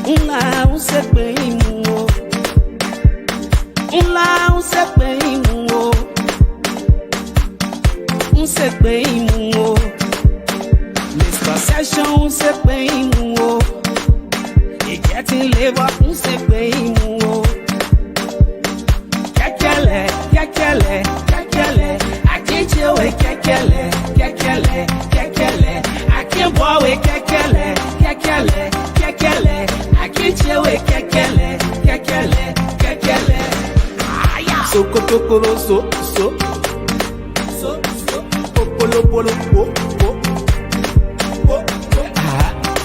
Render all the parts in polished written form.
Ula usepeimo, ula usepeimo, usepeimo. Mr. Session usepeimo, you getting labor usepeimo. Kekele, kekele, kekele, I can't you with kekele, kekele, kekele, I can't boy with kekele, kekele, kekele, I can't you with kekele, kekele, kekele. So kotokoro so, popolo polo po,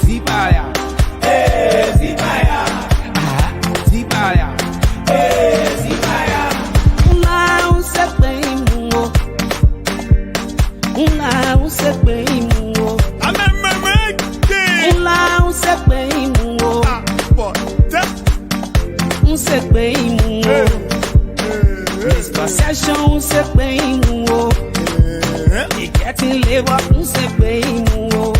zibaya, zibaya, zibaya, zibaya. Ula usepeimo, ula usepeimo, ula usepeimo, usepeimo. Mr. Session usepeimo, you getting labor usepeimo.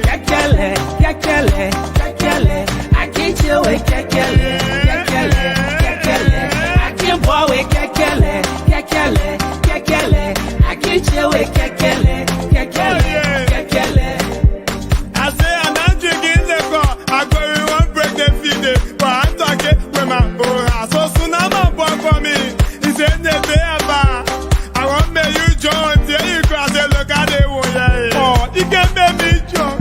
Kekele, kekele, kekele, I can't you with kekele, kekele, kekele, I can't boy with kekele, kekele, kekele, I can't you with kekele, kekele, kekele. I say I'm not drinking the car. I go in one break the feed, but I'm talking with my boy. So soon I'm a boy for me. He said the paper. I want me you join. Tell you cross the look at the one. Oh, you can make me join.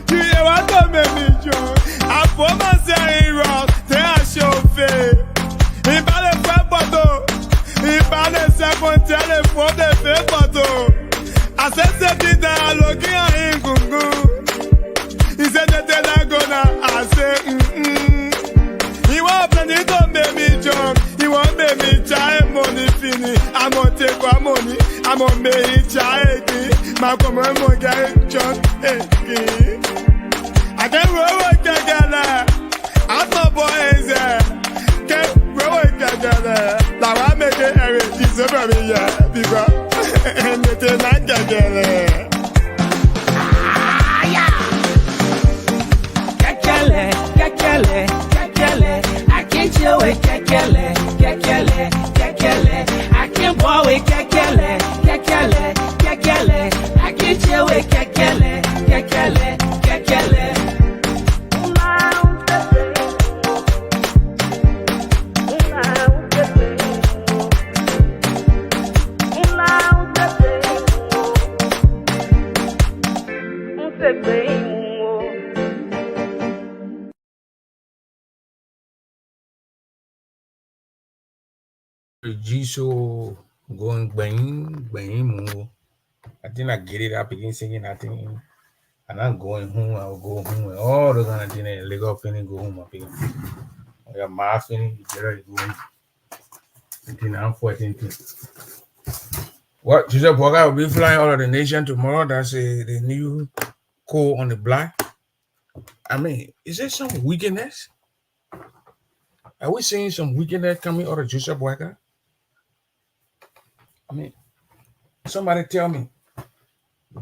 You hear what I make me join. I put myself in wrong. They are show face. He bought a fat bottle. He bought a second telephone. The fake bottle. I said something that I'm looking at him. He said that they're not gonna. I say, He want plenty to make me jump. He want make me try money finish. I'm gonna take my money. I'm gonna make it try again. My common money get jump again. I can't roll with Kagala. I'm no boy is there. Can't roll with Kagala. Now I make it every December, yeah, people. And it's not Kagala. Kekele, kekele, kekele, I can't you with kekele, kekele, kekele, I can't boy with kekele, kekele, kekele, I can't you with kekele, kekele, kekele. Jiso going bang mo. I think I get it. I begin singing. I think, and I'm going home. I'll go home. All the kind of thing. Leg up and go home. I begin. I got my feeling. Get ready to go. Until I'm 14. What? Joseph Boakai will be flying all of the nation tomorrow. That's the new code on the block. I mean, is there some weakness? Are we seeing some weakness coming out of Joseph Boakai? I mean, somebody tell me.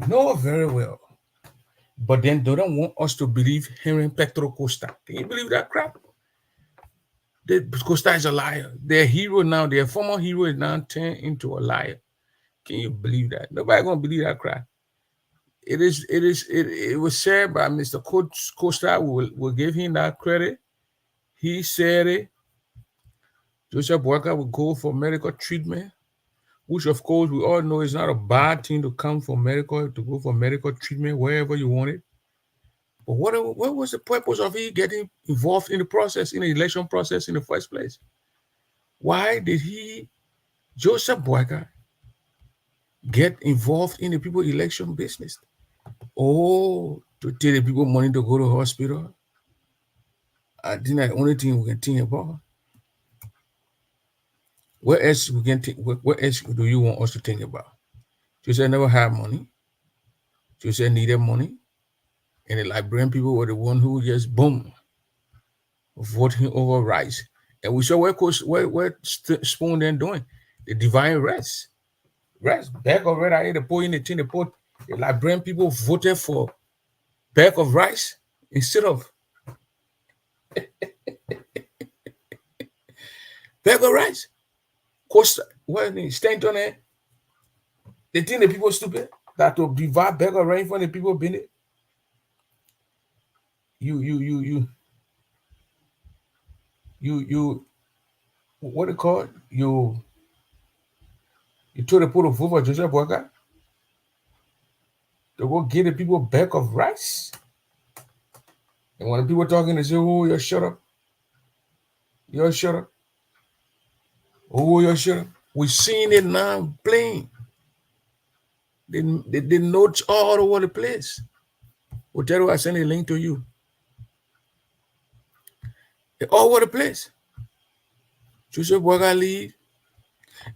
No, very well. But then they don't want us to believe Henry Petro Costa. Can you believe that crap? Costa is a liar. Their hero now, their former hero is now turned into a liar. Can you believe that? Nobody gonna believe that crap. It was said by Mr. Costa. Will give him that credit. He said it. Joseph Boakai will go for medical treatment, which of course we all know is not a bad thing to come for medical, to go for medical treatment wherever you want it. But what was the purpose of he getting involved in the process, in the election process in the first place? Why did Joseph Boakai, get involved in the people election business? Oh, to tell the people money to go to hospital? I think that's the only thing we can think about. What else we can think? What else do you want us to think about? Joseph never had money. Joseph needed money. And the Liberian people were the one who just boom, voting over rice. And we saw what Spoon then doing. The divine rest. Bag of red, I ate the pot in the tin, the Liberian people voted for bag of rice instead of Bag of rice. Costa, what Stanton there? They think the people stupid that to divide bag of rice from the people been it. You what they call it? You told the people to vote for Joseph Boakai to go get the people bag of rice. And when the people talking, they say, "Oh, you shut up. You shut up. Oh, you shut up." We seeing it now playing. They notes all over the place. We'll tell you I send a link to you. They're all over the place. Joseph Boakai leave.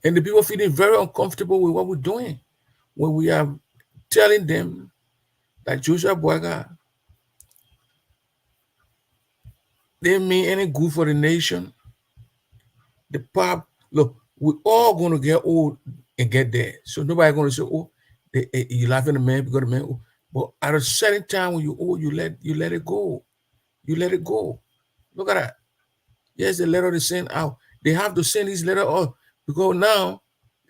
And the people feeling very uncomfortable with what we're doing. When we are telling them that Joseph Boakai didn't mean any good for the nation. The pop, look, we're all gonna get old and get there. So nobody gonna say, "Oh, you laughing at the man because the man." Oh. But at a certain time when you old, you let it go. You let it go. Look at that. Yes, the letter they send out. They have to send this letter out because now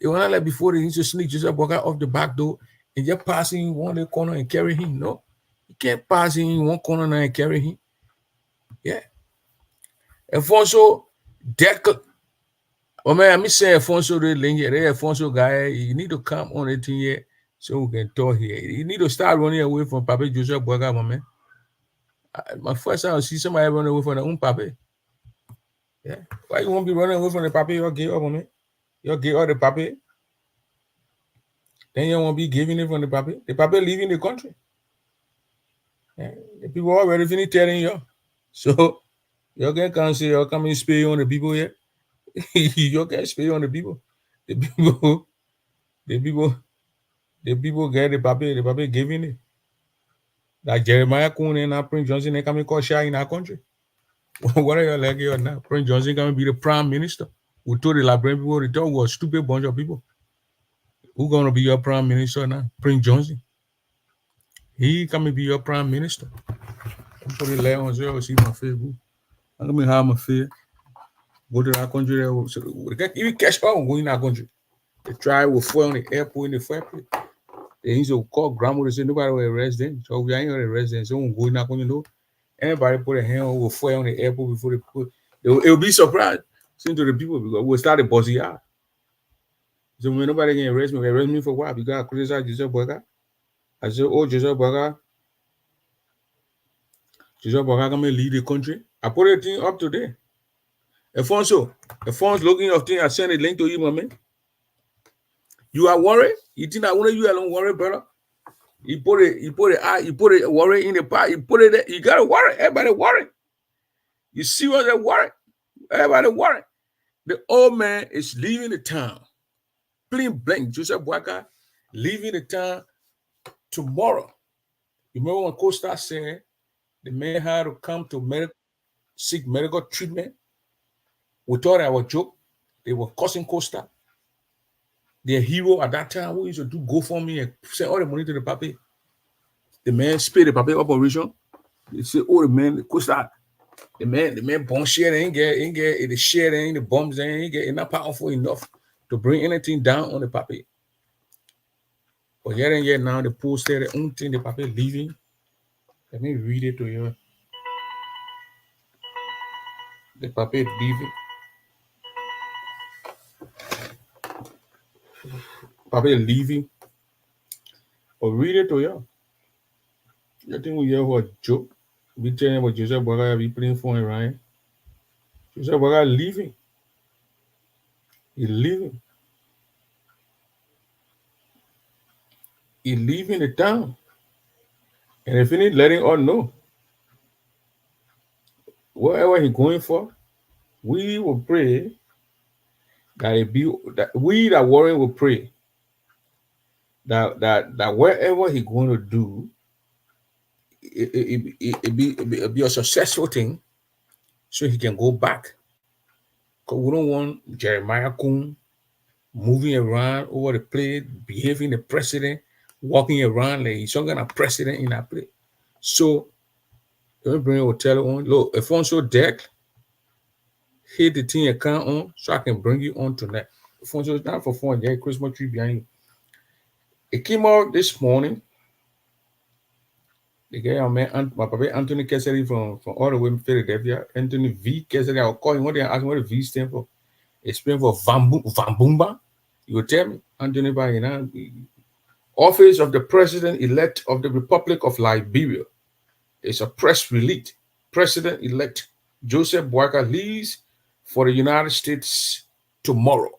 they were not like before. They need to sneak Joseph Boakai off the back door and just pass him in one corner and carry him. No, you can't pass him in one corner now and carry him. Yeah. Alfonso, oh man, I'm saying Alfonso the Linge, Alfonso guy, you need to come on it here so we can talk here. You need to start running away from Papa Joseph Boakai, my man. My first time I see somebody running away from their own Papa. Yeah. Why you won't be running away from the Papa? You're gay up, my man. You're gay or the Papa. Then you won't be giving it from the Papa. The Papa leaving the country. Yeah. The people already finished telling you. So you can't say you're coming to spray on the people here. You can't spray on the people. The people get the Papa giving it. Like Jeremiah Coon and Prince Johnson, they come and call shy in our country. What are you like here now? Prince Johnson coming to be the prime minister. We told the Liberian people they thought was a stupid bunch of people. Who gonna be your prime minister now? Prince Johnson. He coming to be your prime minister. I'm put it on zero, see my Facebook. I'm gonna have my fear. Go to that country there. So even cash out and go in that country. They try with fuel on the airport in the fireplace. They used to call grandma to say nobody will arrest them. So we ain't gonna arrest them. So we go in that country, you know. Anybody put a hand on with fuel on the airport before they put they'll be surprised to the people because we'll start a bossy out. So when nobody can arrest me for what? Because I criticize Joseph Boakai. I said, "Oh, Joseph Boakai come and lead the country." I put a thing up today. Alfonso looking at thing. I sent a link to you, my man. You are worried? You think I want you alone worry, brother? You put it worry in the pot. You put it there. You gotta worry. Everybody worry. You see what they worry? Everybody worry. The old man is leaving the town. Plain blank. Joseph Boakai leaving the town tomorrow. You remember when Costa said the man had to come to seek medical treatment? We thought that was a joke. They were cussing Costa. Their hero at that time who used to do GoFundMe and send all the money to the Papa. The man paid the Papa operation. They say, "Oh, the man, Costa, the man bomb share ain't get the share ain't the bombs ain't get enough powerful enough to bring anything down on the Papa." But yet and yet now the post there, the only thing the Papa leaving. Let me read it to you. The Papa leaving. Papa leaving. Or read it to you. You think we hear what joke? We tell you about Joseph Boakai be playing for him, right? Joseph Boakai leaving. He's leaving. He's leaving the town. And if he need letting all know, wherever he's going for, we will pray that we that worry will pray that wherever he's going to do, it be a successful thing so he can go back. Because we don't want Jeremiah Coon moving around over the place, behaving the president, walking around like he's some kind of president in that place. So Let me bring your hotel on. Look, Alfonso Deck, hit the thing account on so I can bring you on tonight. Alfonso, it's not for fun. Yeah, Christmas tree behind you. It came out this morning. The guy, man, my papa Anthony Kessary from all the way in Philadelphia. Anthony V. Kessary, I'll call him. What they ask me what the V stand for? It stands for Vambumba. You will tell me, Anthony, you know, Office of the President-elect of the Republic of Liberia. It's a press release. President-elect Joseph Boakai leaves for the United States tomorrow.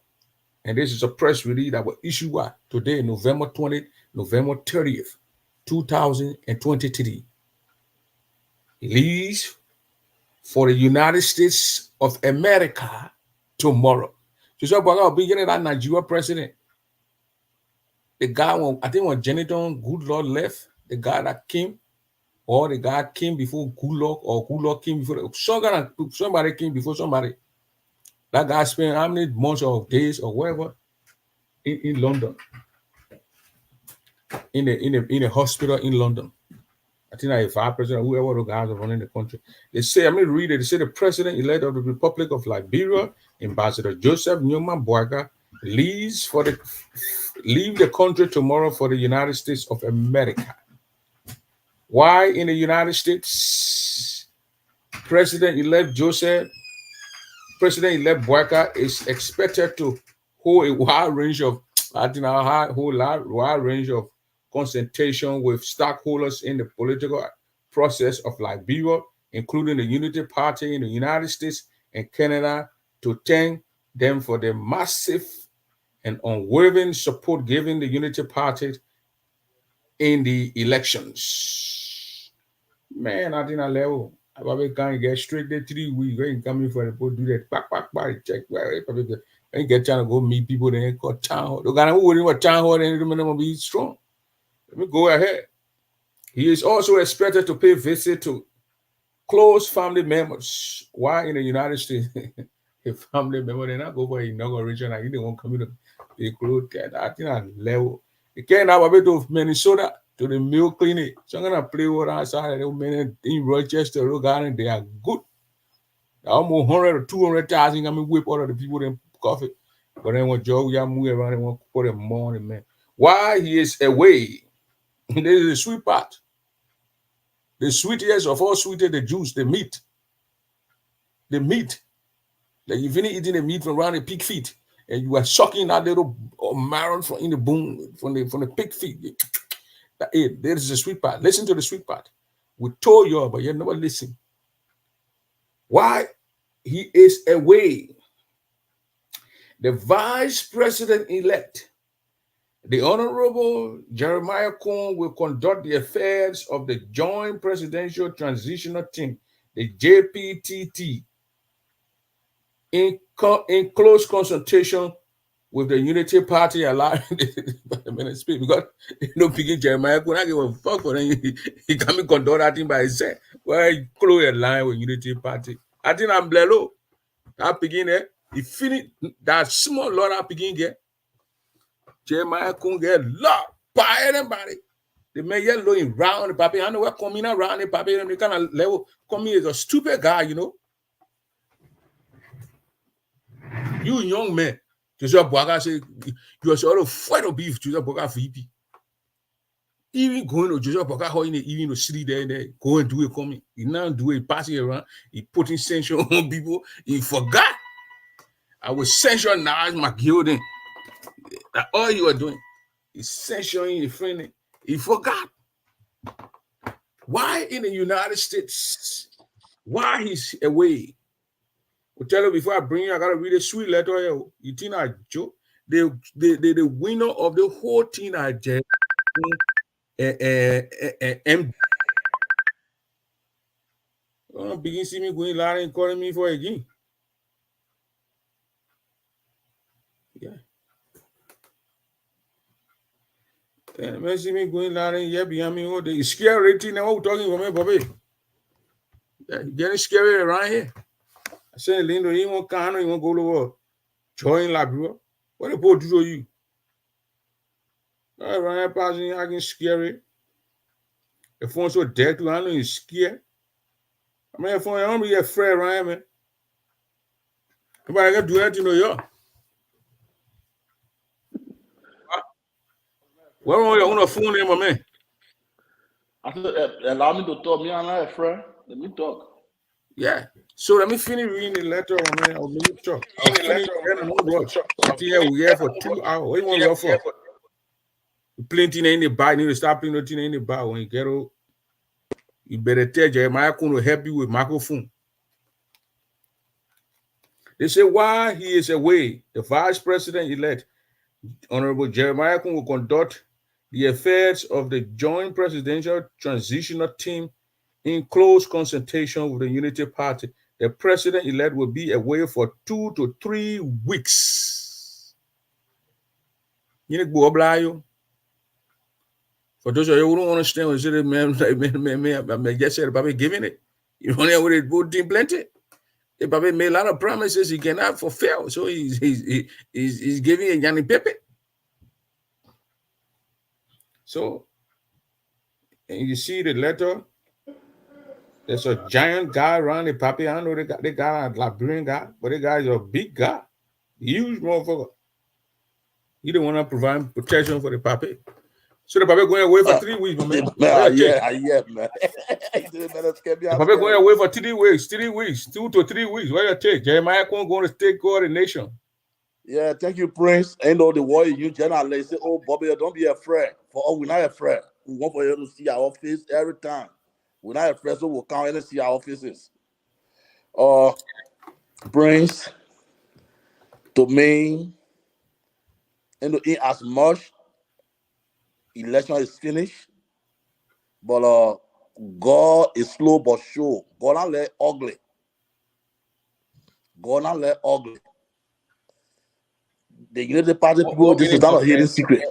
And this is a press release that will issue today, November 30th, 2023. He leaves for the United States of America tomorrow. Joseph Boakai will be getting that Nigeria president. The guy, I think when Jonathan Goodluck left, the guy that came, or the guy came before Goodluck, or Goodluck came before, somebody came before somebody. That guy spent how many months or days or whatever in London, in a hospital in London. I think like vice president, whoever the guys are running the country. They say, I'm going to read it. They say the president-elect of the Republic of Liberia, Ambassador Joseph Newman Boakai, leave the country tomorrow for the United States of America. Why in the United States? President-elect Boakai is expected to hold a wide range of, consultation with stockholders in the political process of Liberia, including the Unity Party in the United States and Canada, to thank them for their massive and unwavering support given the Unity Party in the elections. Man, I didn't level. I probably can't get straight there 3 weeks. When coming for the boat, do that back, check. I get time to go meet people, then got town hall. The guy who wouldn't want town hall, then the be strong. Let me go ahead. He is also expected to pay visit to close family members. Why in the United States? A family member, they not go for inauguration, and they won't come to the close. I think I level. You can't have a bit of Minnesota to the Mill Clinic. So I'm gonna play what outside in Rochester, Rhode Island. They are good. Almost 100 or 200,000. I mean, whip all of the people in coffee. But then when Joe, y'all move around and want to put them morning, man. Why he is away? This is the sweet part. The sweetest of all sweeter, the juice, the meat. The meat. Like you finish eating the meat from around the pig feet, and you are sucking that little marrow from in the bone from the pig feet. There is the sweet part. Listen to the sweet part. We told you, but you never listen. Why he is away? The vice president-elect, the Honorable Jeremiah Cohen, will conduct the affairs of the Joint Presidential Transitional Team, the JPTT, in close consultation with the Unity Party, allowing because begin Jeremiah Cohen, I give a fuck for them. He can't conduct that thing by himself. Well, he close a line with Unity Party. I think I'm blelo. I begin there. He finished that small lot I begin there. Jeremiah Cohen get locked by anybody. The man get looking round the papi. I know what coming around the papi. And the kind of level coming is a stupid guy, you know. You young man, Joseph Boakai say you are sort of fight of beef. Joseph Boakai VP. Even going to Joseph Boakai, even to city there, go and do it coming. He now do it passing around. He putting censure on people. He forgot. I was censoring now my gilding. That all you are doing is censoring the friend. He forgot. Why in the United States? Why he's away? I'll tell you before I bring you, I gotta read a sweet letter here. You think I joke? The winner of the whole thing I just begin see me going loud and calling me for again. Yeah. And see me going loud and yeah, behind me all day. Scary rating now. What talking about me, Bobby? Yeah, getting scary around here. I said, Lindo, you won't come, you won't go to war. Join Liberia. What the boy do to you? I run passing, I can scary. The phone so dead to handle is scared. I mean, for your homie, get Fred Ryan, man. Nobody can do that in New York. Where are you on the phone, my man? I said, allow me to talk. Me and I, friend. Let me talk. Yeah. So let me finish reading the letter, my man. I'll make it talk. I'll finish and no rush. Until we're here for 2 hours. What do you want to go for? Plenty in the bar. You need to stop playing nothing in the bar when you get out. You better tell Jeremiah to help you with microphone. They say while he is away, the vice president-elect, Honorable Jeremiah will conduct the affairs of the joint presidential transitional team in close consultation with the Unity Party. The president-elect will be away for 2 to 3 weeks. You know, for those of you who don't understand what it man, just said about giving it. You don't know what it would do plenty. They probably made a lot of promises he cannot fulfill. So he's giving a Yanni Pepe. So, and you see the letter, there's a giant guy around the Papi. I know they got a Liberian guy, but the guy is a big guy, huge motherfucker. He don't want to provide protection for the Papi. So the Papi going away for 3 weeks, man. Yeah, man. The Papi going away for 3 weeks, 2 to 3 weeks. What you take? Jeremiah going to state coordination. Yeah, thank you, Prince. Ain't know the warrior you generally say, oh, Bobby, don't be afraid. For all, we're not afraid. We want for you to see our face every time. We're not afraid, so we'll come in and see our faces. Prince, to me, and in as much election is finished, but God is slow but sure. God not let ugly. God not let ugly. The Unity Party people, this is not a hidden secret.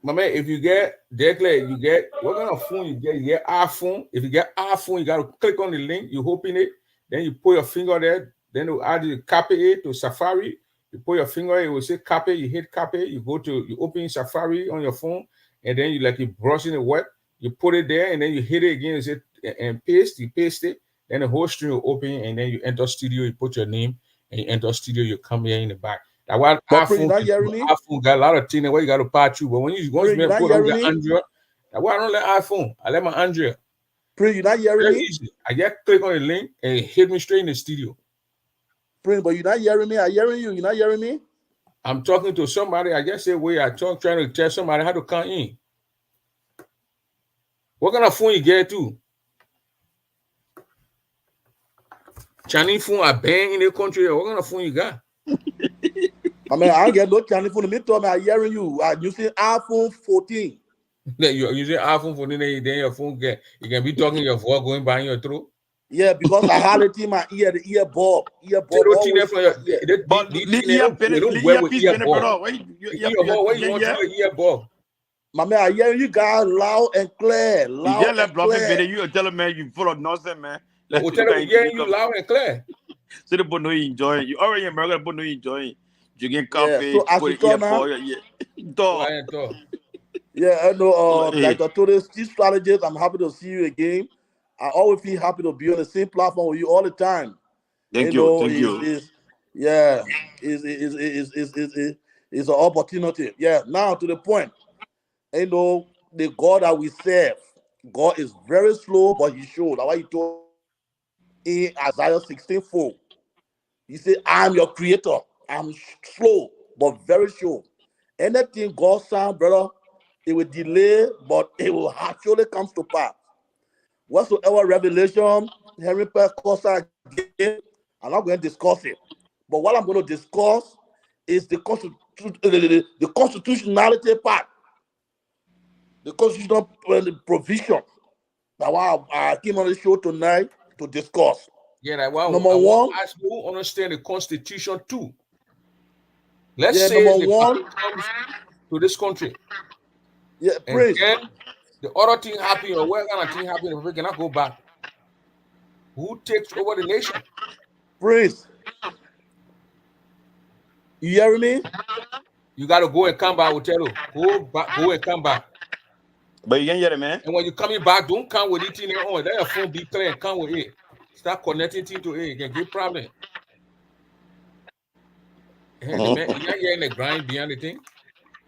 My man, if you get declare, you get what kind of phone you get? You get iPhone. If you get iPhone, you got to click on the link. You open it, then you put your finger there. Then you add you copy it to Safari. You put your finger, it will say copy. You hit copy. You go to you open Safari on your phone, and then you brushing the web. You put it there, and then you hit it again. You say and paste. You paste it. Then the whole screen will open, and then you enter studio. You put your name, and you enter studio. You come here in the back. That one iPhone got a lot of things where you got to patch you. But when you once you put on the Android, that why I don't let iPhone. I let my Android. Prince, you not hearing me? Easy. I just click on the link and it hit me straight in the studio. Prince, but you not hearing me? I'm hearing you. You not hearing me? I'm talking to somebody. I guess the way I talk, trying to tell somebody how to come in. What kind of phone you get to? Chinese phone are banned in the country. What kind of phone you got? I mean, I don't get no Chinese phone. Me told me I'm hearing you. I'm using iPhone 14. You're using iPhone 14, then your phone you can be talking your voice going by your throat. Yeah, because I had it in my ear, the ear bulb. Ear bulb. But the ear bulb. My man, I hear you guys loud and clear. Loud and clear. You tell me you full of nonsense, man. We'll tell them hearing you loud and clear. So the boy know you enjoy it. You already in America, but know you enjoy it. Drinking coffee, so as you talk now, I know. Like I told you, these strategies, I'm happy to see you again. I always feel happy to be on the same platform with you all the time. Thank you. It's an opportunity. Yeah. Now to the point. The God that we serve, God is very slow, but He showed. That's why He told in Isaiah 16:4. He said, "I'm your creator. I'm slow, but very sure. Anything God sound, brother, it will delay, but it will actually come to pass. Whatsoever revelation Henry Costa gave, I'm not going to discuss it. But what I'm going to discuss is the constitutionality part, the constitutional provision. That's why I came on the show tonight to discuss. Yeah, that why number one, I will understand the Constitution too. Let's say the one comes to this country. Yeah, and praise. Then the other thing happen, or what kind of thing happen, if we cannot go back. Who takes over the nation? Praise. You hear me? You got to go and come back. I will tell you. Go and come back. But you can hear it, man. And when you're coming back, don't come with it in your own. Let your phone be clear and come with it. Start connecting it to it. You can get problem. The man, you're not hearing the grind behind the thing.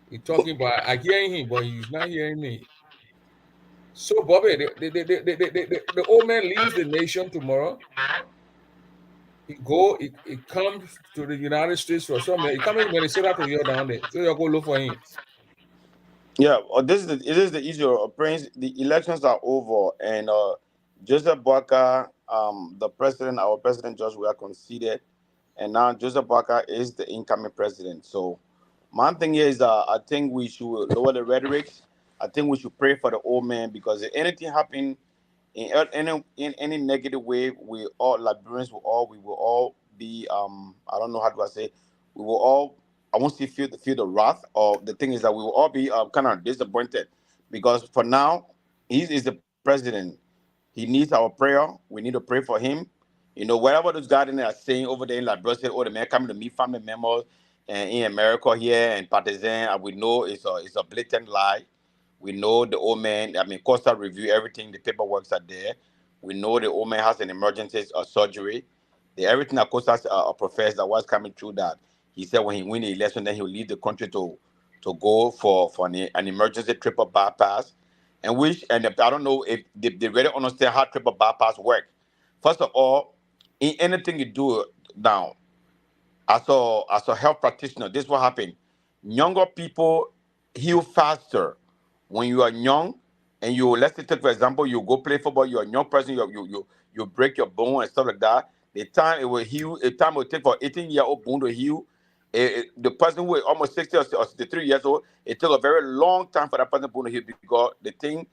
He's talking about, I hearing him, but he's not hearing me. So, Bobby, the old man leaves the nation tomorrow. He comes to the United States for something. He comes in Minnesota to hear down there. So you go look for him. Yeah, it is the issue of Prince. The elections are over, and Joseph Boakai, the president, our president George, we are conceded, and now Joseph Boakai is the incoming president. So, my thing is, I think we should lower the rhetoric. I think we should pray for the old man, because if anything happen in any negative way, we all Liberians we will all be I don't know how do I say, we will all, I won't say feel the wrath, or the thing is that we will all be kind of disappointed, because for now he is the president. He needs our prayer. We need to pray for him. You know, whatever those guys are saying over there in Liberia, oh, the man coming to meet family members and in America here and partisan, and we know it's a blatant lie. We know the old man, Costa review everything, the paperwork are there. We know the old man has an emergency surgery. Everything that Costa professed that was coming through that. He said when he win the election, then he'll leave the country to go for an emergency triple bypass. And I don't know if they really understand how triple bypass work. First of all, in anything you do now, as a health practitioner, this is what happened. Younger people heal faster. When you are young, and let's say take for example, you go play football, you're a young person, you break your bone and stuff like that. The time it will heal, the time it will take for 18-year-old bone to heal, the person who is almost 60 or 63 years old, it took a very long time for that person bone to heal, because the thing,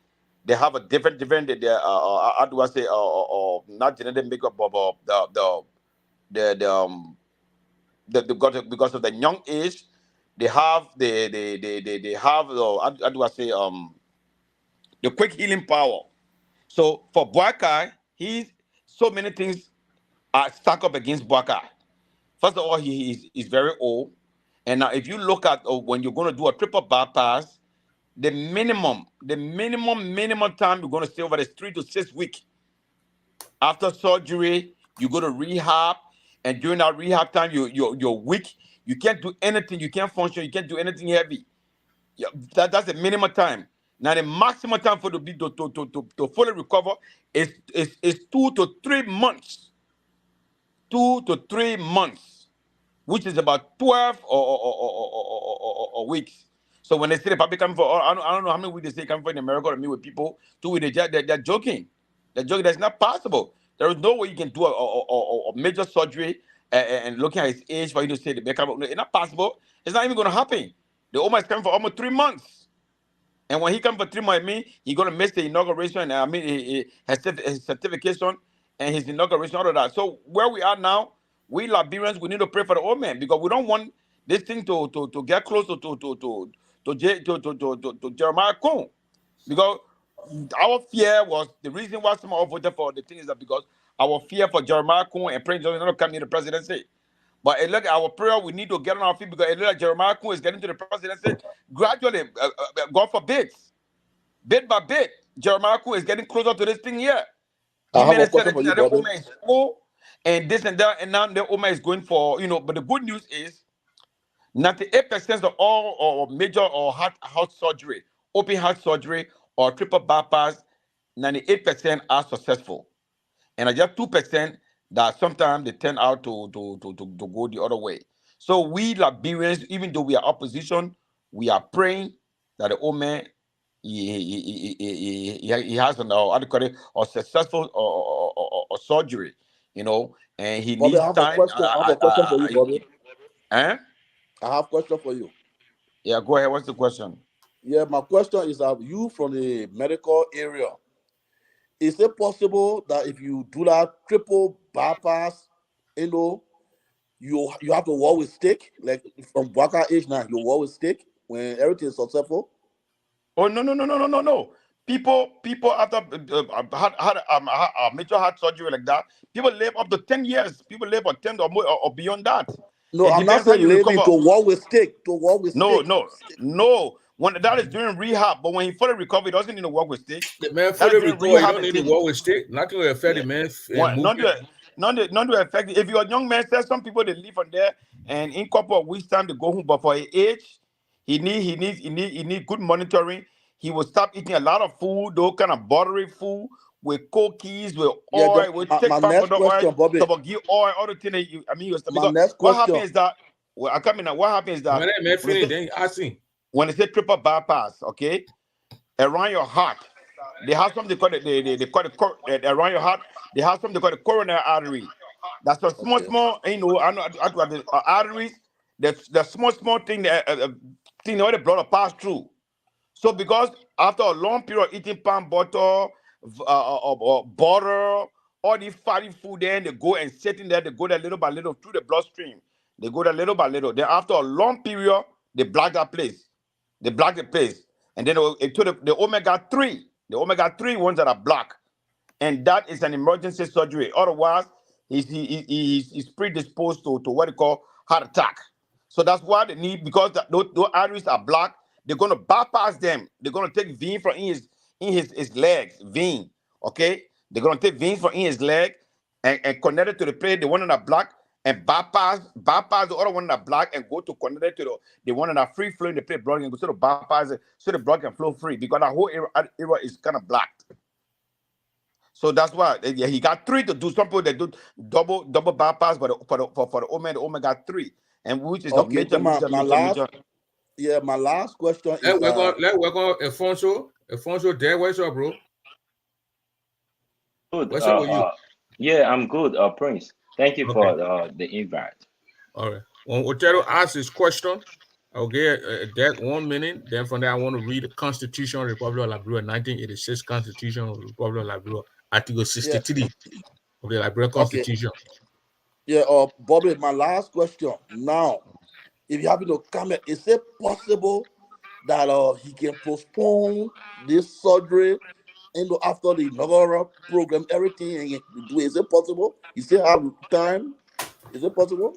they have a different how do I say, not genetic makeup, but because of the young age. They have they have how do I say the quick healing power. So for Boakai, he's so many things are stacked up against Boakai. First of all, he's very old, and now if you look at when you're going to do a triple bypass, the minimum time you're going to stay over is 3 to 6 weeks. After surgery, you go to rehab, and during that rehab time, you're weak. You can't do anything. You can't function. You can't do anything heavy. Yeah, that's the minimum time. Now the maximum time for to fully recover is 2 to 3 months. 2 to 3 months, which is about 12 or weeks. So when they say the public come for, I don't know how many weeks they say come for in America to meet with people. 2 weeks, they're joking. They're joking. That's not possible. There is no way you can do a major surgery and looking at his age for you to say the back. It's not possible. It's not even going to happen. The Oma is coming for almost 3 months. And when he comes for 3 months, he's going to miss the inauguration, his certification and his inauguration, all of that. So where we are now, we Liberians, we need to pray for the old man, because we don't want this thing to get closer to Jeremiah Coon. Because our fear was, the reason why some of us voted for the thing is that because our fear for Jeremiah Coon and Prince Johnson not come near the presidency. But it look our prayer, we need to get on our feet, because it look like Jeremiah Coon is getting to the presidency gradually, God forbid, bit by bit. Jeremiah Coon is getting closer to this thing here. I have a question for you, brother. And this and that, and now the Oma is going for, but the good news is 98% of all or major or heart surgery, open heart surgery or triple bypass, 98% are successful. And just 2% that sometimes they turn out to go the other way. So we Liberians, even though we are opposition, we are praying that the old man he has a successful or surgery, and he Bobby, needs I have time. I have a question for you, Bobby. I have a question for you. Yeah, go ahead. What's the question? Yeah, my question is that you from the medical area, is it possible that if you do that triple bypass, you have to war with stick, like from Boakai age now, you war with stick when everything is successful? Oh no. People after had a major heart surgery like that, people live up to 10 years. People live for 10 or more or beyond that. No, I'm not saying living to war with stick. To war with stick. No. When that is during rehab, but when he fully recovered, he doesn't need to work with stick. The man That fully is during recovered. You don't need to rehabilitation. work with stick. Nothing will affect the man. What, not to affect it. If you're a young man, say some people they live on there and in couple of weeks time they go home, but for his age, he need good monitoring. He will stop eating a lot of food, those kind of buttery food with cookies, with Yeah, oil, with take my palm next butter oil, question, Bobby. tabagi oil, all the things that you, I mean, you My because next what question. happens is that well, I come in now, what happens is that When that man finish, then ask him. when they say triple bypass, okay, around your heart, they have something they call it, they call it around your heart, they have something they call the coronary artery. That's a small, you know, I know the arteries, the small thing, thing where the blood will pass through. So because after a long period of eating palm butter, butter, all these fatty food, then they go and sit in there, they go there little by little through the bloodstream. They go there little by little. Then after a long period, they block that place. They block the place. And then it to the omega-3, the omega-3 ones that are blocked. And that is an emergency surgery. Otherwise, he's predisposed to what they call heart attack. So that's why they need, because those arteries are blocked, they're going to bypass them. They're going to take vein from in his legs, vein, okay? They're going to take veins from in his leg and connect it to the plate, the one that are blocked, and bypass the other one that are blocked and go to connect it to the one that are free flowing, the plate blood and go to the bypass it so the blood can flow free because that whole area is kind of blocked. So that's why he got 3 to do. Some people that do double bypass for the omega-3, and which is Okay, a major. Yeah, my last question is Let's welcome Alfonso. Alfonso, there, what's up, bro? Good. What's up with you? Yeah, I'm good, Prince. Thank you for the invite. All right. When Otero asks his question, I'll get that 1 minute. Then from there, I want to read the Constitution of the Republic of Liberia, 1986 Constitution of the Republic of Liberia, Article 63 of the Liberian Constitution. Yeah, Bobby, my last question. Now, if you happen to comment, is it possible that he can postpone this surgery after the inaugural program, everything, and do? Is it possible? You still have time? Is it possible?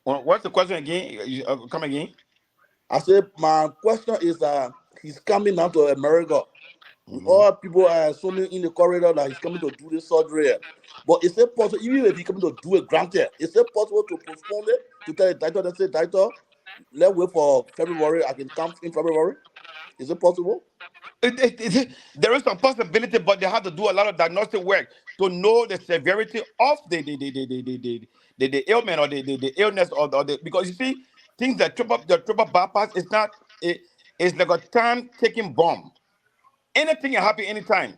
What's the question again? Come again. I said my question is that he's coming now to America. All people are assuming in the corridor that he's coming to do this surgery. But is it possible, even if he's coming to do it, granted, is it possible to postpone it, to tell the doctor, let's say, doctor, let's wait for February, I can come in February? Is it possible? There is some possibility, but they have to do a lot of diagnostic work to know the severity of the ailment or the illness or the, because you see, things that the triple bypass is not, it's like a time-taking bomb. Anything can happen anytime.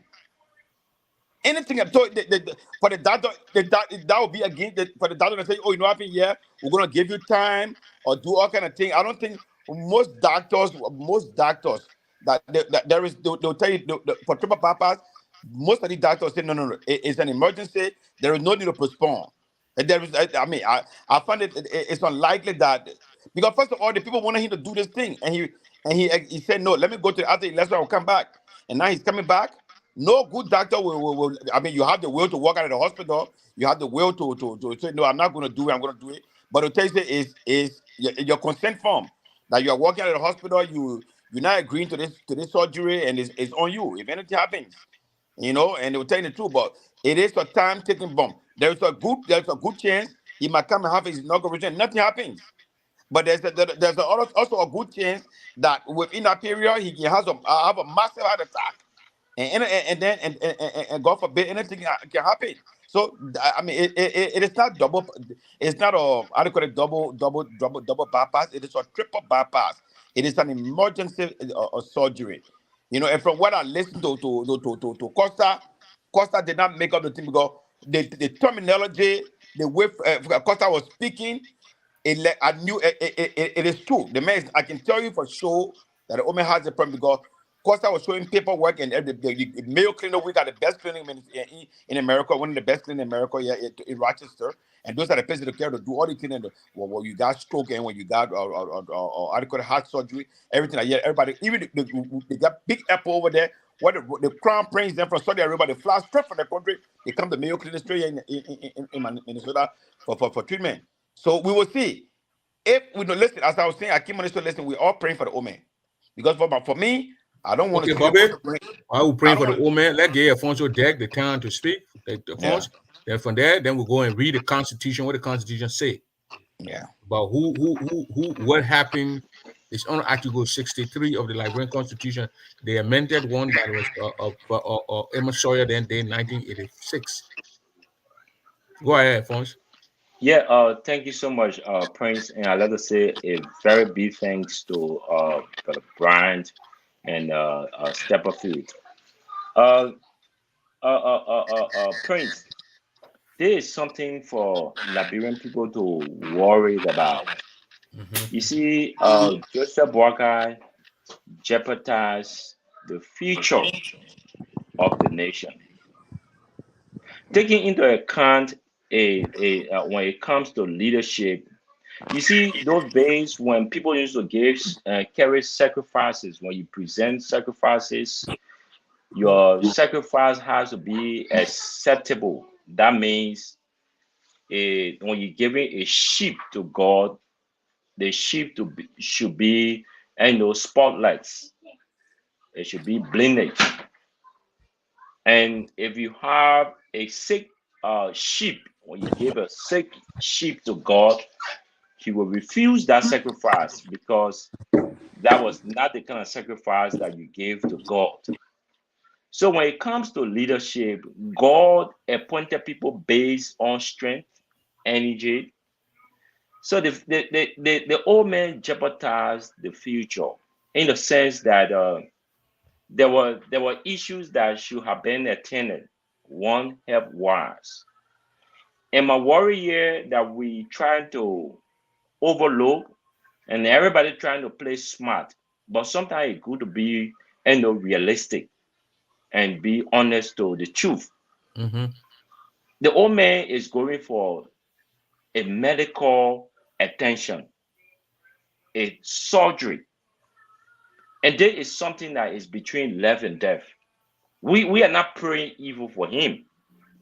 Anything. So for the doctor, that will be again for the doctor to say, oh, you know what happened? Yeah, we're gonna give you time or do all kind of thing. I don't think most doctors that there is they'll tell you for triple bypass. Most of the doctors say no, it's an emergency. There is no need to postpone. And there is, I mean, I find it's unlikely that, because first of all, the people wanted him to do this thing, and he said no. Let me go to after the election. I'll come back. And now he's coming back. No good doctor will. I mean, you have the will to work out of the hospital. You have the will to say no. I'm not going to do it. I'm going to do it. But the test is your consent form that you are working out of the hospital. You're not agreeing to this surgery, and it's on you if anything happens. You know, and they will tell you the truth. But it is a time-taking bomb. There's a good chance he might come and have his inauguration. Nothing happens. But there's also a good chance that within that period he can have a massive heart attack, and God forbid anything can happen. So I mean, it is not double. It's not how do you call it, double bypass. It is a triple bypass. It is an emergency surgery. You know, and from what I listened to Costa did not make up the thing because the terminology, the way Costa was speaking. I knew it is true. The man, I can tell you for sure that the Omen has a problem because Costa was showing paperwork, and the Mayo Clinic, we got the best clinic in America, one of the best clinics in America, in Rochester. And those are the places that care to do all the things. When you got stroke and when you got adequate heart surgery, everything. Yeah, everybody, even they got Big Apple over there. What the crown prince them from Saudi Arabia, they fly straight from the country. They come to Mayo Clinic straight in Minnesota for treatment. So we will see. If we don't listen, as I was saying, I keep on listen, we're all praying for the Omen. Because for me, I don't want Okay, to Bobby. bring. I will I pray don't for the want. old man. Let Gay Alfonso Deck the time to speak. The Yeah, Alfonso. Then from there, then we'll go and read the Constitution. What the Constitution say yeah. about who, what happened. It's on Article 63 of the Liberian Constitution, the amended one that was Emma Sawyer then day 1986. Go ahead, Alfonso. Yeah, thank you so much, Prince, and I'd like to say a very big thanks to Brother Bryant and Stepperfield. Uh, Prince, there is something for Liberian people to worry about. You see, Joseph Boakai jeopardized the future of the nation. Taking into account when it comes to leadership, you see those days when people used to give carry sacrifices. When you present sacrifices, your sacrifice has to be acceptable. That means when you're giving a sheep to God, the sheep should be, spotlights. It should be blinded. And if you have a sick sheep, when you give a sick sheep to God, He will refuse that sacrifice because that was not the kind of sacrifice that you gave to God. So when it comes to leadership, God appointed people based on strength, energy. So the old man jeopardized the future in the sense that there were issues that should have been attended. One, health wise. And my worry here that we try to overlook, and everybody trying to play smart, but sometimes it's good to be realistic and be honest to the truth. Mm-hmm. The old man is going for a medical attention, a surgery, and there is something that is between life and death. We are not praying evil for him,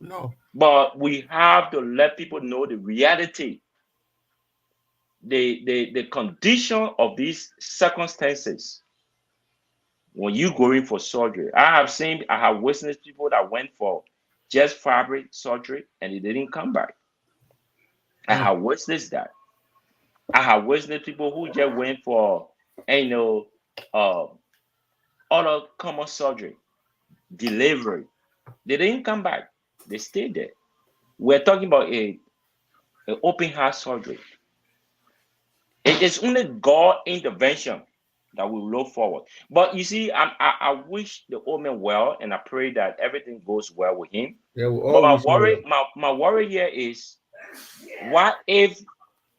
No. but we have to let people know the reality, the condition of these circumstances. When you going for surgery, I have witnessed people that went for just fabric surgery and it didn't come back. I have witnessed that. I have witnessed people who just went for other common surgery, delivery. They didn't come back. They stayed there. We're talking about an open heart surgery. It is only God intervention that we look forward. But you see, I wish the old man well, and I pray that everything goes well with him. Yeah, we But always my worry here is, what if,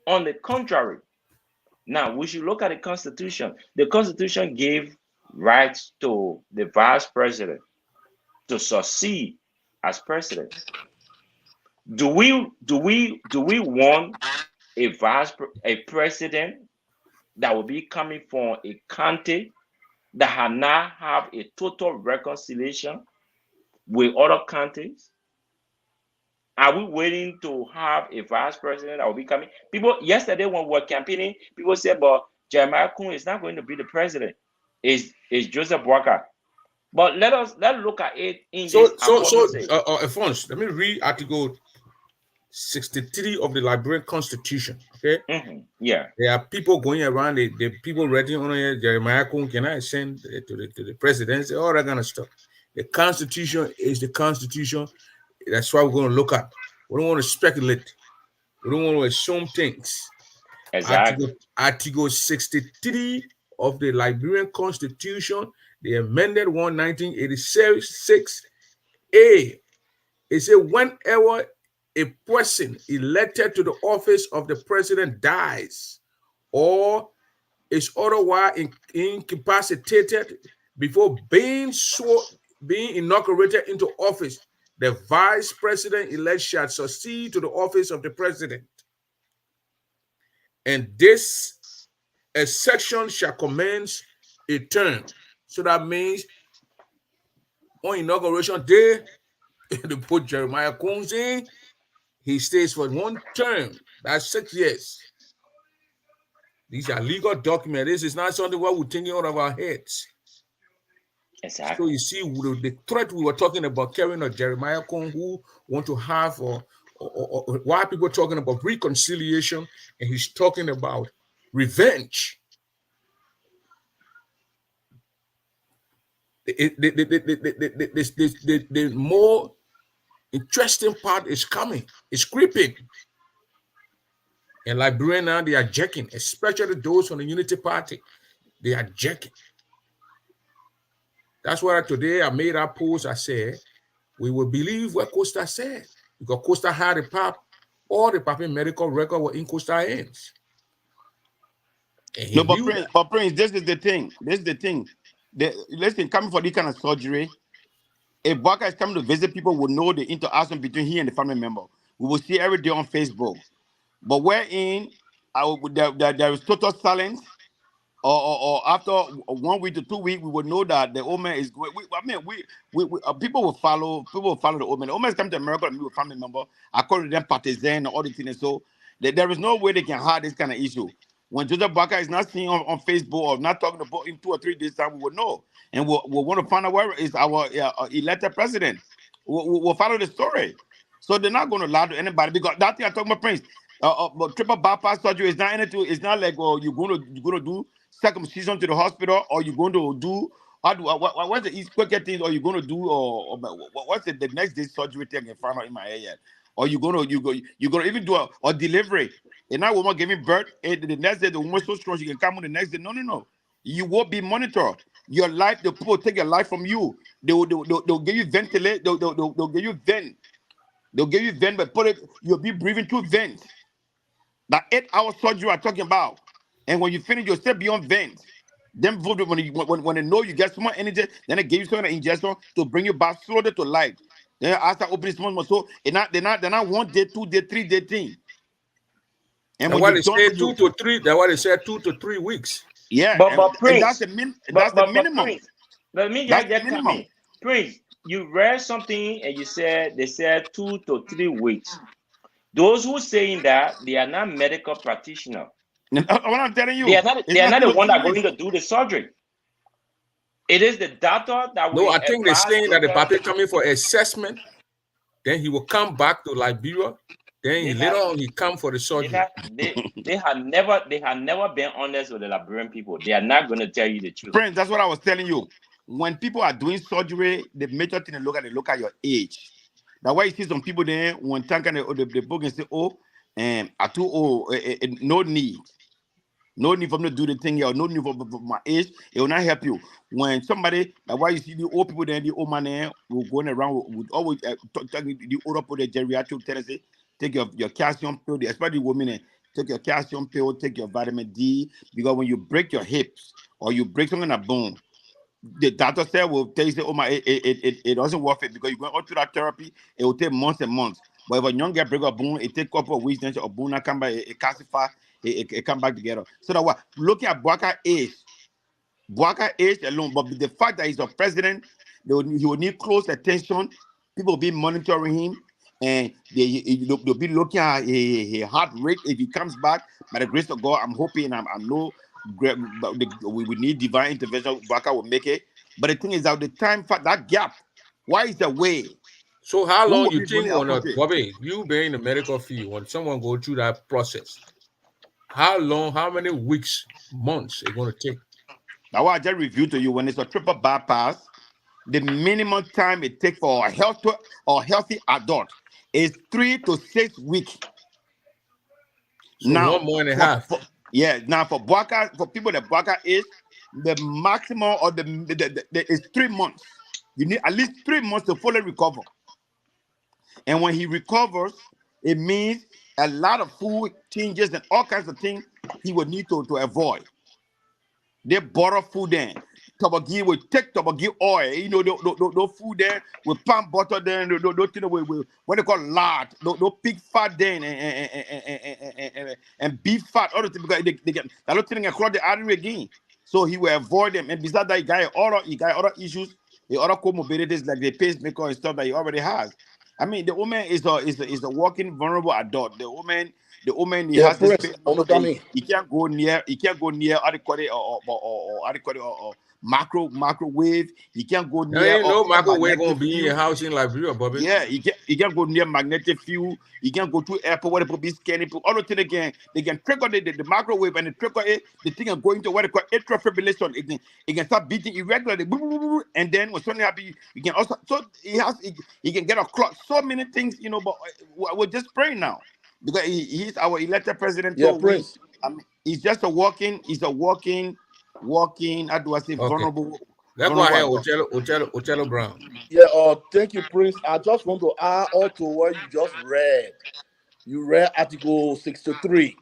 on the contrary, now we should look at the Constitution. The Constitution gave rights to the vice president to succeed as president. Do we want a president that will be coming from a county that have not have a total reconciliation with other counties? Are we waiting to have a vice president that will be coming? People yesterday when we were campaigning, people said, "But Jeremiah Kun is not going to be the president. Is Joseph Boakai." But let's look at it in this. Alphonse, let me read Article 63 of the Liberian Constitution. Okay. Yeah. There are people going around. The people reading on here. Jeremiah Kun, can I send to the presidency? All that kind of stuff. The Constitution is the Constitution. That's why we're going to look at. We don't want to speculate. We don't want to assume things. Exactly. Article 63 of the Liberian Constitution, the amended one, 1986, A. It says whenever a person elected to the office of the president dies or is otherwise incapacitated before being inaugurated into office, the vice president elect shall succeed to the office of the president. And this a section shall commence a term. So that means on inauguration day, they put Jeremiah Coons in, he stays for one term. That's 6 years. These are legal documents. This is not something what we're thinking out of our heads. Exactly. So you see, the threat we were talking about, Karen or Jeremiah Kong, who want to have, or why people talking about reconciliation, and he's talking about revenge. The more interesting part is coming. It's creeping. And Liberian now, they are jacking, especially those from the Unity Party. They are jacking. That's why today I made that post. I said, we will believe what Costa said. Because Costa had the pap, all the papi medical record were in Costa hands. No, but Prince, this is the thing. Listen, coming for this kind of surgery, if Baka is coming to visit people, will know the interaction between he and the family member. We will see every day on Facebook. But wherein there is total silence, or after 1 week to 2 weeks, we will know that the old man is going. People will follow the old man. The old man is coming to America and meet with family member. According to them, partisan and all the things. So there is no way they can hide this kind of issue. When Joseph Baka is not seeing on Facebook or not talking about in 2 or 3 days time, we will know, and we'll want to find out where is our elected president. We'll follow the story. So they're not going to lie to anybody, because that thing I talking about, Prince. But triple bypass surgery is not anything. It's not like, well, you're going to do circumcision to the hospital, or you're going to do what's the quicker thing, or you're going to do, or what's the next day surgery thing? I found out in my head yet. Or you're going to even do a delivery. And now woman giving birth, and the next day the woman so strong she can come on the next day. No. You will be monitored. Your life, the people take your life from you. They'll give you ventilate. They'll give you vent. They'll give you vent, but you'll be breathing through vent. That 8-hour surgery I'm talking about. And when you finish, you'll still be on vent. Then when they know you get so much energy, then they give you some injection to bring you back slowly to life. Then after opening small, so they're not 1 day, 2 day, 3 day thing. And when you say 2 to 3, that's why they said 2 to 3 weeks. Yeah, but Prince, that's the minimum. Prince, let me just come in. Prince, you read something and they said 2 to 3 weeks. Those who saying that, they are not medical practitioners. What I'm telling you, they are not the one that are going to do the surgery. It is the doctor that will. No, I think they're saying that the papi coming for assessment, then he will come back to Liberia. Then later on he come for the surgery. They have never been honest with the Liberian people. They are not going to tell you the truth. Friends, that's what I was telling you. When people are doing surgery, the major thing they look at your age. That's why you see some people there when tanking the book and say, no need. No need for me to do the thing here, or no need for my age. It will not help you. When somebody, that's why you see the old people there, the old man there, will going around with always talking the older people, the geriatric tendency. Take your calcium pill, especially women. Take your calcium pill, take your vitamin D, because when you break your hips or you break something in a bone, the doctor said will tell you, it doesn't work it, because you're going through that therapy, it will take months and months. But if a young girl break a bone, it take a couple of weeks, then a bone come back, it calcify, it come back together. So that what looking at Bwaka age alone, but the fact that he's a president, he will need close attention. People will be monitoring him. And they'll be looking at a heart rate if he comes back. By the grace of God, I'm hoping, I know we need divine intervention. Baka will make it. But the thing is, that the time for that gap, why is the way? So how long you think Bobby, you being in the medical field, when someone go through that process, how long, how many weeks, months it's going to take? Now, I just reviewed to you, when it's a triple bypass, the minimum time it takes for a healthy adult is 3 to 6 weeks. So now 1 more and a half. Now for Bwaka, for people that Bwaka is, the maximum or the is 3 months. You need at least 3 months to fully recover. And when he recovers, it means a lot of food changes and all kinds of things he would need to avoid. They borrow food then. Tobagi will take Tobagi oil, no food there with palm butter there, no thing with what they call lard, no pig fat then and beef fat, all the things, because they get that little thing across the artery again. So he will avoid them. And besides that, he got other issues, the other comorbidities like the pacemaker and stuff that he already has. I mean, the woman is a walking vulnerable adult. The woman, he Yeah, has this Prince, pain. understand me. He can't go near adequate or microwave. He can't go There near ain't no microwave magnetic gonna be in field. your house in Liberia, Bobby. Yeah, he can't go near magnetic field. He can't go to airport where they put be scanning people. All the thing again, they can trigger the microwave and the trigger it, the thing is going to what they call atrial fibrillation. It can start beating irregularly, and then when something happens, you can also he can get a clock. So many things, but we're just praying now because he's our elected president. Yeah, So Prince. he's just a walking. How do I say vulnerable? Let's go ahead, adult. Othello Brown. Yeah, thank you, Prince. I just want to add on to what you just read. You read Article 63.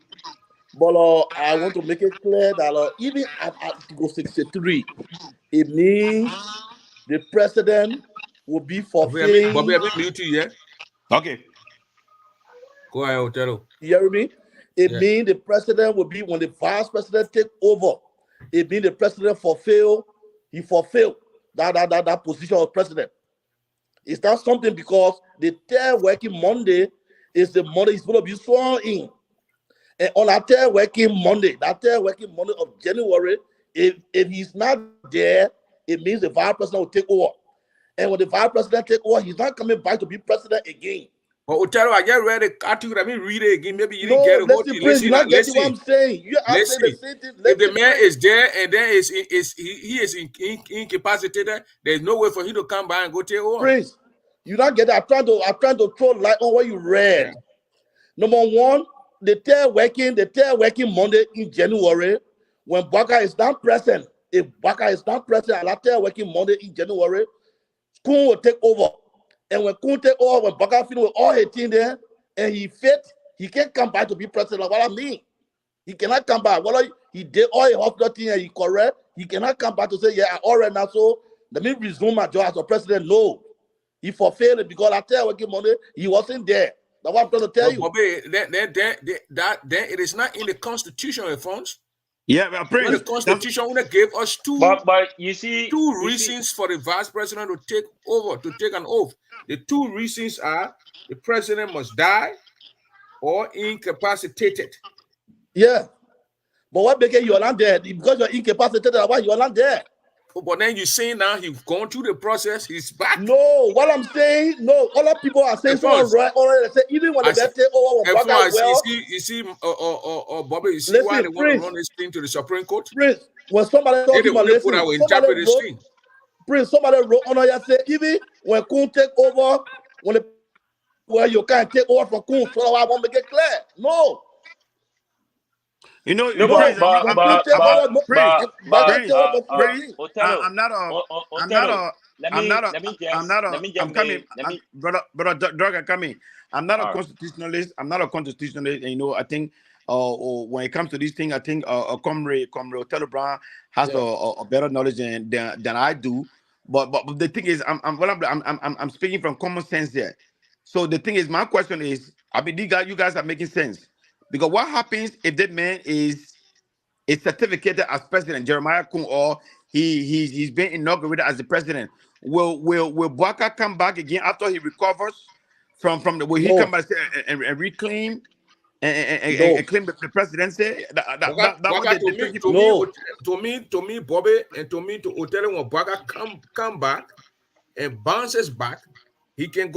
But I want to make it clear that even at Article 63, it means the president will be fulfilling. Bobby, have you muted yet? Okay. Go ahead, Othello. You hear me? It means the president will be, when the vice president take over, it means the president fulfill that position of president. It's not something because the third working Monday is the Monday he's going to be sworn in. And on that third working Monday of January, if he's not there, it means the vice president will take over. And when the vice president take over, he's not coming back to be president again. But Othello, I just read the article. Let me read it again. Maybe you No, didn't get it. listen, you're not getting what I'm saying. You are saying the same thing. If the man is there and then he is incapacitated, there's no way for him to come by and go take over. Prince, you not get that. I'm trying to throw light on what you read. Yeah. Number one, the third working Monday in January, when Baka is not present. If Baka is not present, and that third working Monday in January, Kun will take over. And when Kun take over, when Baka finish with all 18 there, and he fit, he can't come back to be president. Like what I mean, he cannot come back. Well, he did all the hospital thing and he correct. He cannot come back to say, yeah, I already now, so let me resume my job as a president. No, he fulfilled it because I tell you, working Monday, he wasn't there. That's what I'm trying to tell you. Bobby, that it is not in the Constitution, Alphonse. Yeah, but the Constitution gave us two reasons for the vice president to take over, to take an oath. The two reasons are the president must die or incapacitated. Yeah. But what making you are not there? Because you're incapacitated, why you are not there? But then you say now he's gone through the process, he's back. No, what I'm saying, no, other people are saying so right already. They say even when they take over, you see, Bobby, you see why they want to run this thing to the Supreme Court? Prince, when somebody talking about Prince, somebody wrote on here say even when Kun take over, you can't take over from Kun, so I want to get clear. No. I'm not a constitutionalist. I'm not a constitutionalist. And, I think when it comes to these things, I think Comrade Othello Brown has a better knowledge than I do. But the thing is, I'm speaking from common sense here. So the thing is, my question is, I mean, you guys are making sense. Because what happens if that man is certificated as president, Jeremiah Kun, or he's been inaugurated as the president? Will Baka come back again after he recovers from the will he come back and reclaim and claim the presidency? To me, Bobby, and to Othello, when Baka come back and bounces back, he can.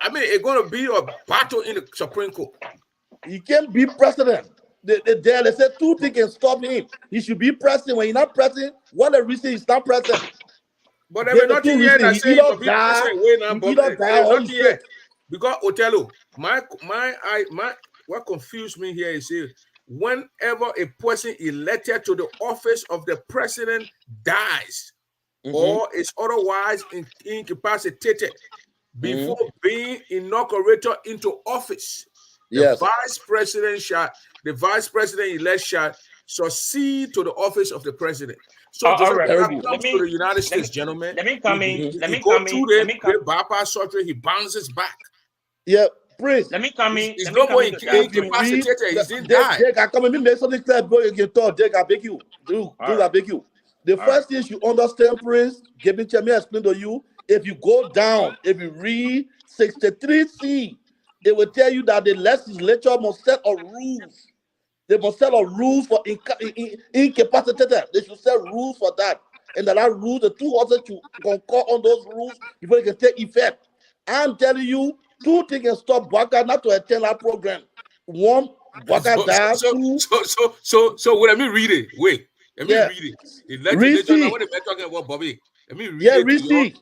I mean, it's going to be a battle in the Supreme Court. He can't be president. They said two things can stop him. He should be president. When he's not president, what the reason he's not president? But there is nothing yet that says he will be president. Nothing yet. Because Othello, what confused me here is whenever a person elected to the office of the president dies or is otherwise incapacitated before being inaugurated into office, the vice president elect shall succeed to the office of the president. So that comes to the United States, gentlemen. Let me come in. Let me go through the bypass surgery. He bounces back. Yeah, Prince. Let me come in. He's no more incapacitated. He didn't die. Jake, I come in. Make something clear, bro. You can talk. Jake, I beg you. I beg you. The first thing you understand, Prince, me explain to you. if you go down, if you read 63C, it will tell you that the legislature must set a rules. They must set a rules for incapacitated. They should set rules for that. And that rule, the two others should concur on those rules before it can take effect. I'm telling you, two things can stop Bwaka not to attend our program. One, Bwaka died. Two, So let me read it. Wait, let me read it. The legislature, now what am I talking about, Bobby? Let me read it. Receive.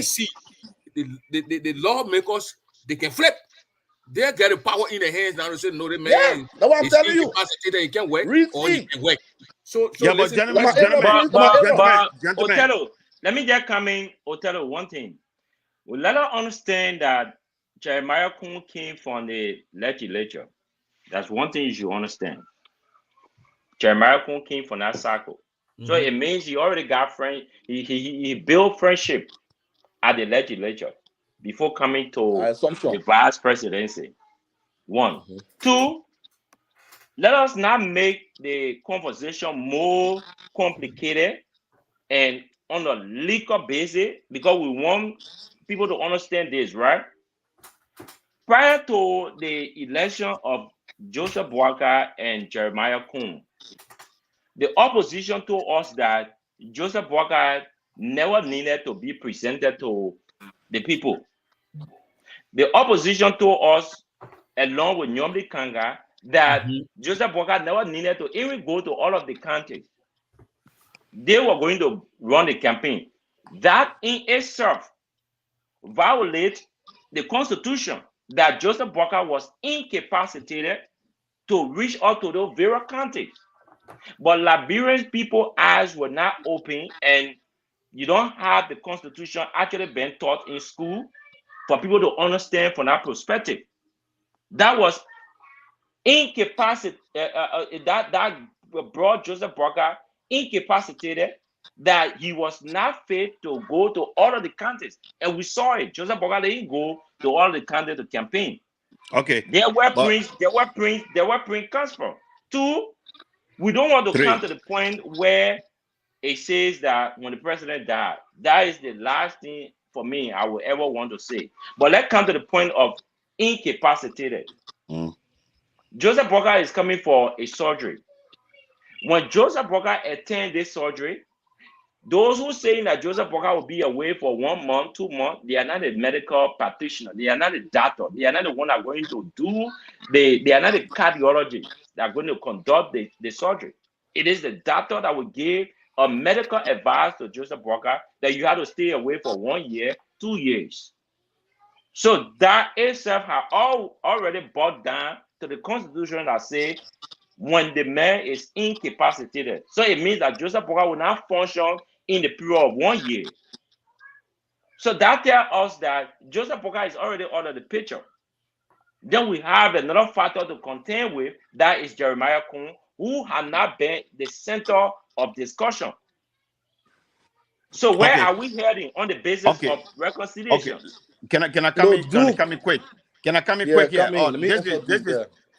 See, the lawmakers, they can flip. They get the power in their hands now to say, no, the man, that's what I'm telling you. Incapacitated, he can work, or he Receive. can work. So Yeah, but listen, gentlemen, But gentlemen. Othello, let me just come in, Othello, one thing. Well, let us understand that Jeremiah Kun came from the legislature. That's one thing you should understand. Jeremiah Kun came from that circle. So it means he already got friend. He built friendship at the legislature before coming to the vice presidency. One. Two, let us not make the conversation more complicated and on a legal basis, because we want people to understand this, right? Prior to the election of Joseph Boakai and Jeremiah Kun, the opposition told us that Joseph Boakai never needed to be presented to the people. The opposition told us, along with Nyomdi Kanga, that Joseph Boakai never needed to even go to all of the counties. They were going to run the campaign. That in itself violates the Constitution, that Joseph Boakai was incapacitated to reach out to those various counties. But Liberian people's eyes were not open, and you don't have the Constitution actually being taught in school for people to understand from that perspective. That was incapacitated. That brought Joseph Boakai incapacitated, that he was not fit to go to all of the counties, and we saw it. Joseph Boakai didn't go to all of the counties to campaign. Okay. There were Prince Casper. Two, we don't want to come to the point where it says that when the president died, that is the last thing for me I would ever want to say. But let's come to the point of incapacitated. Joseph Boakai is coming for a surgery. When Joseph Boakai attended this surgery, those who saying that Joseph Boakai will be away for 1 month, 2 months, they are not a medical practitioner. They are not a doctor. They are not the one that are going to do, they are not a cardiologist that are going to conduct the surgery. It is the doctor that will give a medical advice to Joseph Boakai that you have to stay away for 1 year, 2 years. So that itself has already brought down to the Constitution that says when the man is incapacitated. So it means that Joseph Boakai will not function in the period of 1 year. So that tells us that Joseph Boakai is already out of the picture. Then we have another factor to contend with, that is Jeremiah Kun, who had not been the center of discussion. So where are we heading on the basis of reconciliation? Can I come in quick? Can I come in quick here?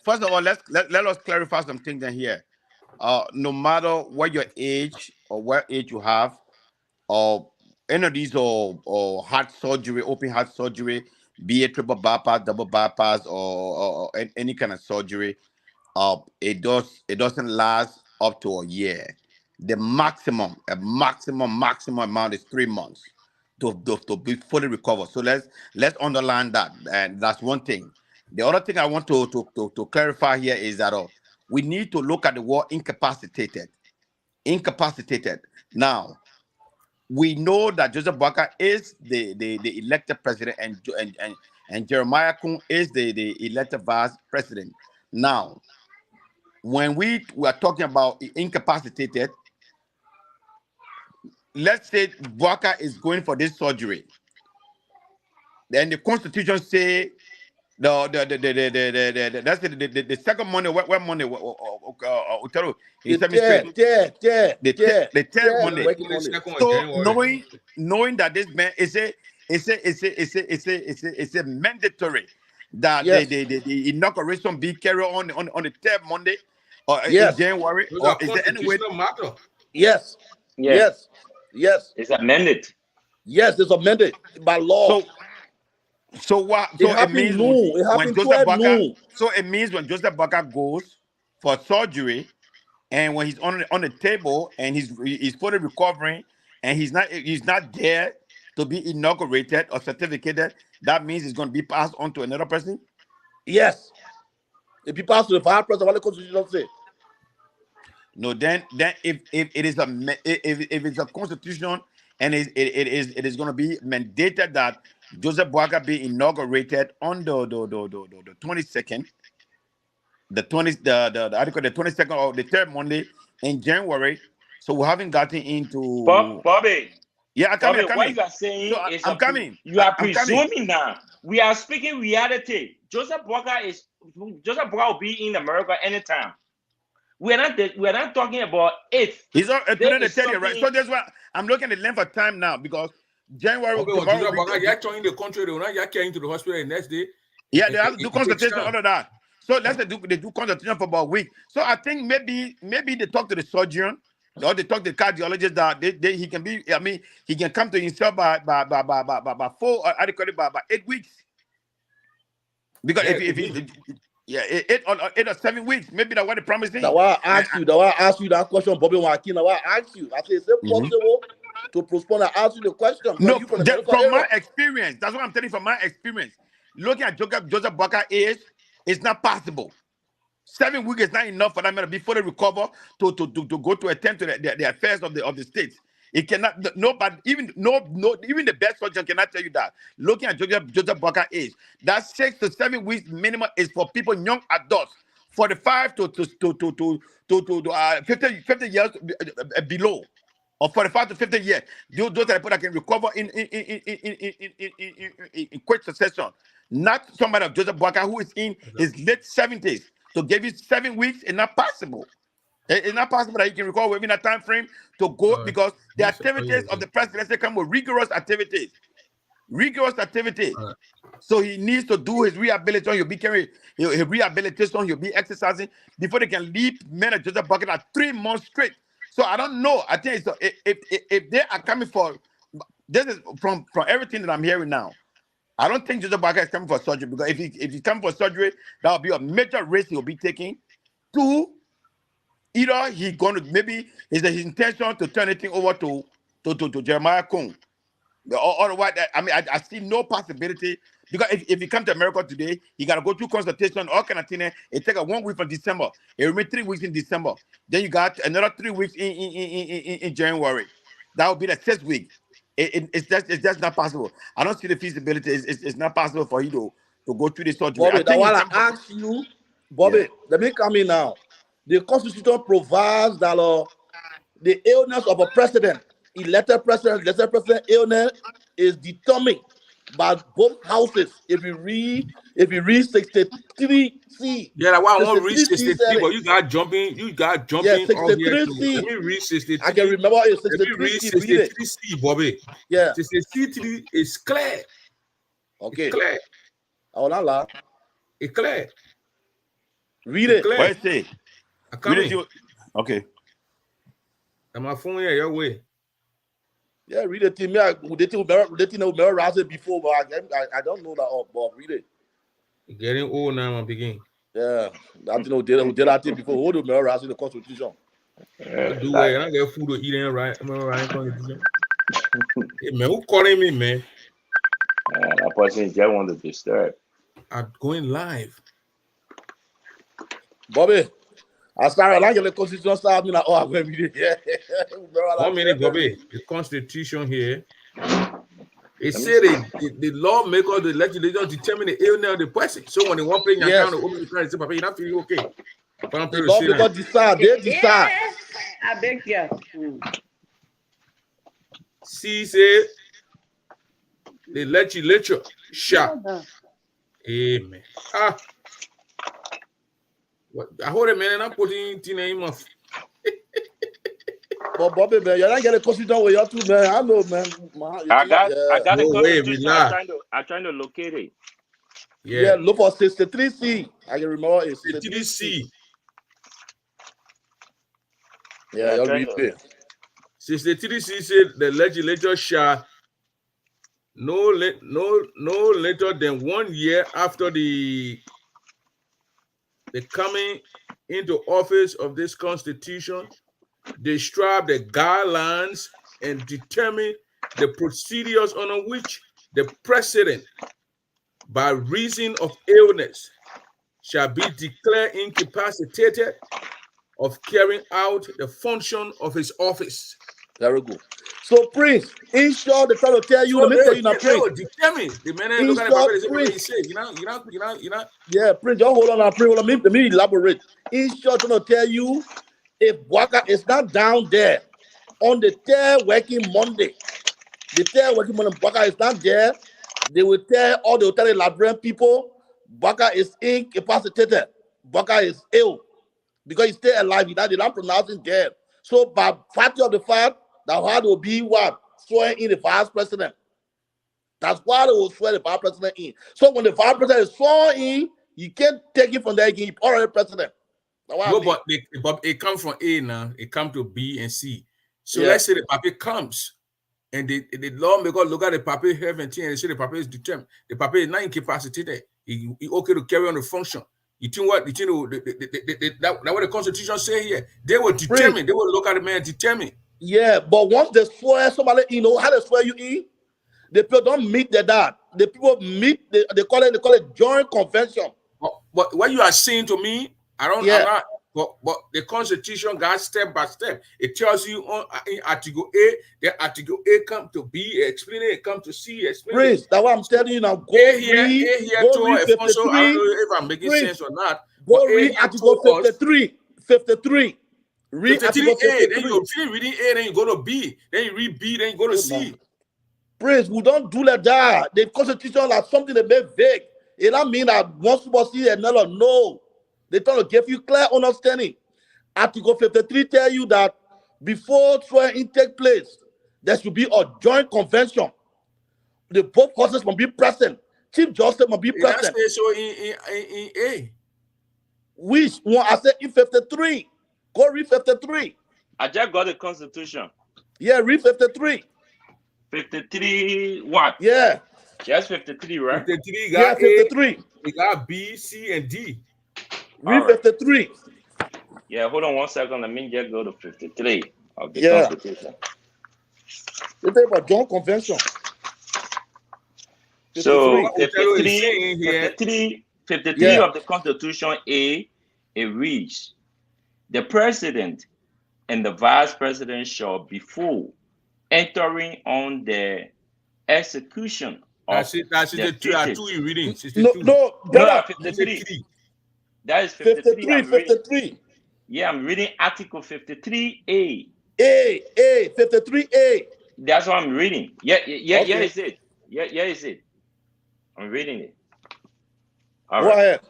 First of all, let us clarify something here. No matter what your age or what age you have, or any of these or heart surgery, open heart surgery, be it triple bypass, double bypass, or any kind of surgery, it doesn't last up to a year. The maximum amount is 3 months to be fully recovered. So let's underline that, and that's one thing. The other thing I want to clarify here is that we need to look at the word incapacitated. Incapacitated. Now, we know that Joseph Boakai is the elected president, and Jeremiah Kun is the elected vice president. Now, when we are talking about incapacitated, let's say Boakai is going for this surgery. Then the Constitution say that's the second Monday. What Monday? The third Monday. So knowing that this man is a mandatory that the inauguration be carried on the third Monday or in January, or is there any way? Yes. Yes. It's amended. Yes, it's amended by law. So what? It So it happened means noon. It when happened Joseph 12 Barker. noon. So it means when Joseph Barker goes for surgery, and when he's on the table and he's fully recovering, and he's not there to be inaugurated or certificated, that means it's going to be passed on to another person. Yes. If you pass to the vice president, what the constitution say? No, then if it is if it's a constitution and it is going to be mandated that Joseph Boakai be inaugurated on the 22nd, the article the 22nd or the third Monday in January. So we haven't gotten into Bobby. Yeah, I'm Bobby, coming. what you are saying So is I'm coming. You are I'm presuming coming. now. We are speaking reality. Joseph Boakai will be in America anytime. We're not talking about if. He's on today the 30th, something... right? So that's why I'm looking at the length of time now because January tomorrow. You're joining the country, they will not get into the hospital the next day. Yeah, they have to do consultation under that. So they do consultation for about a week. So I think maybe they talk to the surgeon or they talk to the cardiologist that he can be. I mean, he can come to himself by 8 weeks. Because if 8 or 7 weeks, maybe that's what they're promising. That's why I asked you. That's why I asked you that question, Bobby Joaquin. That's why I asked you. I said, is it possible to postpone? I asked you the question. No, from my experience, that's what I'm telling you from my experience. Looking at Joseph Boakai age, it's not possible. 7 weeks is not enough for that man to be fully recover to go to attend to the affairs of the states. It cannot. Even the best surgeon cannot tell you that. Looking at Joseph Boakai age, that 6 to 7 weeks minimum is for people, young adults, 45 to 50 years below, or 45 to 50 years. Those are the people that can recover in quick succession. Not somebody of Joseph Boakai who is in his late 70s. To give you 7 weeks is not possible. It's not possible that you can recover within a time frame to go because the activities of the presidency come with rigorous activities. So he needs to do his rehabilitation. He'll be carrying his rehabilitation. He'll be exercising before they can leave men at Joseph Boakai at 3 months straight. So I don't know. I think if they are coming for this is from everything that I'm hearing now. I don't think Joseph Boakai is coming for surgery because if he's coming for surgery, that will be a major risk he'll be taking. 2, either he's going to maybe his intention to turn anything over to Jeremiah Kung. Or otherwise, I mean, I see no possibility because if he comes to America today, he got to go through consultation, all kind of thing. It takes 1 week from December. It remains 3 weeks in December. Then you got another 3 weeks in January. That would be the 6th week. It's just not possible. I don't see the feasibility. It's not possible for you to go through this surgery. Bobby, that's why I asked you, Bobby, let me come in now. The Constitution provides that the illness of a president, elected president illness is determined by both houses. If you read 63C. Yeah, that's why I want to read 63, but you got jumping. Yeah, 63C. Let me read 63. I can remember it's 63C. Let me read 63C, Bobby. Yeah. 63 is clear. Okay. It's clear. It's clear. Read it. What is it? Okay. And my phone here, your way. Yeah, read it to me. They never read it before, but I don't know that all, Bob. Read it. You're getting old now, I'm beginning. Yeah, that did that thing before. Hold on, read the Constitution. Do I get food to eat and right? Constitution. Hey, man, who calling me, man? That person just want to disturb. I'm going live. Bobby, I started like the Constitution started. I'm going to read it. 1 minute, Bobby. The Constitution here. It said the lawmaker, the legislature determine the illness of the person. So when they want to play your account, they open the card and say, Papa, you're not feeling okay. The lawmaker decide. They decide. I beg you. C said the legislature shall. Amen. I hold a man and I'm putting in name of. But Bobby, man, you're not getting Constitution with your two, man. I know, man. I got the Constitution. I'm trying to locate it. Yeah, look for 63C. I can remember it's 63C. Yeah, you'll read it. 63C said the legislature shall no later than 1 year after the coming into office of this constitution, describe the guidelines and determine the procedures under which the president, by reason of illness, shall be declared incapacitated of carrying out the function of his office. Very good. So, Prince, in short, they try to tell you, So let me tell you now, they Prince. will determine. The man In look at the short, paper, they say, what Prince. he say, you know. Yeah, Prince, just hold on now, Prince. Let me elaborate. In short, I'm going to tell you, if Bwaka is not down there on the third working Monday, Bwaka is not there, they will tell the Liberian people, Bwaka is incapacitated. Bwaka is ill because he's still alive. They're not pronouncing dead. So, by fact of the fact, that hard will be what? Swearing in the vice president. That's why they will swear the vice president in. So, when the vice president is sworn in, you can't take it from there again. He's already president. No, but it comes from A now. It comes to B and C. So Yeah. let's say the paper comes, and the lawmaker look at the paper heaven and they say the paper is determined. The paper is not incapacitated. He okay to carry on the function. You think what? That what the Constitution say here? They will determine. They will look at the man and determine. Yeah, but once they swear somebody, how they swear you in? The people don't meet the dad. The people meet. They call it joint convention. But what you are saying to me, I don't. Yeah. I'm not, but the Constitution got step by step. It tells you in Article A, then Article A come to B, explain it, come to C, explain Prince, it. that's what I'm telling you now. Go A here go to read Alfonso. I 53. don't know if I'm making Prince, sense or not. Go but read Article 53. 53. Read 53 Article A, 53. then you finish reading A, then you go to B, then you read B, then you go to C. Prince, we don't do like that. The Constitution is something they make vague. It don't mean that once people see it, no. They trying to give you clear understanding. Article 53 tell you that before swearing take place, there should be a joint convention. The both causes must be present. Chief Justice must be present. That's so in A. Which one? I said in 53. Go read 53. I just got the Constitution. Yeah, read 53. 53 what? Yeah. Just 53, right? 53 Yeah, got 53. A, we got B, C, and D. Read 53. Yeah, hold on 1 second. Let me just go to 53 of the Yeah. Constitution. They talk about joint convention. So 53 Yeah. of the Constitution A, it reads, the president and the vice president shall, before entering on the execution of That's the 62. duties. Two you reading. 62. No, brother. 53. That is 53. 53, I'm reading. 53. Yeah, I'm reading Article 53A. A, 53A. That's what I'm reading. Yeah, Okay. yeah, is it. Yeah, is it. I'm reading it. All Go right. ahead.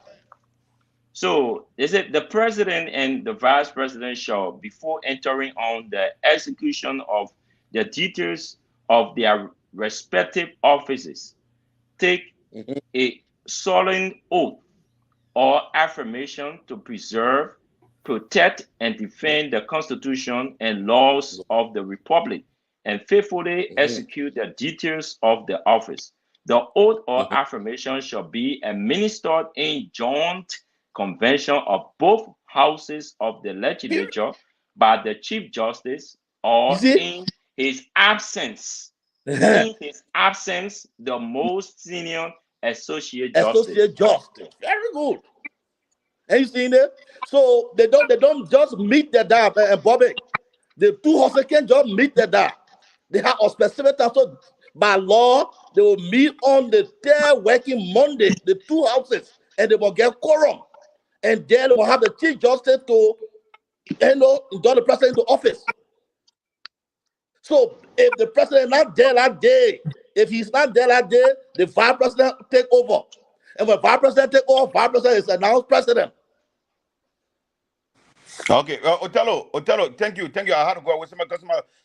So, is it the president and the vice president shall, before entering on the execution of the duties of their respective offices, take a solemn oath or affirmation to preserve, protect, and defend the Constitution and laws of the Republic, and faithfully execute the duties of the office. The oath or affirmation shall be administered in joint convention of both houses of the legislature by the Chief Justice, or in his absence. In his absence, the most senior Associate Justice. Associate Justice. Very good. Have you seen it? So they don't just meet the dad and Bobby. The two houses can't just meet the dad. They have a specific time. So by law, they will meet on the third working Monday, the two houses, and they will get quorum. And then they will have the Chief Justice to induct the president into office. So if the president is not there that day, if he's not there that day, the vice president take over. And when vice president take over, vice president is announced president. Okay, Othello, thank you. I had to go away.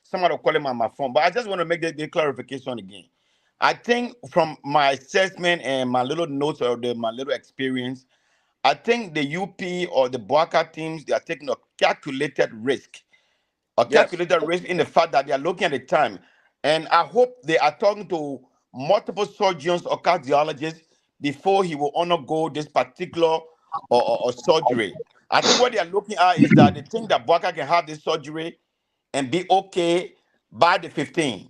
Somebody calling my phone, but I just want to make the clarification again. I think from my assessment and my little notes or my little experience, I think the UP or the Bwaka teams, they are taking a calculated risk. Calculated risk in the fact that they are looking at the time. And I hope they are talking to multiple surgeons or cardiologists before he will undergo this particular or surgery. I think what they are looking at is that they think that Boaka can have this surgery and be okay by the 15th,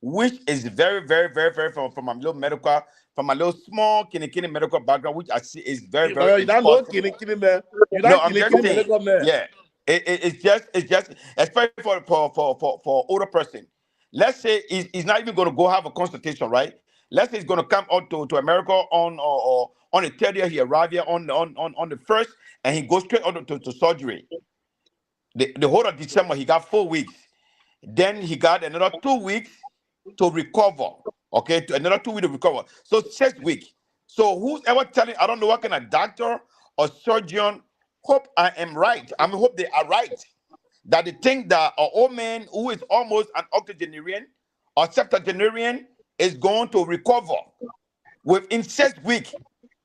which is very, very, very, very from a little medical, from a little small kini medical background, which I see is very, very You don't know important. kini man. You No, don't I'm just saying, man. yeah, it's just, especially for older person. Let's say he's not even going to go have a consultation, right? Let's say he's going to come out to America on the 30th. He arrived here on the 1st, and he goes straight on to surgery. The whole of December, he got 4 weeks. Then he got another 2 weeks to recover. Okay, another 2 weeks to recover. So 6 weeks. So who's ever telling, I don't know what kind of doctor or surgeon, hope I am right. I mean, hope they are right. That they think that an old man who is almost an octogenarian or septuagenarian is going to recover within 6 weeks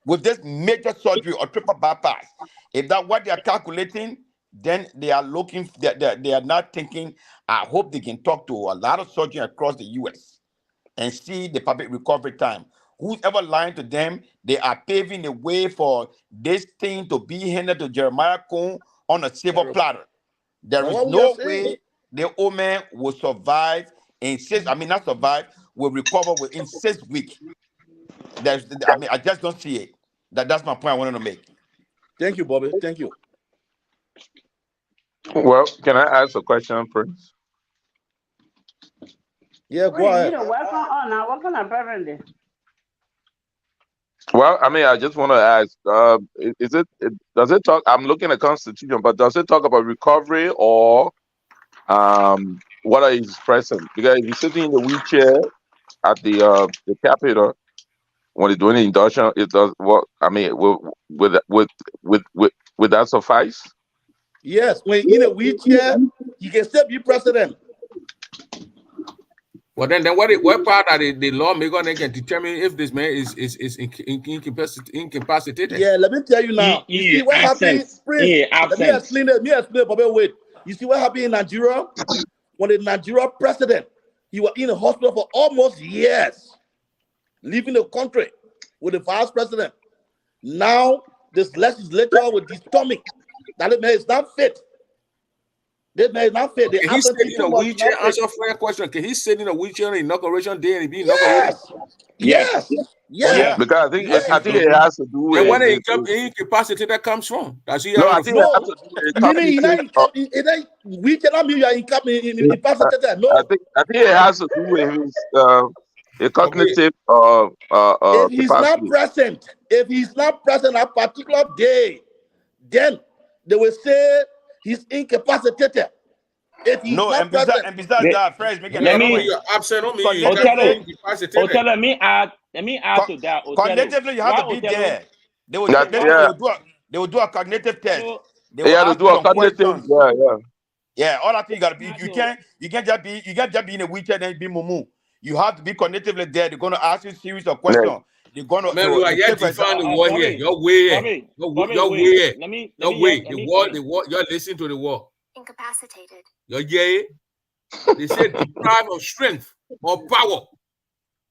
with this major surgery or triple bypass. If that's what they are calculating, then they are looking, they are not thinking, I hope they can talk to a lot of surgeons across the US and see the public recovery time. Who's ever lying to them, they are paving the way for this thing to be handed to Jeremiah Cohn on a silver platter. There is no way the old man will survive in 6, I mean, not survive, will recover within 6 weeks. I just don't see it. That's my point I wanted to make. Thank you, Bobby. Thank you. Well, can I ask a question, Prince? Yeah, go ahead. Welcome on apparently. Well, I mean, I just want to ask, does it talk, I'm looking at Constitution, but does it talk about recovery or what are his present? Because if he's sitting in the wheelchair at the Capitol when he's doing the induction, it does what, I mean, would that suffice? Yes, when in a wheelchair, he can still be president. Well, then what part of the lawmaker can determine if this man is incapacitated? Yeah, let me tell you now. You see what happened? Let me explain it, Bobby. Wait. You see what happened in Nigeria? When the Nigeria president, he was in the hospital for almost years, leaving the country with the vice president. Now, this legislature with this stomach, that man is not fit. This man is not fit. Can he sit in a wheelchair? Answer for your question. Can he sit in a wheelchair on inauguration day and be inaugurated? Yes. Because I think it has to do with. And when incapacity that comes from, does he? I think it has to do with. We cannot be incapacitated. No. I think it has to do with his cognitive. If he's not present, at a particular day, then they will say he's incapacitated. If he's not present, and besides that, friends, you're absent on me. Let me add to that. Cognitively, you have to be there. They will do a cognitive test. They have to do a cognitive. Yeah. All that thing you gotta be. You can't just be in a wheelchair and then be mumu. You have to be cognitively there. They're gonna ask you a series of questions. Yeah. They're gonna. Man, you are yet to find the war here. Your way. Your way. The war. You're listening to the war. Incapacitated. They said deprived of strength or power.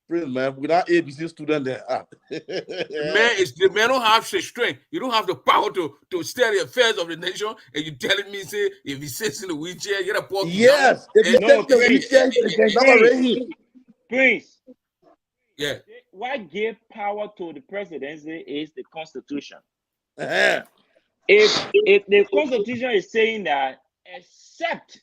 Man, without ABC student there. The man don't have strength. You don't have the power to steer the affairs of the nation. And you telling me, say, if he sits in the wheelchair, get a poor. Yes, if he sits in the wheelchair, Prince. Yeah. What gave power to the presidency is the Constitution. If the Constitution is saying that except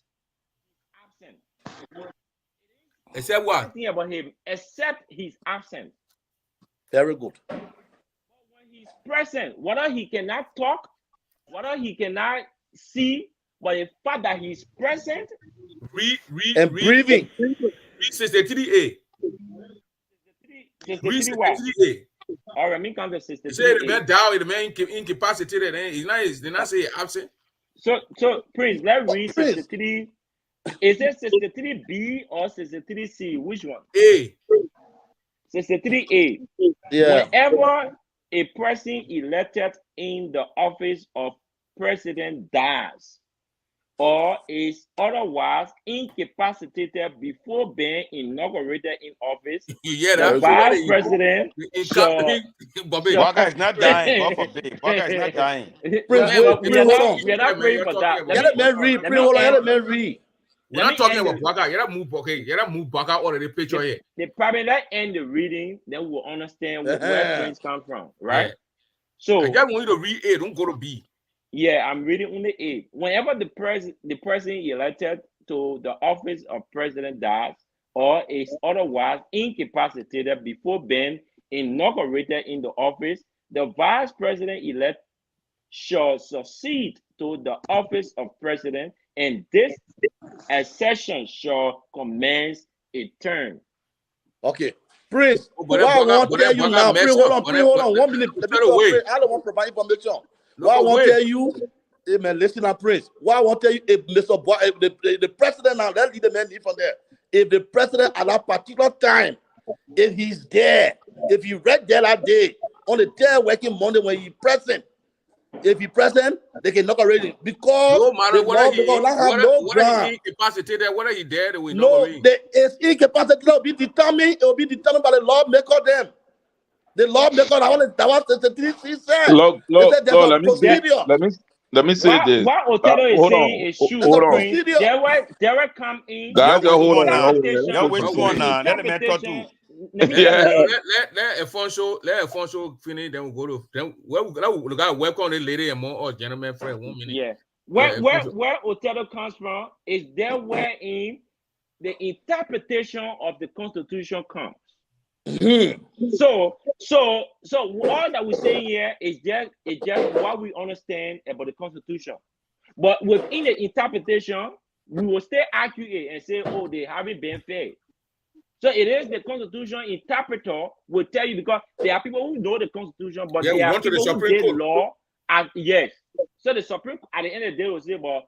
except what? Nothing about him, except he's absent. Very good. But when he's present, whether he cannot talk, whether he cannot see, but the fact that he's present and breathing. Read 63A. 63A. All right, me come to 63A. Say the man down, the man incapacitated, and he's not say absent. So Prince, let's read 63. Is it 63B or 63C? Which one? A. 63A. Yeah. Whenever a person elected in the office of president dies, or is otherwise incapacitated before being inaugurated in office, You hear the that? vice president Bobby, Baka is not dying. God forbid. Baka is not dying. Prince, man, wait, we Prince, are hold not on. we are not man, praying you're for talking that. about Let the man read. Prince, hold on. Let the man read. We're Let not me talking end about Baka. You're move okay. You're move Baka or the picture here. the probably let end the reading, then we'll understand where Prince comes from, right? Yeah. So I just want you to read A. Don't go to B. yeah, I'm reading only A. Whenever the president elected to the office of president dies or is otherwise incapacitated before being inaugurated in the office, the vice president elect shall succeed to the office of president, and this accession shall commence a term. Okay. Prince, But what that I want Baka, to tell you now, Prince, hold on, Prince, hold on. 1 minute. Let me talk, Prince. I don't want to provide information. No, What I but want to wait. tell you, amen, listen to Prince. What I want to tell you, if Mr. Boy, if the president now, let's leave the man leave from there. If the president at that particular time, if he's there, if he read there that day, on the third working Monday when he's present, if he's present, they can inaugurate him because No matter the law because I have no whether ground. he incapacitated, whether he dead, we No, inaugurate. it's incapacity will be determined. It will be determined by the lawmaker. Them, the lawmaker. That was the thing he said. Look, They said there's a let me say, procedure. let me say this. What Othello is Hold saying on, is true, There's a hold on, Prince. procedure. There will come in guys, Y'all hold wait on, now. hold on. interpretation. Y'all wait Okay. on now. Let the man talk too. Let me Yeah. finish. Let Alfonso finish. Then we'll go to then we got to welcome the lady and more or gentleman for 1 minute. Yeah. Yeah, Where Othello comes from is there wherein the interpretation of the Constitution comes. So all that we're saying here is just what we understand about the Constitution. But within the interpretation, we will stay accurate and say, oh, they haven't been fair. So it is the Constitution interpreter will tell you, because there are people who know the Constitution, but Yeah, we there are want to the people who Supreme did Court. law. And yes, so the Supreme at the end of the day will say, well,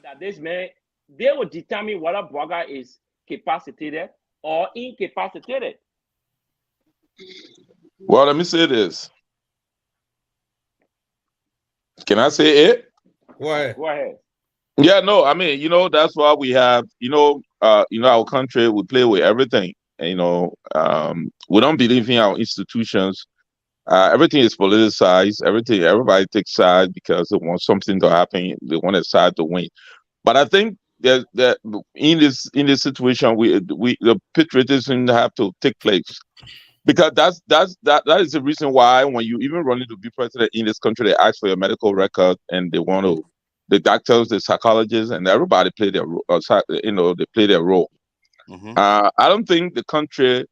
that this man, they will determine whether Braga is capacitated or incapacitated. Well, let me say this. Can I say it? Why? Go ahead. Yeah, no, I mean, that's why we have, our country, we play with everything. And, we don't believe in our institutions. Everything is politicized. Everybody takes sides because they want something to happen. They want a side to win. But I think that in this situation, the patriotism have to take place, because that is the reason why when you even running to be president in this country, they ask for your medical record, and they want to, the doctors, the psychologists, and everybody play their they play their role. Mhm. I don't think the country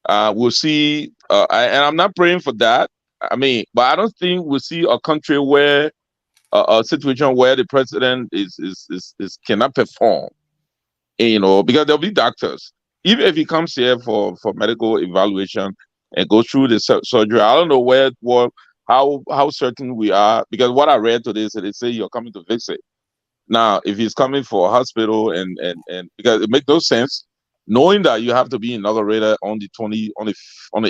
will see, and I'm not praying for that. I mean, but I don't think we'll see a country where a situation where the president is cannot perform, because there'll be doctors. Even if he comes here for medical evaluation and go through the surgery, I don't know how certain we are, because what I read today said they say you're coming to visit. Now, if he's coming for a hospital and because it makes no sense, knowing that you have to be inaugurated on the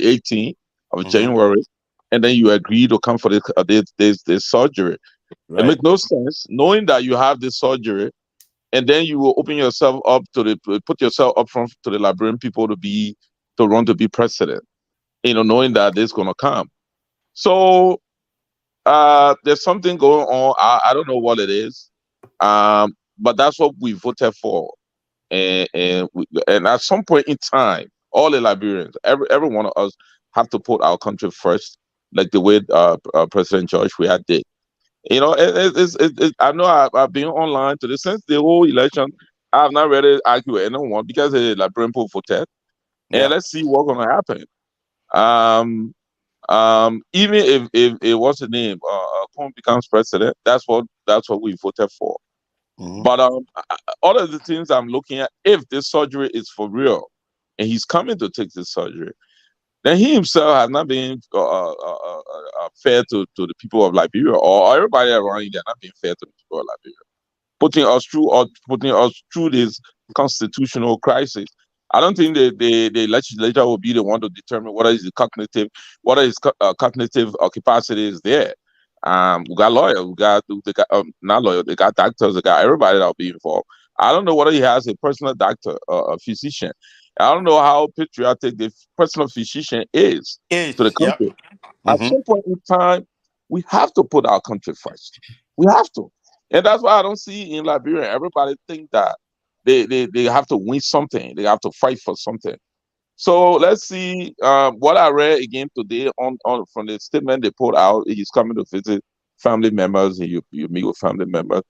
18th of Mhm. January, and then you agree to come for this surgery. It Right. makes no sense, knowing that you have this surgery, and then you will open yourself up put yourself up front to the Liberian people to run to be president, knowing that this is gonna come. So there's something going on. I don't know what it is, but that's what we voted for, and at some point in time, all the Liberians, every one of us, have to put our country first, like the way President George Weah did. I know I've been online since the whole election. I have not really argued with anyone because the Liberian people voted, Yeah. and let's see what's gonna happen. Even if what's the name, Trump becomes president, that's what we voted for. Mhm. But all of the things I'm looking at, if this surgery is for real, and he's coming to take this surgery, then he himself has not been fair to the people of Liberia, or everybody around. They're not being fair to the people of Liberia, putting us through this constitutional crisis. I don't think the legislature will be the one to determine what his cognitive capacity is there. We got lawyers, they got not lawyers, they got doctors, they got everybody that'll be involved. I don't know whether he has a personal doctor or a physician. I don't know how patriotic the personal physician is to the Yep. country. At Mhm. some point in time, we have to put our country first. We have to. And that's why I don't see in Liberia, everybody think that they have to win something. They have to fight for something. So let's see what I read again today on from the statement they put out. He's coming to visit family members. And you meet with family members.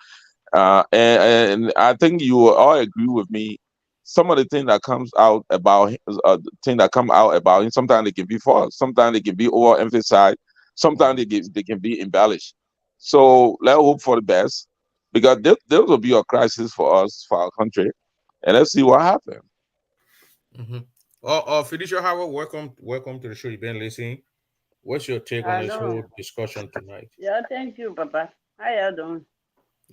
And I think you will all agree with me. Some of the things that comes out about thing that come out about him, sometimes they can be false, sometimes they can be overemphasized, sometimes they can be embellished. So let's hope for the best, because there will be a crisis for us, for our country, and let's see what happens. Felicia Howard, welcome to the show. You've been listening. What's your take on this whole discussion tonight? Yeah, thank you, Papa. How you doing?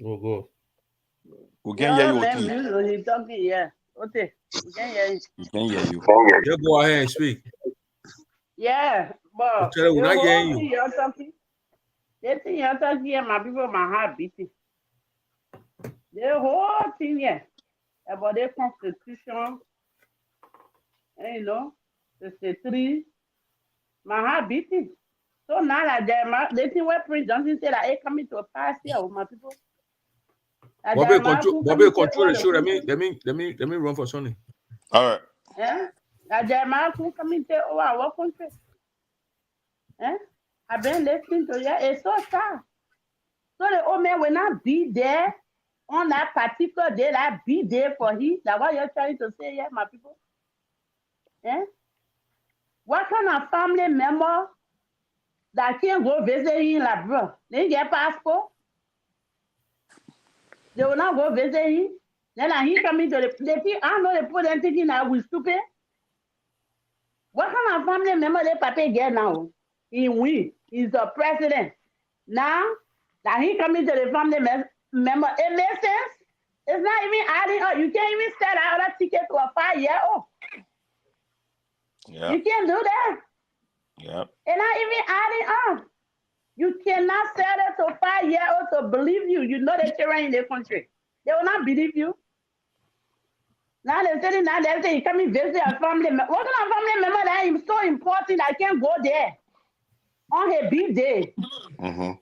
Go. We can hear you. Man, Okay. you talking, yeah. Okay, we can hear you. We can hear you. Yeah, go ahead and speak. Yeah, but Tell her we're the not whole hearing thing you. you're talking, the thing you're talking here, my people, my heart beating. The whole thing here about the constitution, you know, the three, my heart beating. So now that the thing where Prince Johnson said that it coming to a pass here with my people. Bobby, control the show. Let me run for Sonny. All right. Yeah, that Jeremiah who coming to our country. I've been listening to you. It's so sad. So the old man will not be there on that particular day. That be there for him. That's what you're trying to say, yeah, my people. What kind of family member that can't go visit him, like, bro? They get passport. They will not go visit him. Then he coming to the I know they put them thinking that we stupid. What kind of family member they papa get now? He's the president. Now that he coming to the family member, it makes sense. It's not even adding up. You can't even sell out a ticket to a 5-year-old. Yeah. You can't do that. Yeah. It's not even adding up. You cannot sell it to 5-year-old to believe you. You know the children in the country. They will not believe you. Now they're saying you come and visit a family member. What kind of family member that is so important I can't go there on her big day? Mm-hmm.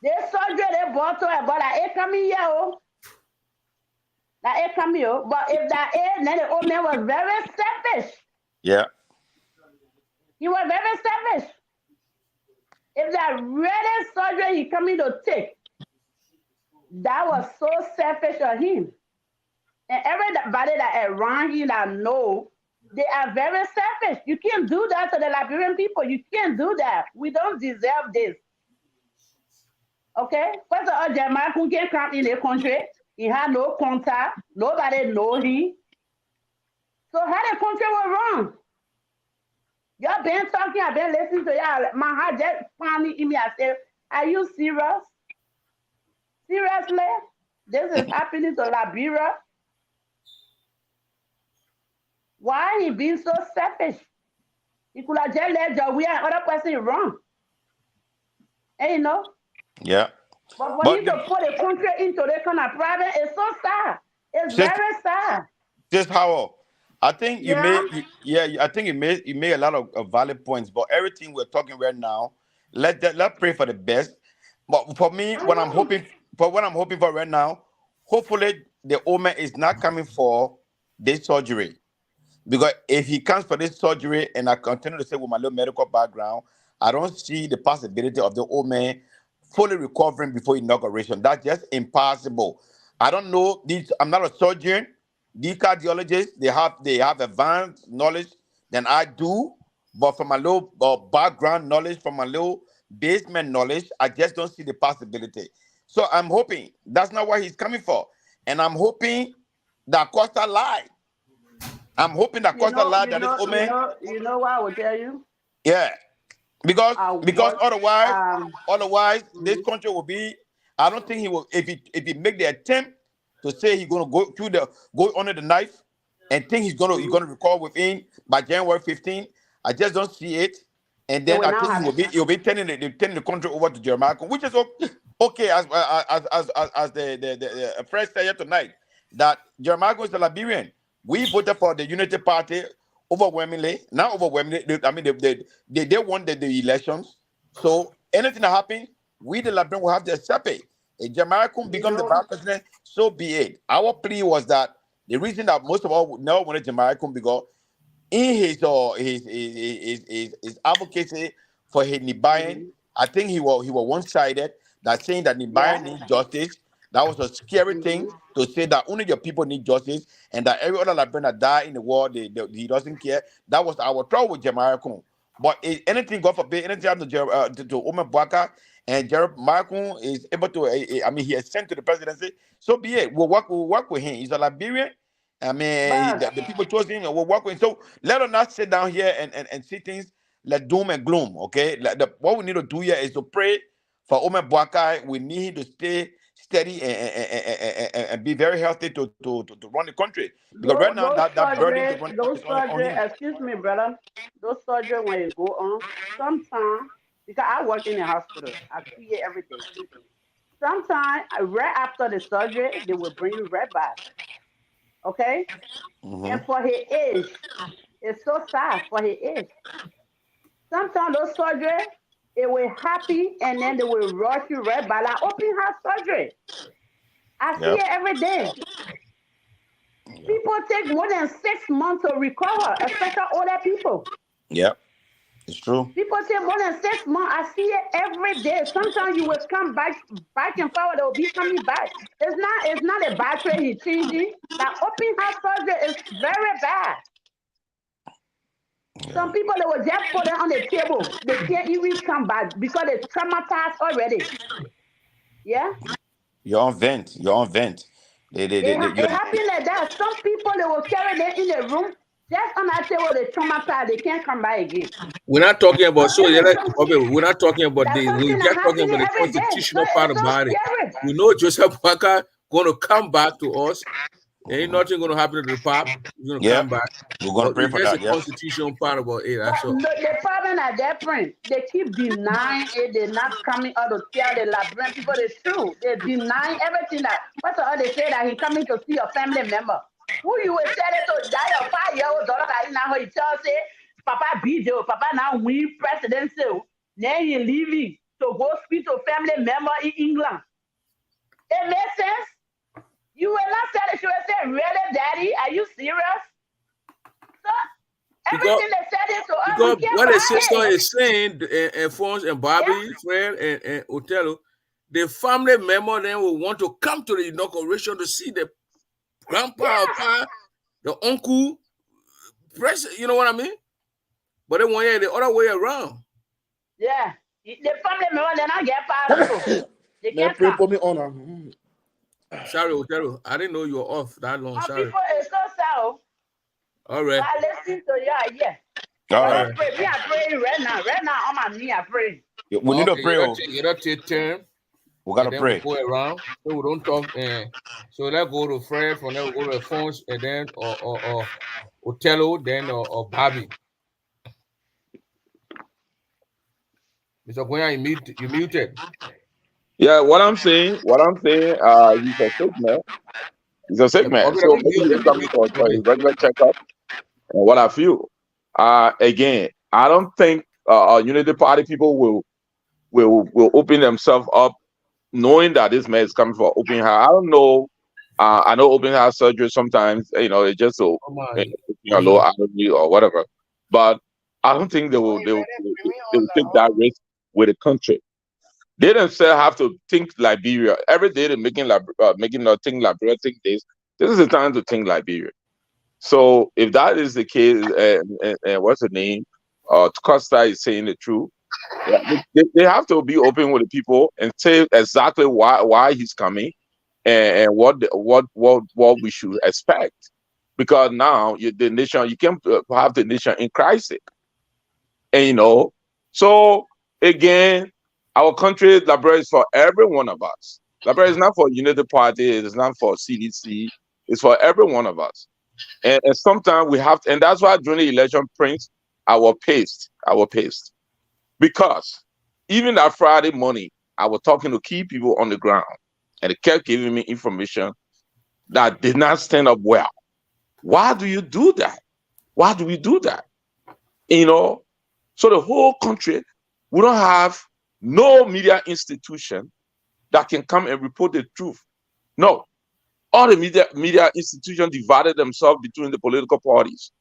They surgery they bought to her, but it coming here, oh. That it coming here. But if that is, then the old man was very selfish. Yeah. He was very selfish. If that really surgery he coming to take, that was so selfish of him. And everybody that around him that know, they are very selfish. You can't do that to the Liberian people. You can't do that. We don't deserve this. Okay? First of all, Jeremiah can't come in the country. He had no contact. Nobody know him. So how the country was wrong? Y'all been talking, I've been listening to y'all. My heart just finally in me. I said, are you serious? Seriously? This is happening to Liberia? Why he being so selfish? He could have just let Joey and other person wrong. And you know? Yeah. But for him to put the country into the kind of problem, it's so sad. It's very sad. Just how I think you I think you made a lot of valid points, but everything we're talking right now, let's pray for the best. But for me, what I'm hoping for right now, hopefully the old man is not coming for this surgery. Because if he comes for this surgery, and I continue to say with my little medical background, I don't see the possibility of the old man fully recovering before inauguration. That's just impossible. I don't know. I'm not a surgeon. These cardiologists, they have advanced knowledge than I do. But from my little background knowledge, from my little basement knowledge, I just don't see the possibility. So I'm hoping that's not what he's coming for. And I'm hoping that Costa lied. I'm hoping that Costa lied that this old man. You know what I will tell you? Yeah. Because otherwise this country will be. I don't think he will. If he make the attempt to say he's gonna go under the knife and think he's gonna record within by January 15th, I just don't see it. and It then will I not think happen. you'll be turning the country over to Jeremiah, which is okay as the press said here tonight that Jeremiah is a Liberian. We voted for the Unity Party overwhelmingly, not overwhelmingly. They won the elections. So anything that happens, we the Liberian will have to accept it. If Jeremiah becomes the vice president, so be it. Our plea was that the reason that most of us never wanted Jeremiah because in his advocacy for his Nibayan, I think he was one-sided. That saying that Nibayan needs justice. That was a scary thing to say that only your people need justice, and that every other Liberian that died in the war, he doesn't care. That was our trouble with Jeremiah Kun. But if anything, God forbid, anything happened to Omar Bwaka, and Jeremiah Kun is able to, he is sent to the presidency. So be it. We'll work with him. He's a Liberian. I mean, the people chose him and we'll work with him. So let us not sit down here and see things like doom and gloom. Okay, what we need to do here is to pray for Omar Bwaka. We need him to stay steady and be very healthy to run the country. Because right now that burden to run the country is on him. Excuse me, brother. Those surgery when you go on, sometimes because I work in the hospital, I see it every day. Sometimes right after the surgery, they will bring you right back. Okay? And for his age, it's so sad for his age. Sometimes those surgery, it will happen and then they will rush you right by like open heart surgery. I see it every day. People take more than 6 months to recover, especially older people. Yeah, it's true. People take more than 6 months. I see it every day. Sometimes you will come back and forward. They will be coming back. It's not a battery he's changing. That open heart surgery is very bad. Some people they will just put it on the table. They can't even come back because they're traumatized already. Yeah. You're on vent. It happens like that. Some people they will carry them in the room just on that table. They traumatized. They can't come back again. We're not talking about we're not talking about we're just talking about the constitutional part about it. We know Joseph Bwaka going to come back to us. Ain't nothing going to happen to the pop. He's going to come back. We're going to pray for that. The constitutional part about it. That's all. The problem is different. They keep denying it. They're not coming out to tell the Liberian people the truth. They're denying everything. That what's the other say that he's coming to see a family member? Who you will tell it to die of 5-year-old daughter that now he tells say, Papa BJ, Papa now win presidency. Then he leaving to go speak to family member in England. It makes sense. You will not tell it. She will say, really, Daddy? Are you serious? So, everything they said is to us. Because what the sister is saying, and Fons and Bobby, Fred, and Othello, the family member then will want to come to the inauguration to see the grandpa, the uncle, president, you know what I mean? But they want the other way around. Yeah. The family member, they're not get passed. They can't pray for me honor. Sorry, Otero. I didn't know you were off that long. Sorry. People is so sad. All right. I listen to you, yeah. All right. Me, I pray right now. Right now, on my knee, I pray. We need to pray. You don't take turn. We gotta pray. We'll go around. So we don't talk. So let's go to Fred, from there we go to Fons, and then or Othello, then or Bobby. Mr. Goya, you muted. Yeah, what I'm saying, he's a sick man. He's a sick man. So he's coming for his regular checkup. And what I feel, again, I don't think Unity Party people will open themselves up, knowing that this man is coming for open heart. I don't know. I know open heart surgery sometimes, it's just so low allergy or whatever. But I don't think they will take that risk with the country. They themselves have to think Liberia. Every day they're making think Liberia think this. This is the time to think Liberia. So if that is the case, and what's the name? Costa is saying the truth. They have to be open with the people and say exactly why he's coming and what we should expect. Because now the nation, you can't have the nation in crisis. And so again, our country, Liberia, is for every one of us. Liberia is not for Unity Party. It is not for CDC. It's for every one of us. And sometimes we have to, and that's why during the election, print our paste. Because even that Friday morning, I was talking to key people on the ground, and they kept giving me information that did not stand up well. Why do you do that? Why do we do that? You know, so the whole country, we don't have no media institution that can come and report the truth. No, all the media institutions divided themselves between the political parties.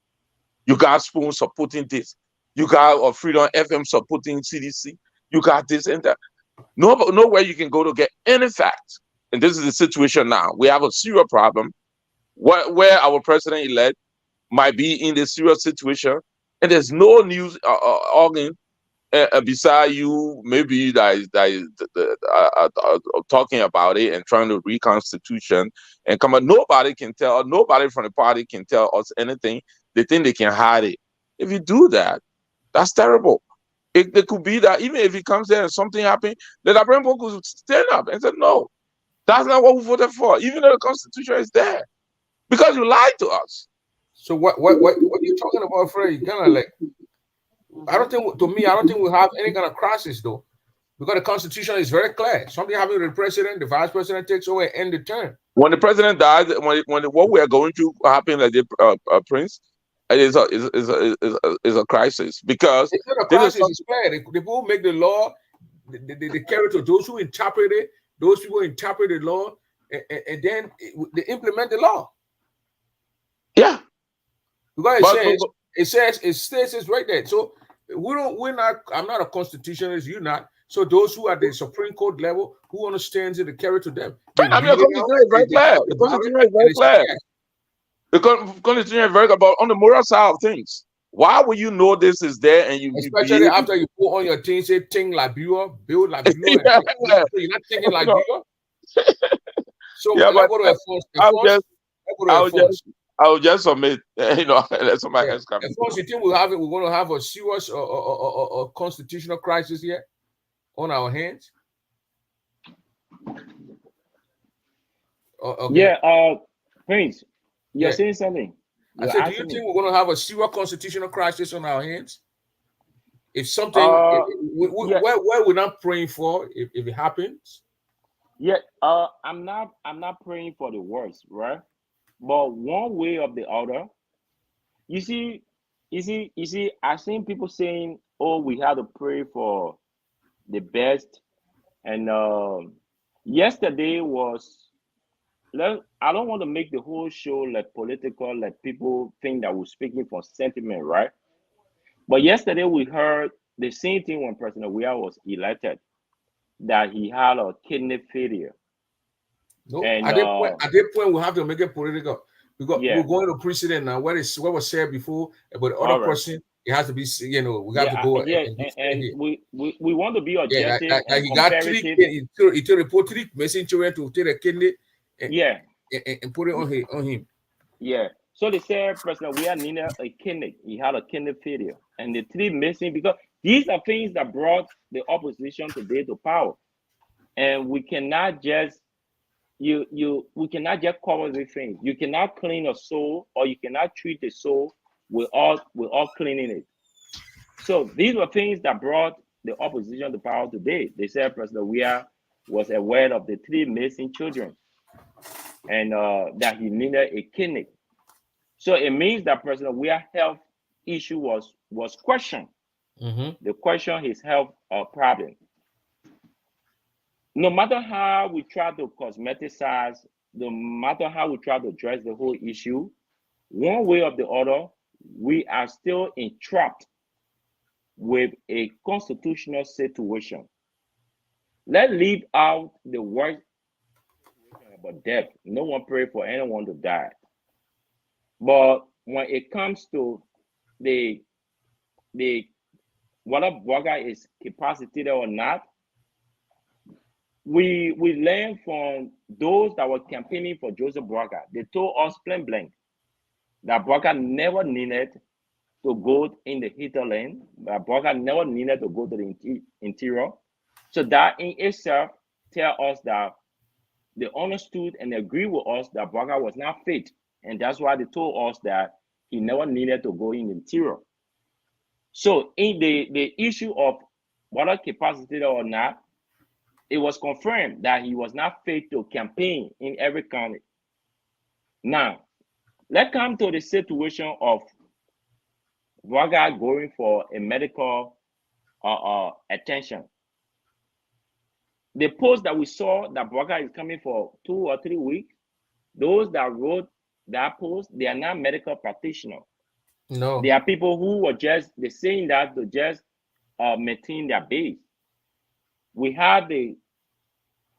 You got Spoon supporting this. You got Freedom FM supporting CDC. You got this and that. Nowhere you can go to get any facts. And this is the situation now. We have a serious problem where our president-elect might be in this serious situation, and there's no news organ beside you, maybe that is talking about it and trying to reconstitution and come on. Nobody can tell, nobody from the party can tell us anything. They think they can hide it. If you do that, that's terrible. It could be that even if he comes there and something happened, that Abraham could stand up and say, no, that's not what we voted for, even though the Constitution is there. Because you lied to us. So what are you talking about, Fred? Kind of like, I don't think we have any kind of crisis though, because the Constitution is very clear. Something happened to the president, the vice president takes over and end the term. When the president dies, when what we are going through happen, like the Prince, it is a crisis, because it's not a crisis. It's clear. The people who make the law, the character, those who interpret it, those people interpret the law, and then they implement the law. Yeah, because it states it's right there. So I'm not a constitutionalist, you're not. So those who are at the Supreme Court level, who understands it, the character to them. I mean, the Constitution is very clear. The Constitution is very clear. The Constitution is very clear about on the moral side of things. Why would you know this is there and you especially after you put on your thing, say think like Bureau, build like Bureau. Yeah. So you're not thinking like Bureau. So yeah, but I will just submit, let somebody else come. Of course, you think we're going to have a serious constitutional crisis here on our hands? Okay. Yeah, Prince, you're saying something. I said, do you think we're going to have a serious constitutional crisis on our hands? If something, where we're not praying for, if it happens? Yeah, I'm not praying for the worst, right? But one way or the other, you see, I've seen people saying, "Oh, we have to pray for the best." And yesterday was, I don't want to make the whole show like political, like people think that we're speaking for sentiment, right? But yesterday we heard the same thing when President Weah was elected, that he had a kidney failure. No, and at that point we have to make it political, because we're going to precedent now. What was said before about the other person, it has to be, we have to go. And we want to be objective. Like he got he took report 3 missing children to take a kidney. And put it on him. Yeah. So they said President Weah needed a kidney. He had a kidney failure, and the 3 missing, because these are things that brought the opposition today to power, and we cannot just we cannot just cover the things. You cannot clean a soul, or you cannot treat the soul without cleaning it. So these were things that brought the opposition to power today. They said President Weah was aware of the 3 missing children, and that he needed a kidney. So it means that President Weah's health issue was questioned. Mm-hmm. The question his health problem. No matter how we try to cosmeticize, no matter how we try to address the whole issue, one way or the other, we are still entrapped with a constitutional situation. Let's leave out the worst about death. No one pray for anyone to die. But when it comes to the whether Boaga is capacitated or not, we learn from those that were campaigning for Joseph Boaga. They told us plain blank that Boaga never needed to go in the hinterland, that Boaga never needed to go to the interior. So that in itself tell us that they understood and agreed with us that Boaga was not fit. And that's why they told us that he never needed to go in the interior. So in the issue of whether capacitated or not, it was confirmed that he was not fit to campaign in every county. Now, let's come to the situation of Bwaga going for a medical attention. The post that we saw that Bwaga is coming for 2 or 3 weeks, those that wrote that post, they are not medical practitioners. No. They are people who were just saying that to just maintain their base. We have the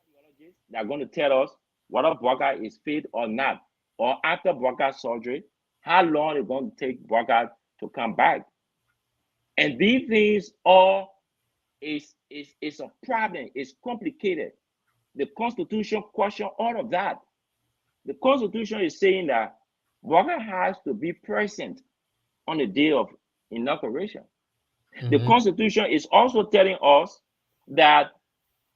cardiologists that are going to tell us whether Bwaga is fit or not, or after Bwaga surgery, how long it's going to take Bwaga to come back. And these things all is a problem. It's complicated. The Constitution question all of that. The Constitution is saying that Bwaga has to be present on the day of inauguration. The Constitution is also telling us that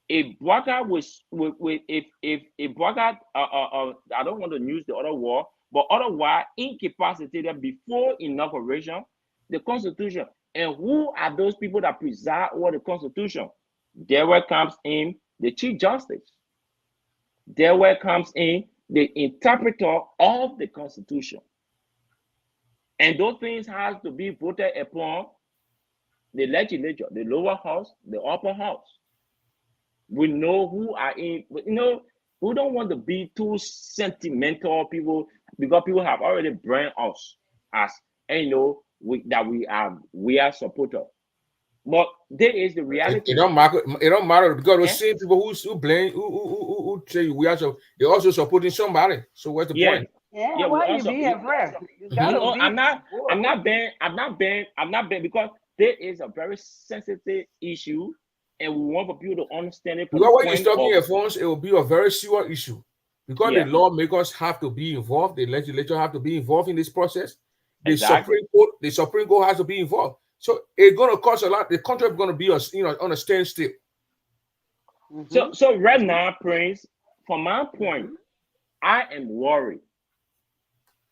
if Bwaga if Bwaga I don't want to use the other word, but otherwise incapacitated before inauguration, the Constitution, and who are those people that preside over the Constitution? There where comes in the Chief Justice. There where comes in the interpreter of the Constitution. And those things have to be voted upon the legislature, the lower house, the upper house. We know who are in, we don't want to be too sentimental people, because people have already branded us as, we are supporters. But there is the reality. It don't matter because the same people who blame, who say we are, they're also supporting somebody. So what's the point? Yeah, why you being afraid? I'm not banned because there is a very sensitive issue, and we want for people to understand it. Because when you're talking your phones, it will be a very serious issue. Because the lawmakers have to be involved, the legislature have to be involved in this process. The Supreme Court has to be involved. So it's going to cost a lot. The country is going to be on a standstill. So right now, Prince, from my point, I am worried.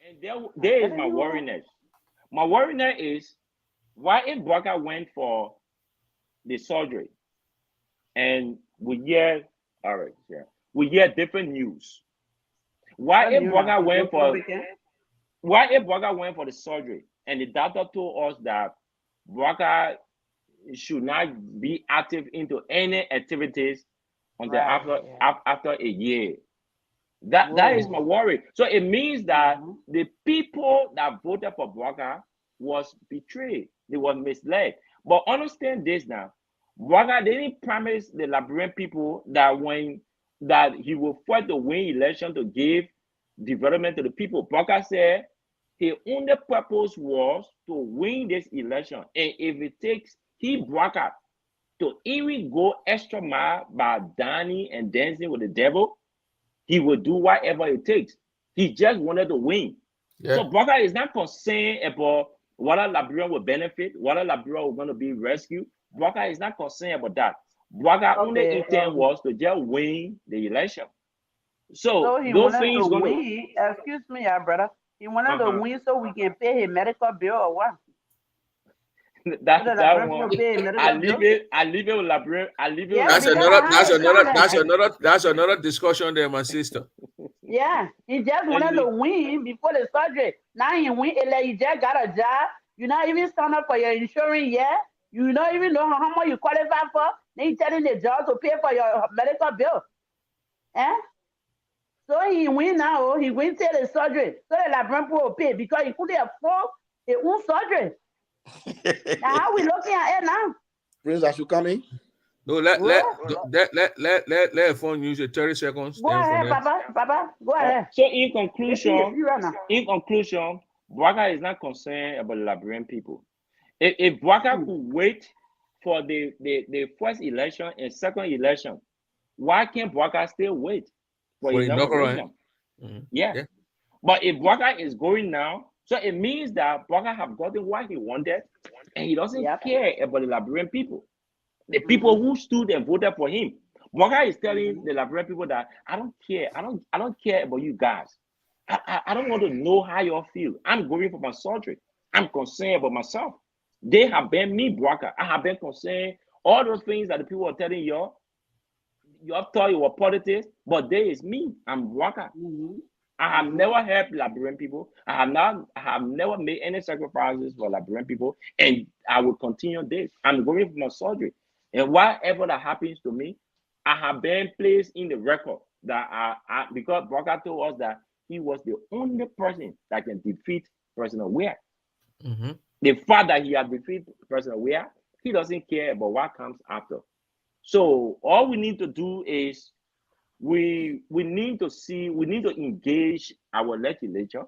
And there is my worriness. My worriness is, why if Bwaga went for the surgery and we hear different news? Why if Bwaga went for the surgery and the doctor told us that Bwaga should not be active into any activities until after a year? That is my worry. So it means that the people that voted for Bwaga was betrayed. They were misled. But understand this now. Bwaga didn't promise the Liberian people that he will fight to win election to give development to the people. Bwaga said his only purpose was to win this election. And if it takes Bwaga to even go extra mile by dining and dancing with the devil, he will do whatever it takes. He just wanted to win. So Bwaga is not concerned about whether Liberia will benefit, whether Liberia will going to be rescued. Bwaga is not concerned about that. Bwaga only intent was to just win the election. So he those wanted things to win. Excuse me, brother. He wanted to win so we can pay his medical bill or what? That one. I leave it with Liberia. That's another discussion there, my sister. Yeah, he just wanted to win before the surgery. Now he win, he just got a job. You not even sign up for your insurance yet. You don't even know how much you qualify for. Then you telling the job to pay for your medical bill. So he win now. He win till the surgery. So the Liberian will pay because he couldn't afford his own surgery. Now how we looking at it now? Prince, I should come in. No, let phone use it 30 seconds. Go ahead, Papa. Go ahead. So in conclusion, Bwaga is not concerned about the Liberian people. If Bwaga could wait for the first election and second election, why can't Bwaga still wait for inauguration? Yeah. But if Bwaga is going now, so it means that Bwaga have gotten what he wanted, and he doesn't care about the Liberian people. The people who stood and voted for him. Bwaga is telling the Liberian people that I don't care. I don't care about you guys. I don't want to know how you all feel. I'm going for my surgery. I'm concerned about myself. They have been me, Bwaga. I have been concerned All those things that the people are telling you, you have thought you were politics, but there is me. I'm Walker. I have never helped Liberian people. I have never made any sacrifices for Liberian people, and I will continue this. I'm going for my surgery, and whatever that happens to me, I have been placed in the record that because Walker told us that he was the only person that can defeat President Weah. The fact that he has defeated President Weah, he doesn't care about what comes after. So all we need to do is we need to engage our legislature.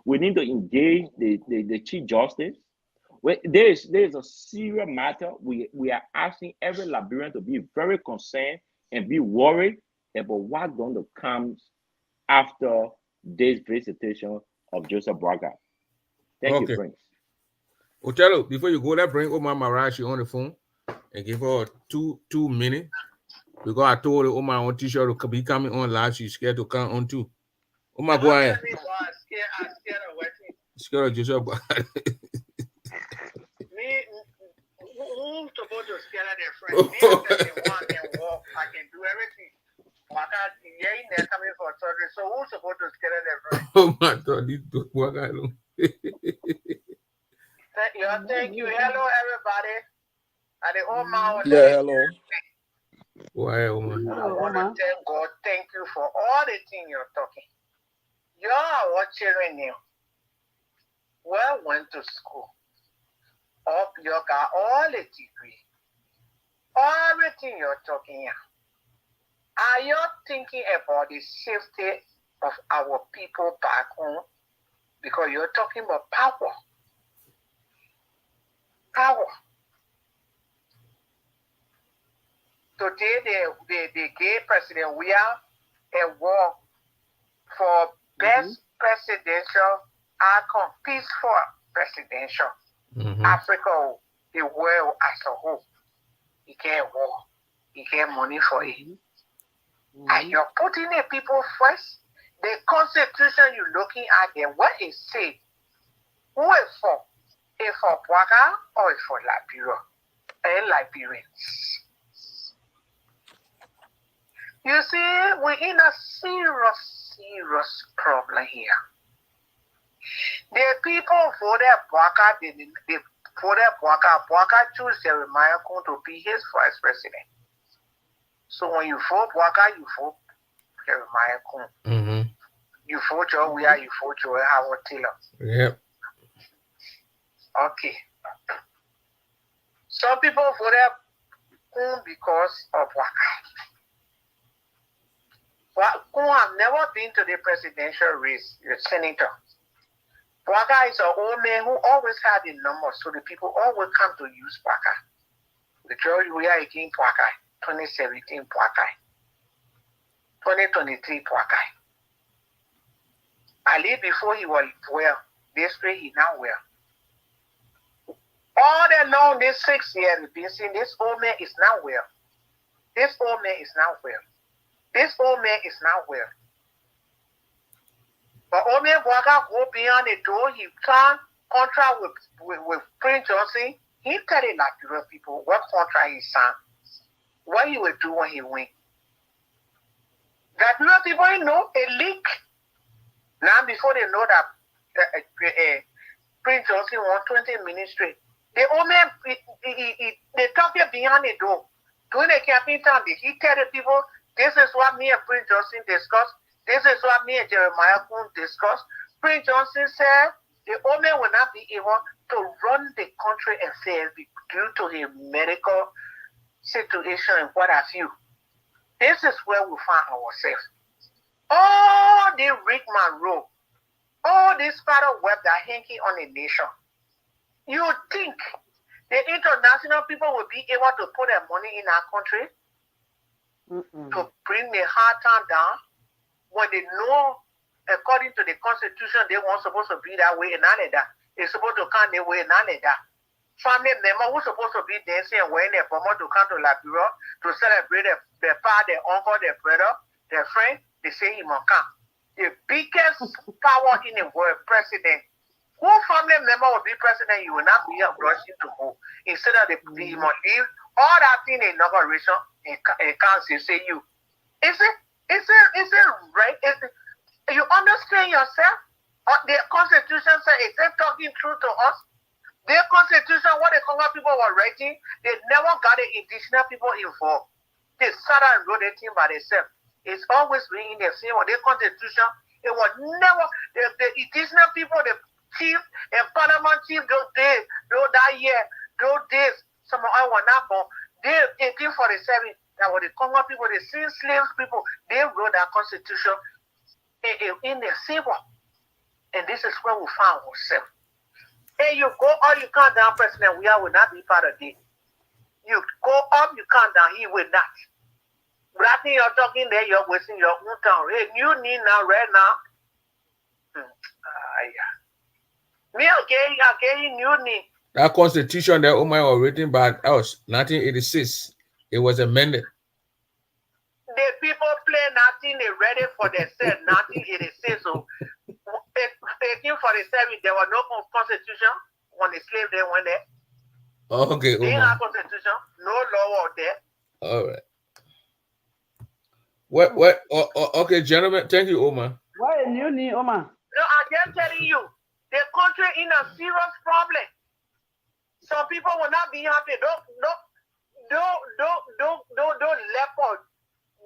We need to engage the Chief Justice. There is a serious matter. We are asking every Liberian to be very concerned and be worried about what's going to come after this visitation of Joseph Boakai. Thank you, Prince. Othello, before you go there, bring Omar Marashi on the phone and give her two minutes. Because I told her Omar on T-shirt to be coming on live. She's scared to come on too. Omar, go ahead. I'm scared of waiting. Scared of Joseph. Who's supposed to scare their friends? Me, I can walk, I can do everything. They're coming for surgery. So who's supposed to scare their friends? Oh my God, this do work alone. Thank you. Hello, everybody. At the Omar. Yeah, hello. Why, Omar? I want to thank God. Thank you for all the things you're talking. You are what children knew. Well, went to school. Up, you got all the degree. Everything you're talking here. Are you thinking about the safety of our people back home? Because you're talking about power. Power. Today, they gave President Weah award for best presidential outcome, peaceful presidential. Africa, the world as a whole. He get war. He get money for it. And you're putting the people first. The constitution you're looking at there, what it say? Who is for? Is for Boakai or is for Liberia? And Liberians. You see, we're in a serious problem here. The people voted Boakai, they voted Boakai. Boakai chose Jeremiah Kun to be his vice president. So when you vote Boakai, you vote Jeremiah Kun. You vote Joe Weah, you vote Joe Howard Taylor. Yep. Okay. Some people voted Kun because of Boakai. Kun have never been to the presidential race, the senator. Boakai is an old man who always had the numbers, so the people always come to use Boakai. The George Weah again Boakai, 2017 Boakai, 2023 Boakai. I lived before he was well. This way he now well. All along this 6 years we've been seeing this old man is now well. This old man is now well. This old man is now well. But old man Boakai go beyond the door. He signed contract with Prince Johnson. He tell the Liberian people what contract he signed, what he will do when he win. Liberian people know a leak. Now before they know that Prince Johnson won 20 ministry. The old man, they talk beyond the door. During the campaign time, he tell the people, this is what me and Prince Johnson discussed. This is what me and Jeremiah Kun discussed. Prince Johnson said the old man will not be able to run the country affairs due to his medical situation and what have you. This is where we find ourselves. All the Rick Monroe, all this spider web that hanging on the nation. You think the international people will be able to put their money in our country to bring the hard time down when they know, according to the constitution, they weren't supposed to be that way and none of that. They're supposed to come their way and none of that. Family member who's supposed to be dancing and wearing their promo to come to Liberia to celebrate their father, their uncle, their brother, their friend, they say he must come. The biggest power in the world, president. Who family member will be president, you will not be rushing to go. Instead of he must leave all that thing inauguration in council say you. Is it right? You understand yourself? The Constitution says, is it talking true to us? The Constitution, what the Congo people were writing, they never got the indigenous people involved. They sat and wrote it by themselves. It's always been in the same one. The Constitution, it was never, the indigenous people, the chief and parliament chief, those days, those days, some of them were not born. They, 1847, that were the Congo people, the same slaves people, they wrote that Constitution in the same one. And this is where we found ourselves. Hey, you go up, you come down, President, we will not be part of it. You go up, you come down, he will not. But I think you're talking there, you're wasting your own time. Hey, you need now, right now. Me, okay, you need. That constitution that Omar was written by us, 1986, it was amended. The people play nothing, they read it for themselves, 1986. So, 1847, there was no constitution when the slave they went there. Okay, they didn't have constitution, no law out there. All right. What? Okay, gentlemen, thank you, Omar. What do you need, Omar? No, I'm just telling you, the country in a serious problem. Some people will not be happy. Don't leopard.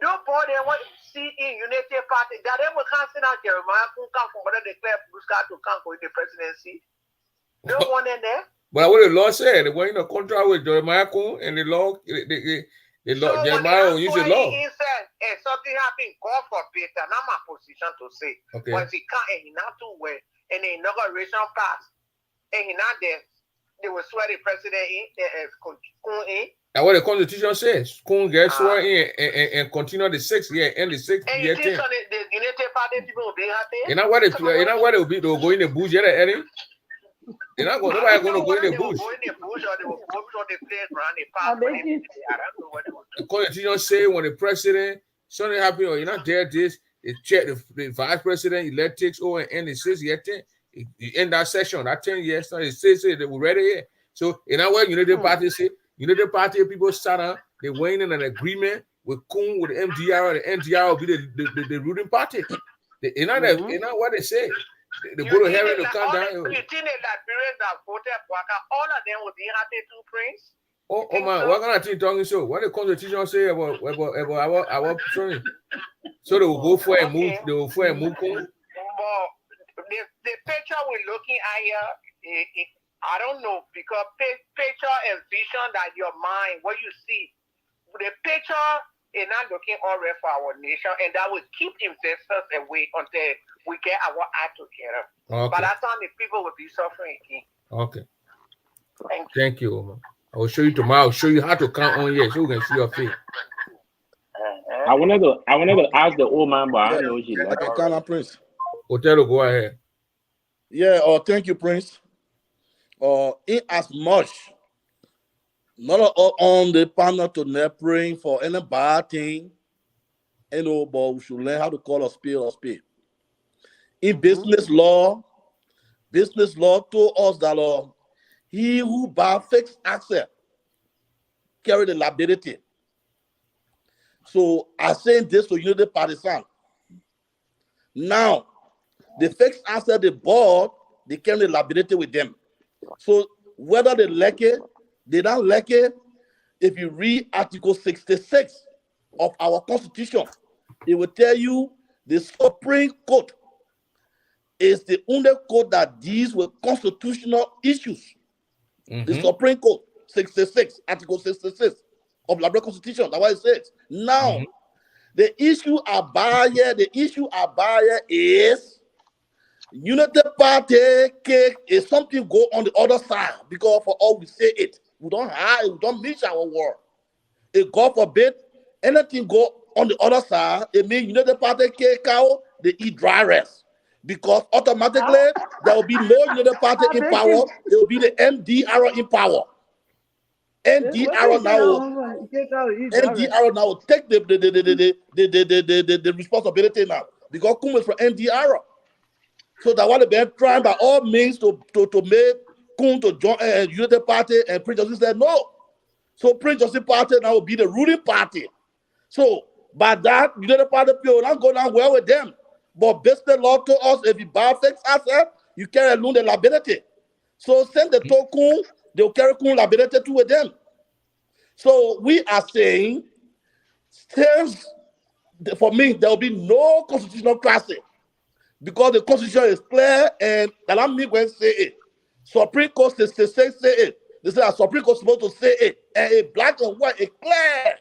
Don't bother what see in Unity Party. That they will cancel out Jeremiah who come from whether they declare Buscar to come with the presidency. Don't want in there. But what the law said, they were in a contract with Jeremiah Kun and the law, the law, so Jeremiah will use the law. He said, hey, something happened, God forbid, and I'm a position to say. Okay. Once he can't, and he not too well, and the inauguration passed, and he not there, they will swear the president in. And what the Constitution says, Kun gets sworn in and continue the 6th year and the 6th and year. And you think the United Party people will be happy? You know what they will be? They'll go in the bush, Eddie. You're not going. Nobody going to go in the bush. Go in the bush or they will go to the playground, the park. I don't know what they will do. The Constitution say when the president something happen or you're not there, this it check the vice president elect takes over and end the 6th year thing. You end that session, that 10 years, so it says they were ready here. So in that way, United Party say, United Party people start out, they went in an agreement with Kun, with the MDR, the NDR will be the ruling party. You know what they say. They go to heaven to come down. You think the Liberians that voted Bwaka, all of them will be happy to Prince? Oh man, what kind of thing talking so? What the Constitution say about our sorry? So they will go for a move, they will for a move. The picture we're looking at here, I don't know, because picture and vision that your mind, what you see, the picture is not looking all right for our nation, and that will keep investors away until we get our act together. Okay. By that time, the people will be suffering again. Okay. Thank you, Omar. I will show you tomorrow. I'll show you how to count on here, so we can see your face. I wanted to ask the old man, but I don't know if he left. Can Prince? Otero, go ahead. Yeah, thank you, Prince. In as much, not on the panel to praying for any bad thing, but we should learn how to call a spade. In business law told us that he who buy fixed asset carry the liability. So I saying this to Unity Partisan. Now, the fixed asset they bought, they carry the liability with them. So whether they like it, they don't like it. If you read Article 66 of our Constitution, it will tell you the Supreme Court is the only court that deals with constitutional issues. The Supreme Court, 66, Article 66 of the Constitution. That's what it says. Now, the issue about here is Unity Party cake is something go on the other side because for all we say it, we don't hide, we don't mix our word. If God forbid anything go on the other side, it means Unity Party cake cow they eat dry rice because automatically there will be no Unity Party in power. It will be the MDR in power. MDR now will take the responsibility now because Kum is from MDR. So that what they've been trying by all means to make Kun to join Unity Party, and Prince Johnson said no. So Prince Justin Party now will be the ruling party. So by that, United Party people will not go down well with them. But basically, the law told us if you buy fixed asset, you carry alone the liability. So send the token, they will carry liability to with them. So we are saying, since for me, there will be no constitutional classic because the constitution is clear and allow me go and say it. Supreme Court say it. They say the Supreme Court is supposed to say it. And a black and white, it clear.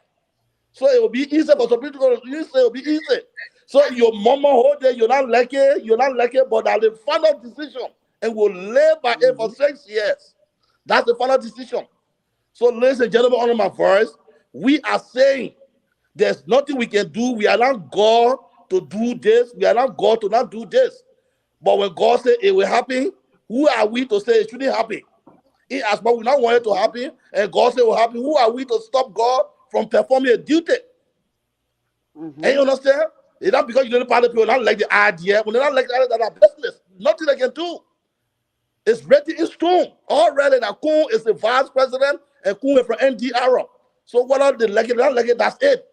So it will be easy for Supreme Court to say it will be easy. So your mama hold there, you're not like it, but that's the final decision. And we'll live by it for 6 years. That's the final decision. So ladies and gentlemen, under my voice, we are saying there's nothing we can do. We allow God to do this. We allow God to not do this. But when God says it will happen, who are we to say it shouldn't happen? He asked, but we not want it to happen, and God said it will happen. Who are we to stop God from performing a duty? And you understand? It's not because you don't part of people not like the idea. When they not like the idea, that's business. Nothing they can do. It's written in stone already that Kun is the vice president and Kun is from NDR. So whether they like it or not like it, that's it.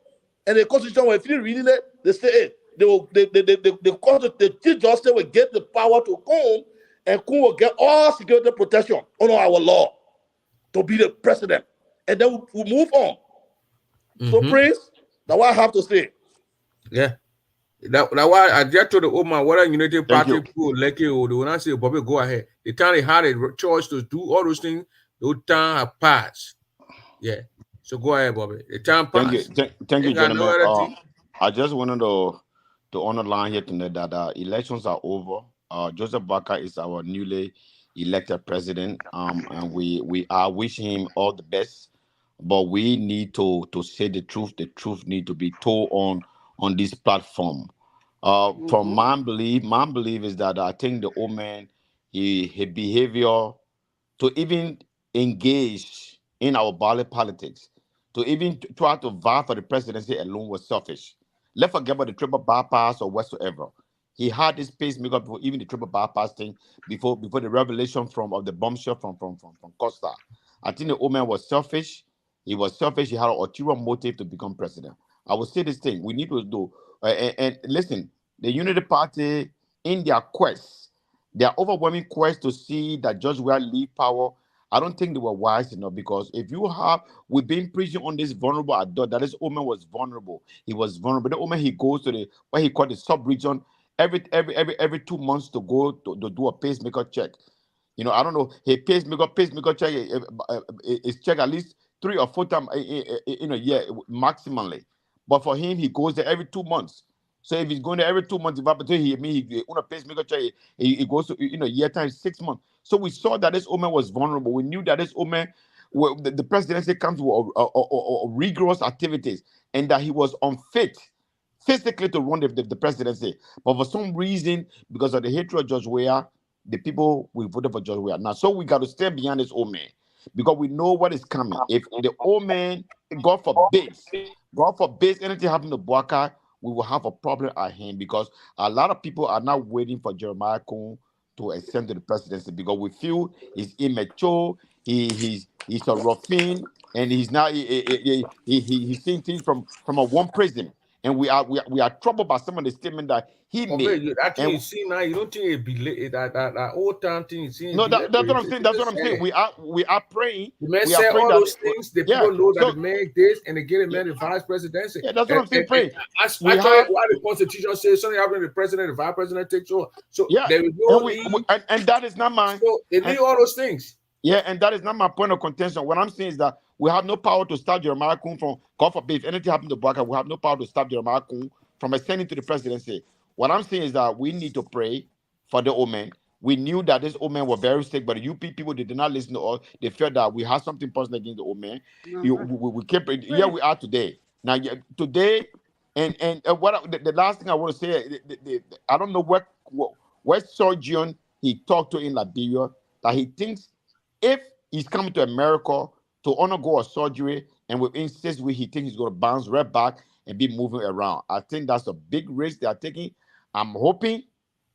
And the constitution, when if you're reading it, they say it. The chief justice will get the power to Kun, and Kun will get all security protection under our law to be the president. And then we'll move on. So, Prince, that's what I have to say. Yeah. That why I just told the old man, whether United Party people like it or they will not say, Bobby, go ahead. The time they had a choice to do all those things, the time have passed. Yeah. So go ahead, Bobby. The time passed. Thank you, gentlemen. I just wanted to underline here tonight that elections are over. Joseph Boakai is our newly elected president, and we are wishing him all the best. But we need to say the truth. The truth need to be told on this platform. From my belief is that I think the old man, his behavior to even engage in our ballot politics, to even try to vie for the presidency alone was selfish. Let's forget about the triple bypass or whatsoever. He had this pacemaker before even the triple bypass thing, before the revelation of the bombshell from Costa. I think the old man was selfish. He was selfish. He had an ulterior motive to become president. I will say this thing. We need to do, and listen, the Unity Party, in their quest, their overwhelming quest to see that George Weah leave power, I don't think they were wise enough, because if you have, we've been preaching on this vulnerable adult, that this woman was vulnerable. He was vulnerable. The woman, he goes to what he called the sub-region every 2 months to go to do a pacemaker check. You know, I don't know, his pacemaker check is checked at least 3 or 4 times in a year, maximally. But for him, he goes there every 2 months. So if he's going there every 2 months, he on a pacemaker check, he goes to year time 6 months. So we saw that this woman was vulnerable. We knew that this woman, the presidency comes with rigorous activities, and that he was unfit physically to run the presidency. But for some reason, because of the hatred of George Weah, the people will vote for George Weah. Now, so we got to stand behind this old man, because we know what is coming. If the old man, God forbids anything happen to Boakai, we will have a problem at hand, because a lot of people are now waiting for Jeremiah Kun to ascend to the presidency, because we feel he's immature, he's a ruffian, and he's now he's seeing things from a one prison. And we are troubled by some of the statement that he made. You actually see now, you don't think it be that old time thing you see? No, that's what I'm saying. That's what I'm saying. We are praying. The man said all those things. The people know that the man did, and they get a man the vice presidency. Yeah, that's what I'm saying. Praying. I why the Constitution says something happening, the president, the vice president takes over. So yeah, there is no and that is not mine. So they need all those things. Yeah, and that is not my point of contention. What I'm saying is that we have no power to stop Jeremiah Kun from, God forbid, if anything happens to Boakai, we have no power to stop Jeremiah Kun from ascending to the presidency. What I'm saying is that we need to pray for the old man. We knew that this old man was very sick, but the UP people, they did not listen to us. They felt that we had something personal against the old man. We kept, here we are today. Now, today, and what the last thing I want to say, I don't know what surgeon he talked to in Liberia, that he thinks if he's coming to America to undergo a surgery, and within 6 weeks, he thinks he's going to bounce right back and be moving around. I think that's a big risk they are taking. I'm hoping,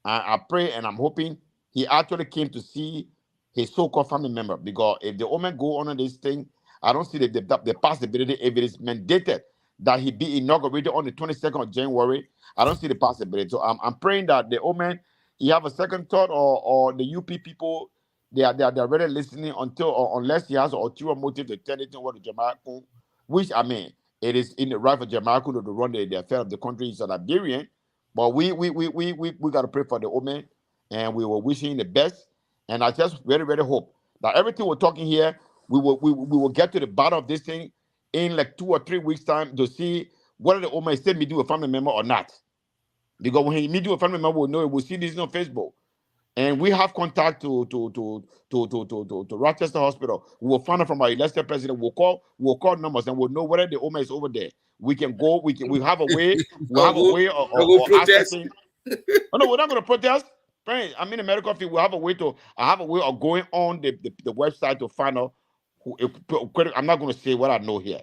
I pray, and I'm hoping he actually came to see his so-called family member, because if the woman go on this thing, I don't see the possibility if it is mandated that he be inaugurated on the 22nd of January. I don't see the possibility. So I'm praying that the Omen, you have a second thought, or the UP people, they're already listening unless he has an ulterior motive to turn it over to Jamaica, which I mean, it is in the right for Jamaica to run the affair of the country. He's a Liberian, but we got to pray for the Omen, and we will wish him the best. And I just very hope that everything we're talking here, we will get to the bottom of this thing in like 2 or 3 weeks time to see whether the Omen still meet with a family member or not. Because when he meet with a family member, we'll see this on Facebook. And we have contact to Rochester Hospital. We will find out from our elected president. We'll call numbers and we'll know whether the Omen is over there. We can go. We have a way. We have a way of accessing. Oh, no, we're not going to protest. I'm in the medical field. We have a way of going on the website to find out who. I'm not going to say what I know here,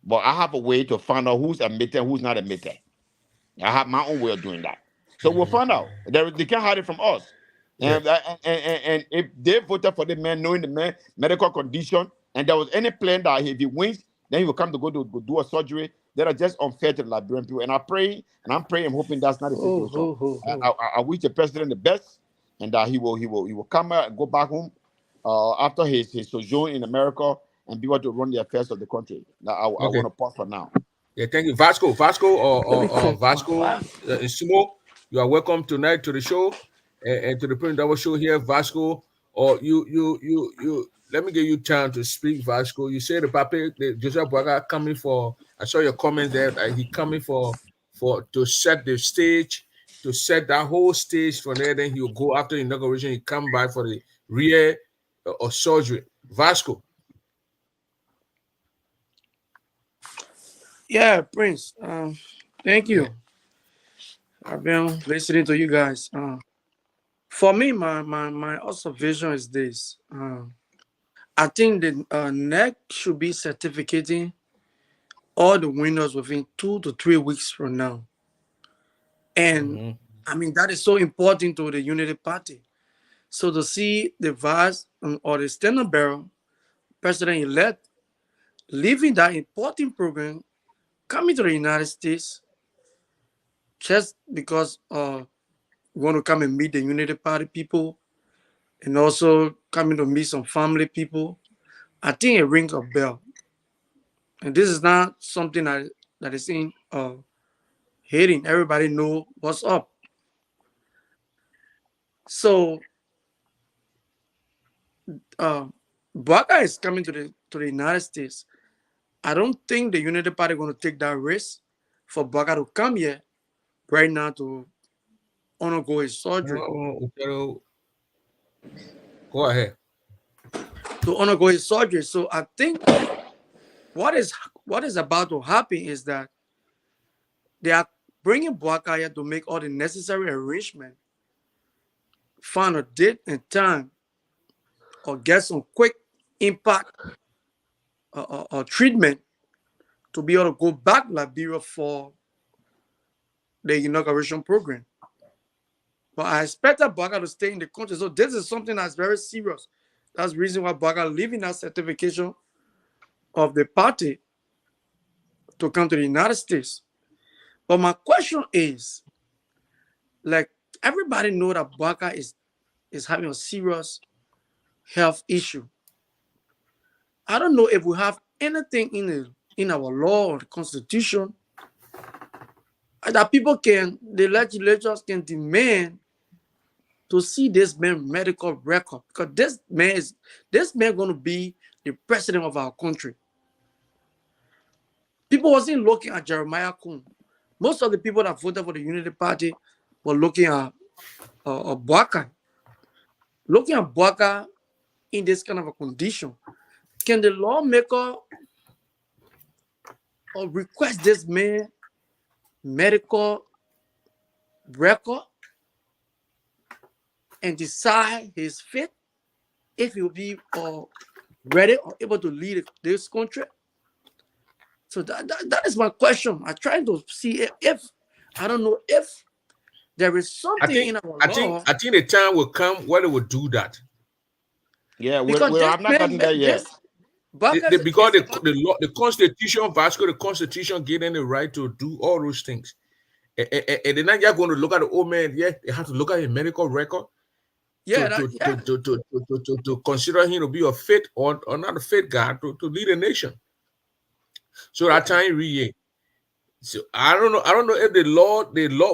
but I have a way to find out who's admitted, who's not admitted. I have my own way of doing that. So we'll find out. They can't hide it from us. And if they voted for the man, knowing the man medical condition, and there was any plan that if he wins, then he will come to go do a surgery, that are just unfair to the Liberian people. And I'm praying and hoping that's not the situation. I wish the president the best, and that he will come out and go back home after his sojourn in America and be able to run the affairs of the country. Now, I want to pause for now. Yeah, thank you, Vasco or Vasco Sumo. You are welcome tonight to the show and to the Prince Double Show here, Vasco. Or you. Let me give you time to speak, Vasco. You say the Joseph Boakai coming for. I saw your comment there. He coming for to set the stage, to set that whole stage from there. Then he'll go after the inauguration. He come by for the rear or surgery. Vasco. Yeah, Prince. Thank you. I've been listening to you guys. For me, my observation is this. I think the NEC should be certificating all the winners within 2 to 3 weeks from now. And I mean, that is so important to the Unity Party. So to see the vice or the standard bearer, president-elect, leaving that important program, coming to the United States, just because we want to come and meet the Unity Party people, and also coming to meet some family people, I think it rings a bell. And this is not something that is in hating. Everybody know what's up. So Boakai is coming to the United States. I don't think the Unity Party going to take that risk for Boakai to come here right now to undergo his surgery. Go ahead. To undergo his surgery. So I think what is about to happen is that they are bringing Boakai here to make all the necessary arrangements, find a date and time, or get some quick impact or treatment to be able to go back to Liberia for the inauguration program. But I expected Boakai to stay in the country. So this is something that's very serious. That's the reason why Boakai leaving that certification of the party to come to the United States. But my question is, like, everybody know that Boakai is having a serious health issue. I don't know if we have anything in our law or the Constitution that the legislatures can demand to see this man's medical record, because this man going to be the president of our country. People wasn't looking at Jeremiah Kuhn. Most of the people that voted for the Unity Party were looking at Boakai. Looking at Boakai in this kind of a condition, can the lawmaker request this man medical record and decide his fit if he will be ready or able to lead this country? So that is my question. I'm trying to see if I don't know if there is something in our law. I think the time will come where they will do that. Yeah, I'm not gotten there yet. Baka is because a the Constitution, Vasco, the Constitution gave them the right to do all those things. And they're not just going to look at the old man. Yeah, they have to look at his medical record to consider him to be a fit or not a fit guy to lead a nation. So that time read. So I don't know if the law,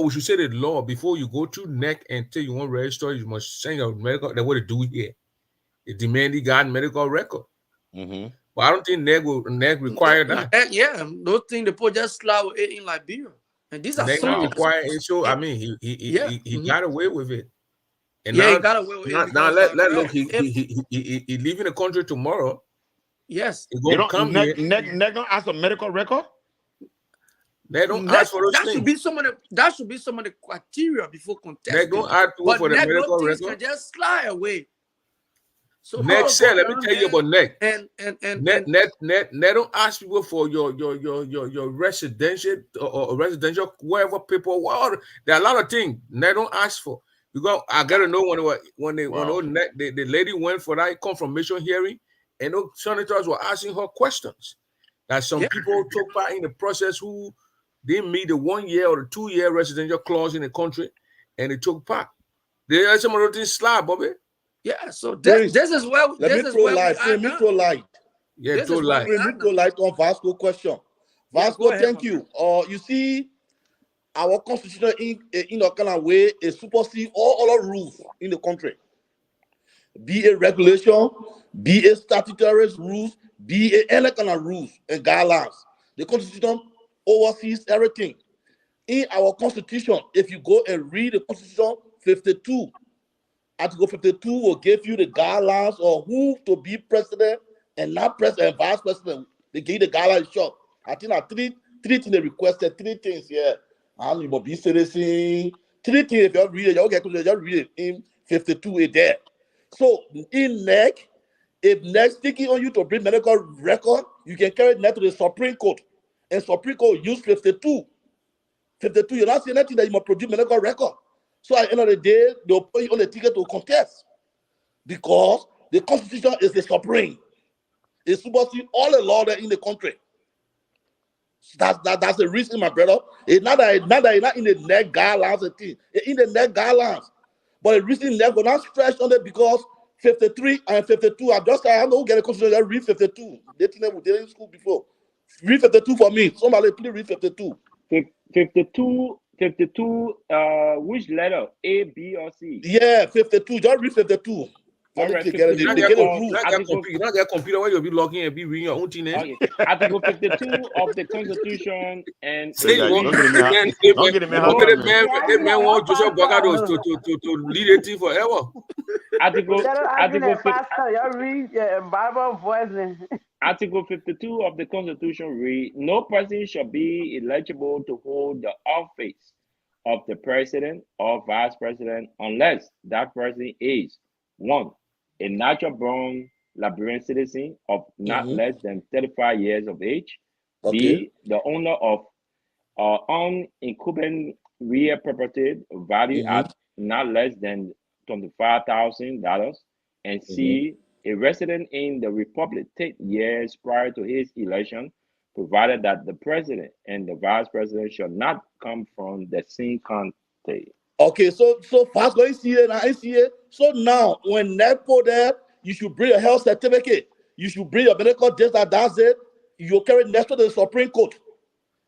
we should say the law before you go to NEC and say you want to register, you must send your medical. That's what they do here. They demand the guy medical record. Mm-hmm. But I don't think NEC require that. Yeah, those things they put just slap it in Liberia. And these are NEC some require it. So I mean he got away with it. And yeah, now, he got away with it. Now let look, he leaving the country tomorrow. Yes. He gonna come here. NEC don't ask for medical record. They don't ask for those that things. That should be some of the criteria before contesting. They don't ask for the medical record. Can just slide away. So NEC said, let me tell you about NEC. And NEC don't ask people for your residential or residential whatever people. Well, there are a lot of things NEC don't ask for. Because I gotta know when the lady went for that confirmation hearing, and those senators were asking her questions. That some people took part in the process who didn't meet the 1 year or the 2 year residential clause in the country, and they took part. There are some of those things slide, Bobby. Yeah, so this is where Let me throw light. Yeah, throw light. Let me throw light on Vasco question. Vasco, thank you. You see, our constitution in a kind of way is supersede all other rules in the country. Be a regulation, be a statutory rules, be a any kind of rules and guidelines. The constitution oversees everything. In our constitution, if you go and read the constitution 52, Article 52 will give you the guidelines of who to be president and not president and vice president. They give you the guidelines short. I think three things they requested, 3 things here. And you must be citizen. 3 things, if you read it, you just read it in 52 is there. So in NEC, if NEC sticking on you to bring medical record, you can carry NEC to the Supreme Court. And Supreme Court use 52. 52, you're not saying anything that you must produce medical record. So at the end of the day, they'll put you on the ticket to contest. Because the Constitution is the supreme. It's supposed to be all the law that in the country. That's the reason, my brother. It's not that it's not in the NEC guidelines and things. It's in the NEC guidelines. But the reason NEC will not stretch on it because 53 and 52. I don't know who get a constitution. Just read 52. They think they were in school before. Read 52 for me. Somebody please read 52. 52. Which letter? A, B, or C? Yeah, 52. Just read 52. All right, You don't get a computer where you'll be logging and be reading your own thing. Okay. Article 52 of the Constitution and that man want Joseph Bogado to lead a team forever. Article Bible voice. Article 52 of the Constitution reads, no person shall be eligible to hold the office of the president or vice president unless that person is 1, a natural born Liberian citizen of not less than 35 years of age. Okay. B, the owner of unincumbent real property valued at not less than $25,000. And C, a resident in the Republic 10 years prior to his election, provided that the president and the vice president shall not come from the same country. Okay, so fast going to So now when NEC put there, you should bring a health certificate. You should bring your medical data. That's it. You carry next to the Supreme Court.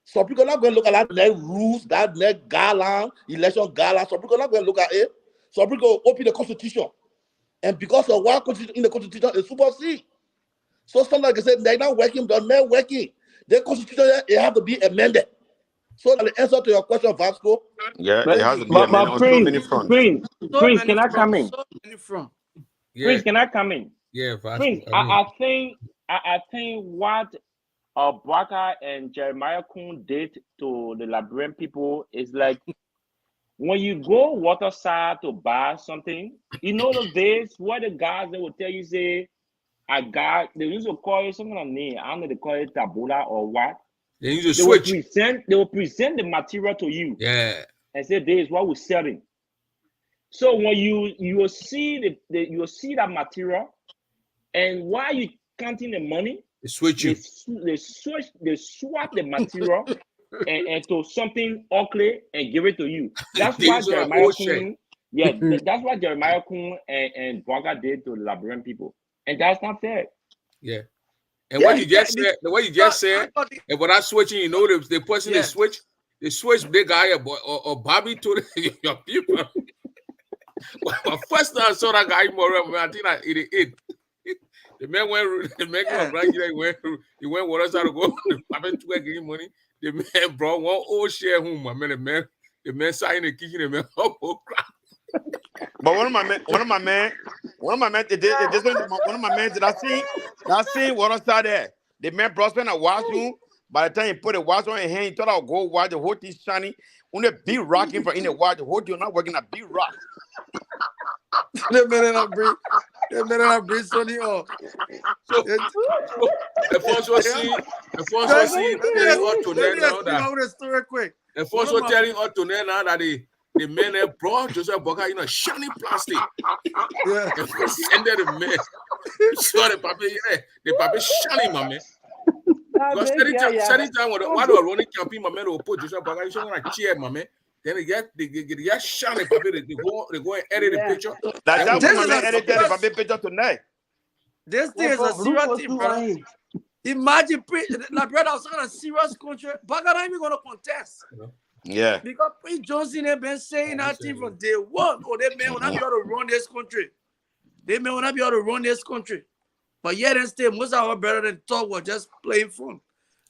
Supreme Court not going to look at that NEC rules, that NEC guideline, election guideline. Supreme Court not going to look at it. Supreme Court open the Constitution. And because of what Constitution in the Constitution is supersede. So something like I said, they're not working, they're not working. The Constitution, it have to be amended. So the answer to your question, Vasco. Yeah, it has to be amended on so many fronts. Prince, can I come in? Yeah. Prince, can I come in? Yeah, Vasco. Prince, I think what Bwaka and Jeremiah Kun did to the Liberian people is like when you go waterside to buy something, you know the days where the guys they will tell you say, they used to call it something like name. I don't know they call it tabula or what. They use a switch. They will present the material to you. Yeah. And say this is what we're selling. So when you will see you will see that material, and while you counting the money, They switch they you. swap the material and to something ugly and give it to you. That's They what use your Jeremiah old shit. Kuhn, that's what Jeremiah Kuhn and Bwaga did to the Liberian people, and that's not fair. Yeah. And what you just said, the way you just said, I thought the- and without switching, you know, the person Yeah. they switch big guy or Bobby to your people. But first time I saw that guy, I think I 88. The man went Yeah. right here, he went with us out to go. I've been to give him money. The man brought one old share home, my man. The man sat in the kitchen, the man, oh crap. But one of my men, one of my men, one of my men did I see what I saw there. The man brought in a washroom. By the time he put a washroom in his hand, he thought I'll go watch the whole thing shining. When they be rocking for in the watch, the whole thing not working at be rock. They better not breathe Sonny off. The first one see telling Antoinette now that the story quick. the first one telling Antoinette now that the man that brought Joseph Boca, you know, shiny plastic. Yeah. And then the man saw the papi shiny, my man. Because anytime while they were running campaign, my man will put Joseph Boca, you want to cheer, my man. Then they get shiny papi, they go and edit the picture. That's This what my is man a edited the paper picture tonight. This thing is a serious thing, brother. Imagine, like brother, I was talking a serious country. Baga not even gonna contest. Yeah. Because Prince Johnson have been saying that thing from day one. Oh, they may not be able to run this country. They may not be able to run this country. But yet and still, most of our brother and talk were just playing fun.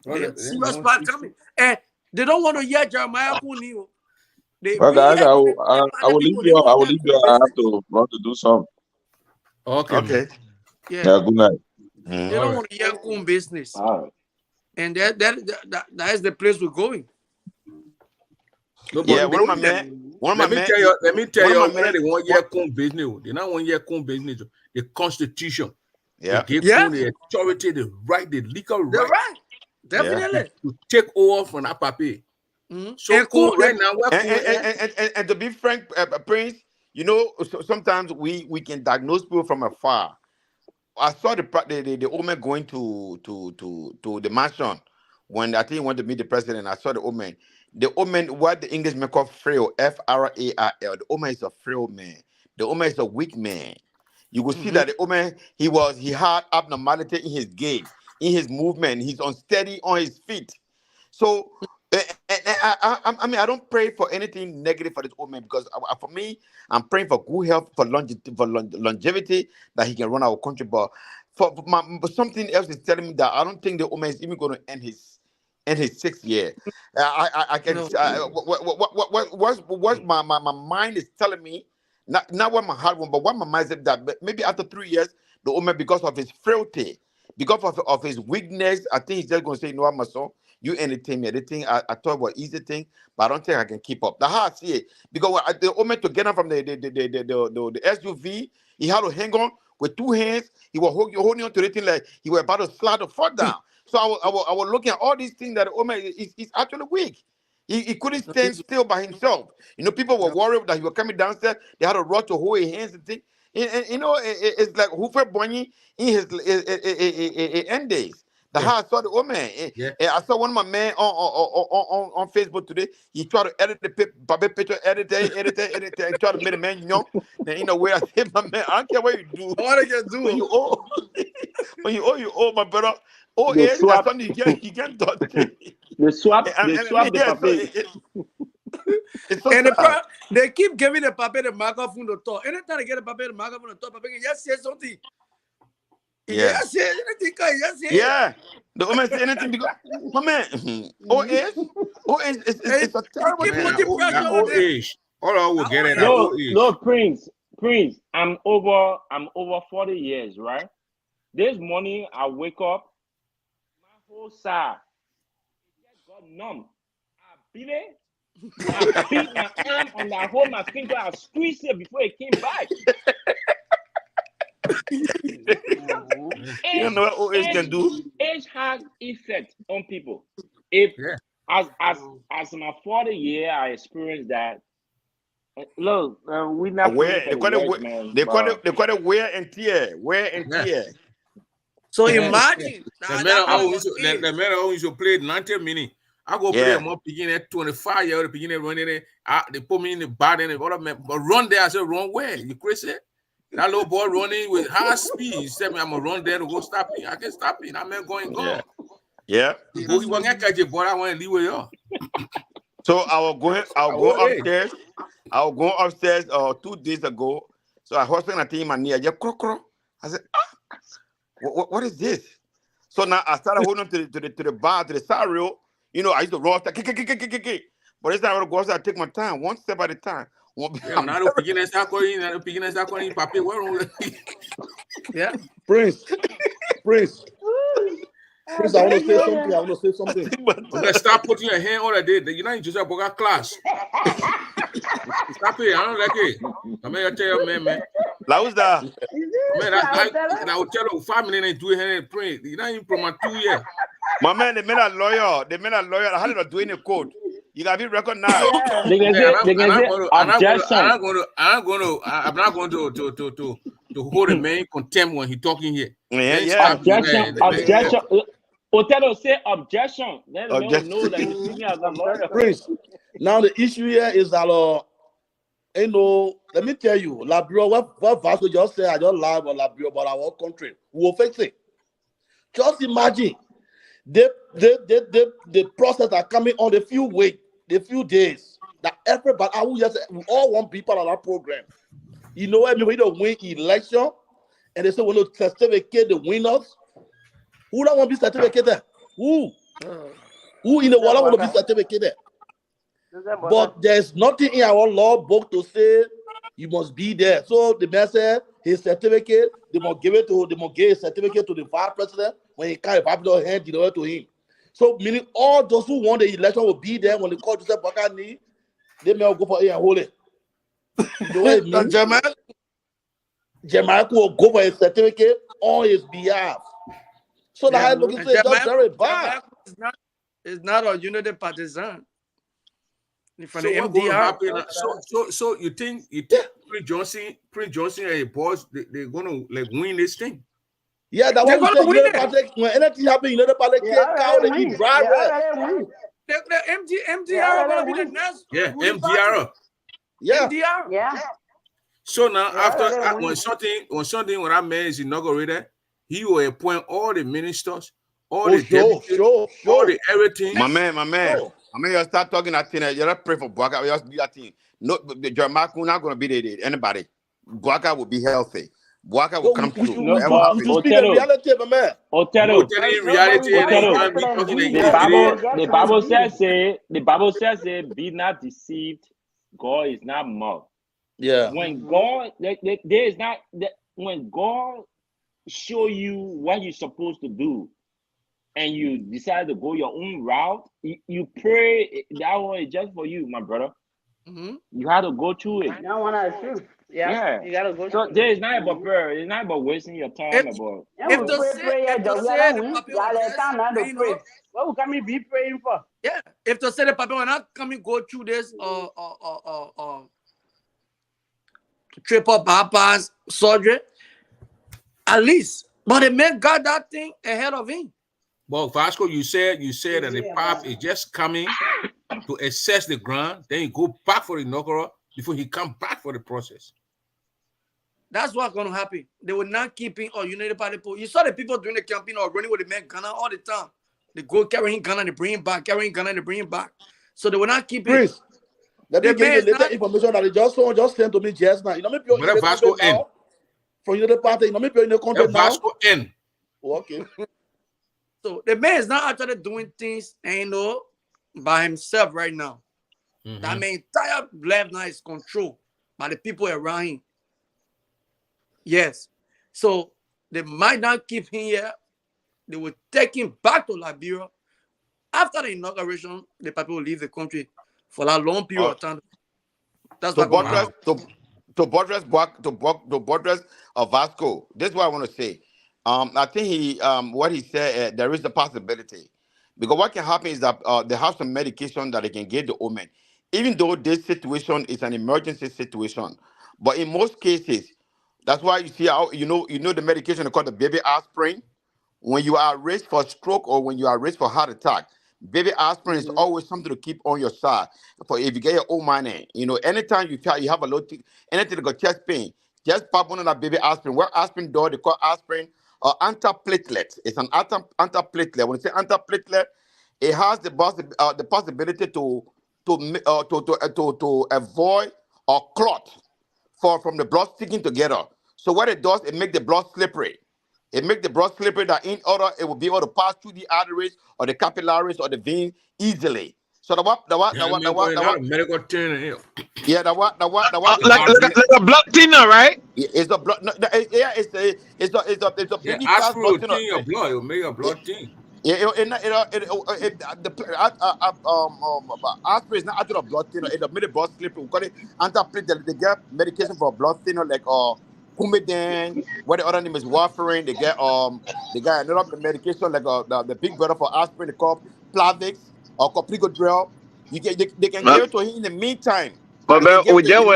Serious part coming. And they don't want to hear Jeremiah Kuhn. Okay, I will leave you. I will leave you. I have to run to do something. Okay. Yeah. Yeah, good night. They don't want to hear Kuhn business. All right. And that is the place we're going. No, Yeah, but let me tell you, where they want year Kuhn business. They not want year Kuhn business. The Constitution. Yeah. They give Kuhn the authority, the right, the legal They're right right. Definitely. to take over from that papi. Mhm. So And Kuhn Kuhn- right now, where Kuhn is, And to be frank, Prince, you know, sometimes we can diagnose people from afar. I saw the old man going to the mansion when I think he wanted to meet the president. I saw the old man. The old man, what the English call frail, Frail. The old man is a frail man. The old man is a weak man. You will see that the old man, he had abnormality in his gait, in his movement. He's unsteady on his feet. So, I mean, I don't pray for anything negative for this old man because for me, I'm praying for good health, for longevity, that he can run our country. But but something else is telling me that I don't think the old man is even going to end his 6th year. I can. What my mind is telling me, not what my heart wants, but what my mind said that maybe after 3 years, the old man, because of his frailty, because of his weakness, I think he's just going to say, you know what, my son, you entertain me. The thing I thought was easy thing, but I don't think I can keep up. That's how I see it. Because the old man to get him from the SUV, he had to hang on with 2 hands. He was holding on to the thing like he was about to slide the foot down. So I was looking at all these things that the old man is actually weak. He couldn't stand still by himself. You know, people were worried that he was coming downstairs. They had to rush to hold his hands and things. And you know, it's like Hoover Bonny in his end days. That's how I saw the old man. I saw one of my men on Facebook today. He tried to edit the picture, edit, and try to make the man, you know. And you know where I said, my man, I don't care what you do. What I can do? When you old, you old, my brother. Oh, They yeah, swap- that's something you can't touch. They swap the papi. It's so And sad. they keep giving the papi the microphone to talk. Anytime they get the papi the microphone to talk, papi can just say something. Yeah. Just say anything. Just say. Yeah. The woman say anything because, my man, it's a terrible Keep thing. putting pressure that on old them. age. All I will get at that No, old age. no, Prince. I'm over 40 years, right? This morning I wake up, my whole side got numb. I beat it. I beat my arm and I hold my finger. I squeezed it before it came back. You don't know what old age can do. Age has effect on people. If as my 40 year, I experienced that. Look, we not They call man. it wear and tear. Wear and tear. So imagine The that, man that kind always of age. the man always play 90 minutes. I go play Yeah. a more beginning at 25 years, beginning running there. They put me in the bar and all of them, but run there. I said, run where? You crazy? That little boy running with high speed. He said, I'm gonna run there to go stop him. I can't stop him. That man going gone. Yeah. He wasn't gonna catch it, but I want to leave with you. So I was going Oh, hey. upstairs. I was going upstairs 2 days ago. So I was I think my knee. I just crow. I said, what is this? So now I started holding to the bar, to the side rail. You know, I used to roll. But this time I go outside, I take my time, one step at a time. Yeah, now the beginning start calling, papi, where wrong? Yeah. Prince, Prince, Prince, I want to say something. I want to say something. Okay, stop putting your hand on the day. You know, you just have a class. Stop it. I don't like it. I'm going to tell you, man. Lauda. Man, I will tell you 5 minutes and do it and print. You know, you from my 2 years. My man, they made a lawyer. How did I do in a code? You got to be recognized. They can say objection. I'm not going to hold a man contempt when he talking here. Yeah. Objection. Othello say objection. Let them know that you see me as a lawyer. Prince, now the issue here is that, you know, let me tell you, Labrio, what Vasco just said, I just lied about Labrio, about our country. We will fix it. Just imagine, the process are coming on the few days, that everybody, we all want people on our program. You know what I mean? We don't win election, and they say we don't certificate the winners. Who don't want to be certificated? Who in the world want to be certificated? But there's nothing in our law book to say you must be there. So the man said his certificate, they must give a certificate to the vice president when he carry Babylon hand in order to him. So meaning all those who won the election will be there when the court Joseph Boakai need, they may go for it and hold it. You know what I mean? Jamaica will go for a certificate on his behalf. So that I look at it, that's very bad. It's not a unity partisan. From So the what gonna MDR. happen? So you think Prince Johnson and his boss they're gonna like win this thing? Yeah, that's what we say. When anything happens, the party kick out and he drive it. The MDR are gonna be the next. Yeah, MDR. Yeah. MDR. Yeah. So now after when that man is inaugurated, he will appoint all the ministers, all the deputies, all the everything. My man. I mean, you start talking that thing. You don't pray for Boakai. You just do that thing. No, Jamaica not going to be anybody. Boakai will be healthy. Boakai will come through. You speak in reality, my man. Othello. The Bible says, be not deceived. God is not mocked. Yeah. When God, there is not when God show you what you're supposed to do, and you decide to go your own route, you pray that one is just for you, my brother. Mm-hmm. You have to go through it. You don't want to shoot. Yeah. You gotta go. So there is not about prayer. It's not about wasting your time. If to say the what will come be praying for? Yeah, if to say the people will not come and go through this triple bypass surgery, at least, but the man got that thing ahead of him. Well, Vasco, you said that the Pope is just coming to assess the ground, then he go back for the inaugural before he come back for the process. That's what's going to happen. They will not keep him or United Party. You saw the people doing the campaign or running with the man Ghana all the time. They go carrying Ghana, they bring him back, carrying Ghana, they bring him back. So they will not keep him. Chris, let me give you later information that someone just sent to me just now. You know me, Vasco N. From United Party, you know me, in the country now. Vasco N. Okay. So the man is not actually doing things, by himself right now. Mm-hmm. That man entire life now is controlled by the people around him. Yes. So they might not keep him here. They will take him back to Liberia. After the inauguration, the people will leave the country for a long period of time. That's to buttress Vasco. This is what I want to say. I think what he said, there is a possibility. Because what can happen is that they have some medication that they can give the woman. Even though this situation is an emergency situation. But in most cases, that's why you see how, you know the medication called the baby aspirin. when you are at risk for stroke or when you are at risk for heart attack, baby aspirin is always something to keep on your side. For if you get your own money, anytime you feel you have a low, anything that got chest pain, just pop one of that baby aspirin. What aspirin do? They call aspirin antiplatelet. It's an antiplatelet. When you say antiplatelet, it has the possibility to avoid or clot from the blood sticking together. So what it does, it make the blood slippery. It make the blood slippery that in order it will be able to pass through the arteries or the capillaries or the veins easily. So the what medical thing here. yeah, the what like a blood thinner, right? it's a blood it's a Yeah, mini ask class for blood your thinner. thing, your blood. It'll make your blood thin. Yeah, aspirin is not actually a blood thinner. It's a made blood slippery. We call it antiplatelet. They get medication for blood thinner like Coumadin. What the other name is warfarin. They get another medication like the big brother for aspirin. They call Plavix or Clopidogrel. They can give it to him in the meantime. But They can give it to him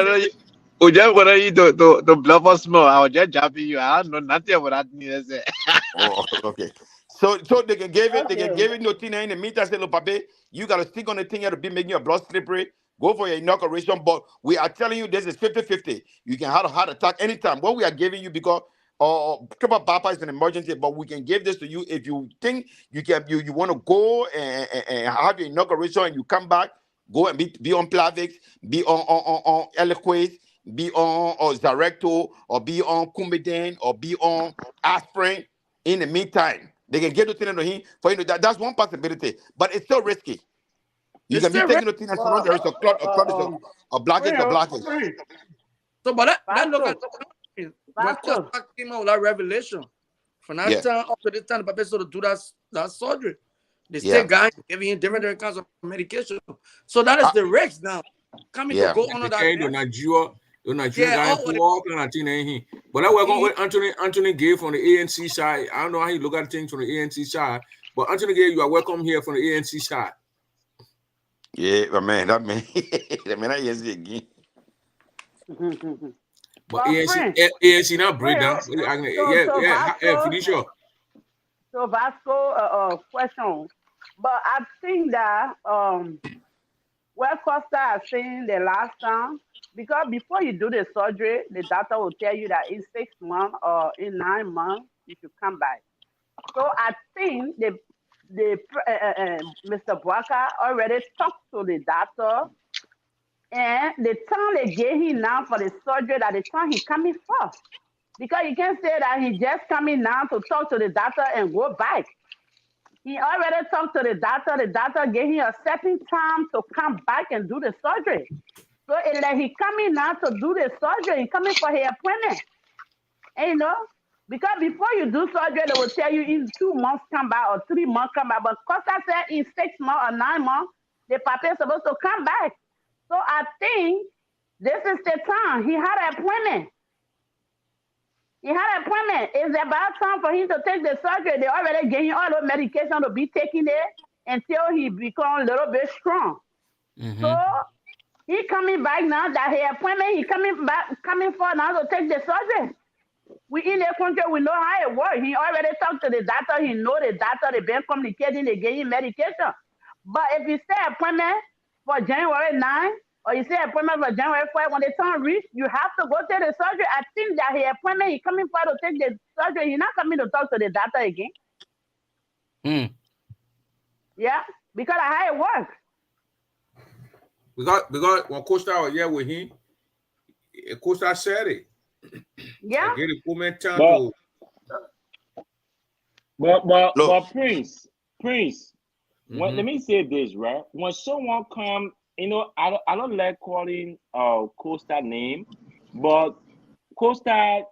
whether you the blood for small, I was just jabbing you. I don't know nothing about that. Oh, okay. So they can give it. They can give it no thing in the meantime. Say, look, Papi, you gotta stick on the thing here to be making your blood slippery. Go for your inauguration. But we are telling you this is 50-50. You can have a heart attack anytime. What we are giving you because triple papa is an emergency, but we can give this to you if you think you can. You want to go and have your inauguration and you come back. Go and be on Plavix, be on Eliquis, be on Xarelto, or be on Coumadin, or be on aspirin. In the meantime, they can get the thing to him for that's one possibility, but it's still risky. You can be taking the thing and so there is a clot, a blockage. So, but that look at when Costa came out with that revelation, from that time up to this time, the Papa sort of do that surgery. They still guys giving him different kinds of medication. So that is the risk now. Coming to go under that. But I work on what Anthony gave from the ANC side. I don't know how you look at things from the ANC side, but Anthony gave you are welcome here from the ANC side. Yeah, but man, that man ANC again. But ANC now break down. Felicia. So Vasco, question, but I think that what Costa is saying the last time. Because before you do the surgery, the doctor will tell you that in 6 months or in 9 months, you should come back. So I think Mr. Bwaka already talked to the doctor, and the time they gave him now for the surgery, that the time he coming first. Because you can't say that he just coming now to talk to the doctor and go back. He already talked to the doctor gave him a certain time to come back and do the surgery. So it's like he coming now to do the surgery, he coming for his appointment. And because before you do surgery, they will tell you in 2 months come back or 3 months come back. But Costa said in 6 months or 9 months, the papa is supposed to come back. So I think this is the time. He had an appointment. It's about time for him to take the surgery. They already gave him all the medication to be taking it until he become a little bit strong. Mm-hmm. So he coming back now that his appointment, he coming for now to take the surgery. We in the country, we know how it works. He already talked to the doctor. He know the doctor. They been communicating. They gave him medication. But if you say appointment for January 9 or you say appointment for January 4, when the time reach, you have to go to the surgery. I think that his appointment, he coming for to take the surgery. He's not coming to talk to the doctor again. Yeah, because of how it works. Because when Costa was here with him, Costa said it. Yeah. I get a comment time but Prince. Let me say this, right? When someone come, I don't like calling Costa name, but Costa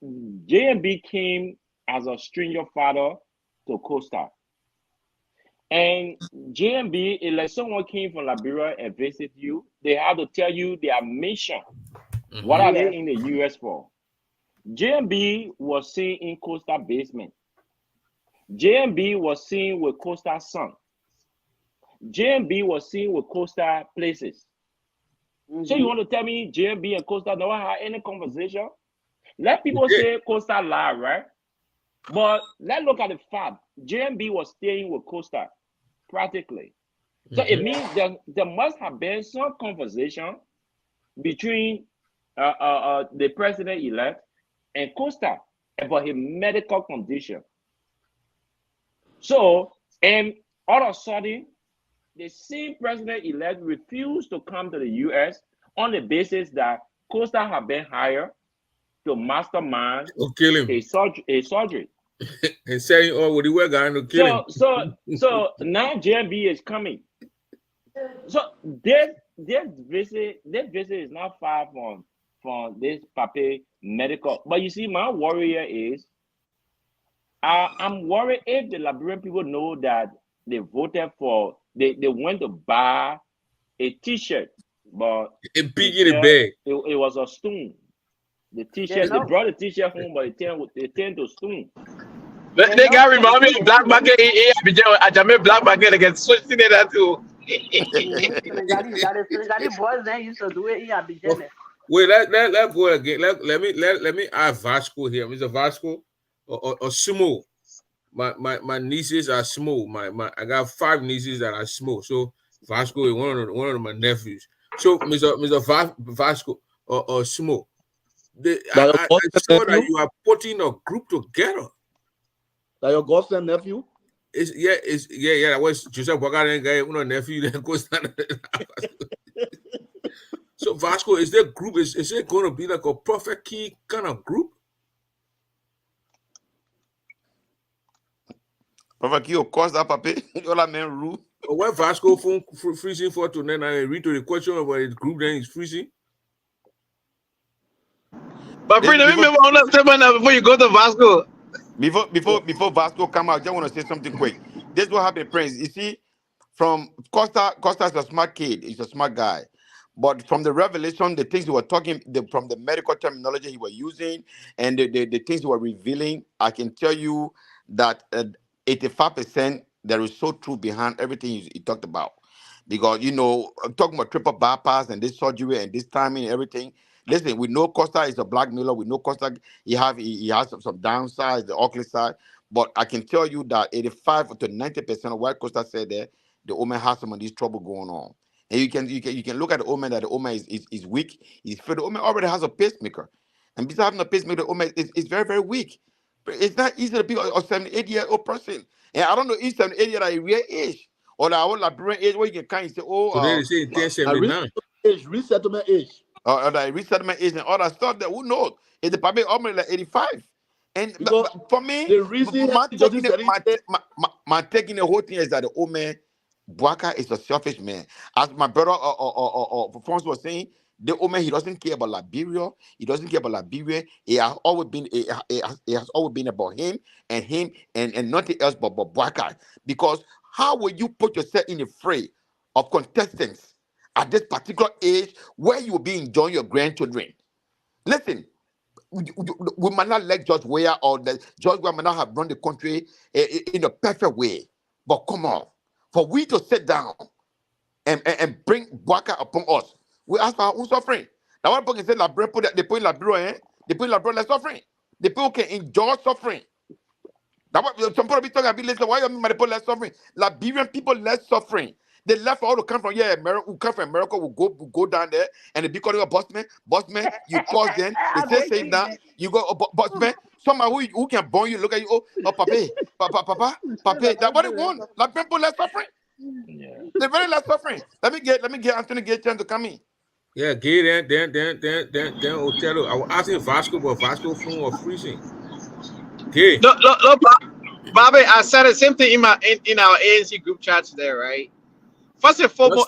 JMB came as a stranger father to Costa. And JMB, is like someone came from Liberia and visited you, they have to tell you their mission. Mm-hmm. What are they in the US for? JMB was seen in Costa basement. JMB was seen with Costa son. JMB was seen with Costa places. Mm-hmm. So you want to tell me JMB and Costa don't have any conversation? Let people say Costa lie, right? But let's look at the fact. JMB was staying with Costa, practically. So it means there must have been some conversation between the president-elect and Costa about his medical condition. So, and all of a sudden, the same president-elect refused to come to the U.S. on the basis that Costa had been hired to mastermind kill him. a surgery. And saying, "Oh, what do we going to kill him?" So now JMB is coming. So this visit is not far from this Pape medical. But you see, my worry is, I'm worried if the Liberian people know that they voted for, they went to buy a T-shirt, but it big in the bag. It was a stone. The T-shirt, they brought the T-shirt home, but it turned to stone. They got remind me of Black Market in Abidjan. I just Black Market again. Switching it that too. Boys then used to do it in Abidjan. Wait, let go again. Let me add Vasco here. Mr. Vasco or Sumo. My nieces are small. I got 5 nieces that are small. So Vasco is one of my nephews. So Mr. Vasco or Sumo. I saw that you are putting a group together. That your godson nephew? Yeah. That was Joseph Boakai guy, one nephew that goes down. So Vasco, is there group? Is it going to be like a Prophet Key kind of group? Prophet Key, of course, that Pape. All that man rule. When Vasco phone freezing for tonight, and I read to the question about the group, then it's freezing. But let me remember on that statement before you go to Vasco. Before Vasco come out, I just want to say something quick. This is what happened, Prince. You see, from Costa is a smart kid. He's a smart guy. But from the revelation, the things he was talking, from the medical terminology he was using, and the things he was revealing, I can tell you that 85% there is so true behind everything he talked about. Because, talking about triple bypass and this surgery and this timing and everything. Listen, we know Costa is a blackmailer. We know Costa, he has some downsides, the ugly side. But I can tell you that 85 to 90% of what Costa said there, the old man has some of this trouble going on. And you can look at the old man that the old man is weak. The old man already has a pacemaker. And besides having a pacemaker, the old man is very, very weak. But it's not easy to be a 78-year-old person. And I don't know if 78-year old real age or the old Liberian age where you can kind of say, so they say 1079. Resettlement age. Or the resettlement age and all that stuff that who knows? It's probably almost like 85. And but for me, the reason my taking the whole thing is that the old man Boakai is a selfish man. As my brother Franz was saying, the old man, he doesn't care about Liberia. He doesn't care about Liberia. It has always been about him and nothing else but Boakai. Because how will you put yourself in the fray of contestants at this particular age where you will be enjoying your grandchildren? Listen, we might not like George Weah or George Weah might not have run the country in a perfect way. But come on, for we to sit down and bring Boakai upon us, we ask for our own suffering. Now, one person said, they put in Liberia, they put in Liberia less suffering. The people can enjoy suffering. Now, some people be talking about, listen, why you mean people less suffering? Liberian people less suffering. They left all to come from America, who come from America will go down there and they be calling a bossman, you cause them, they say that, you go, bossman, someone who can burn you, look at you, Pape, that's what they want. Like people less suffering. Yeah. They're very less suffering. Let me get Anthony Gate to come in. Yeah, Gate, then Othello. I was asking Vasco, but Vasco phone was freezing. Okay. Look, Bobby, I said the same thing in our ANC group chat today, right? First and foremost,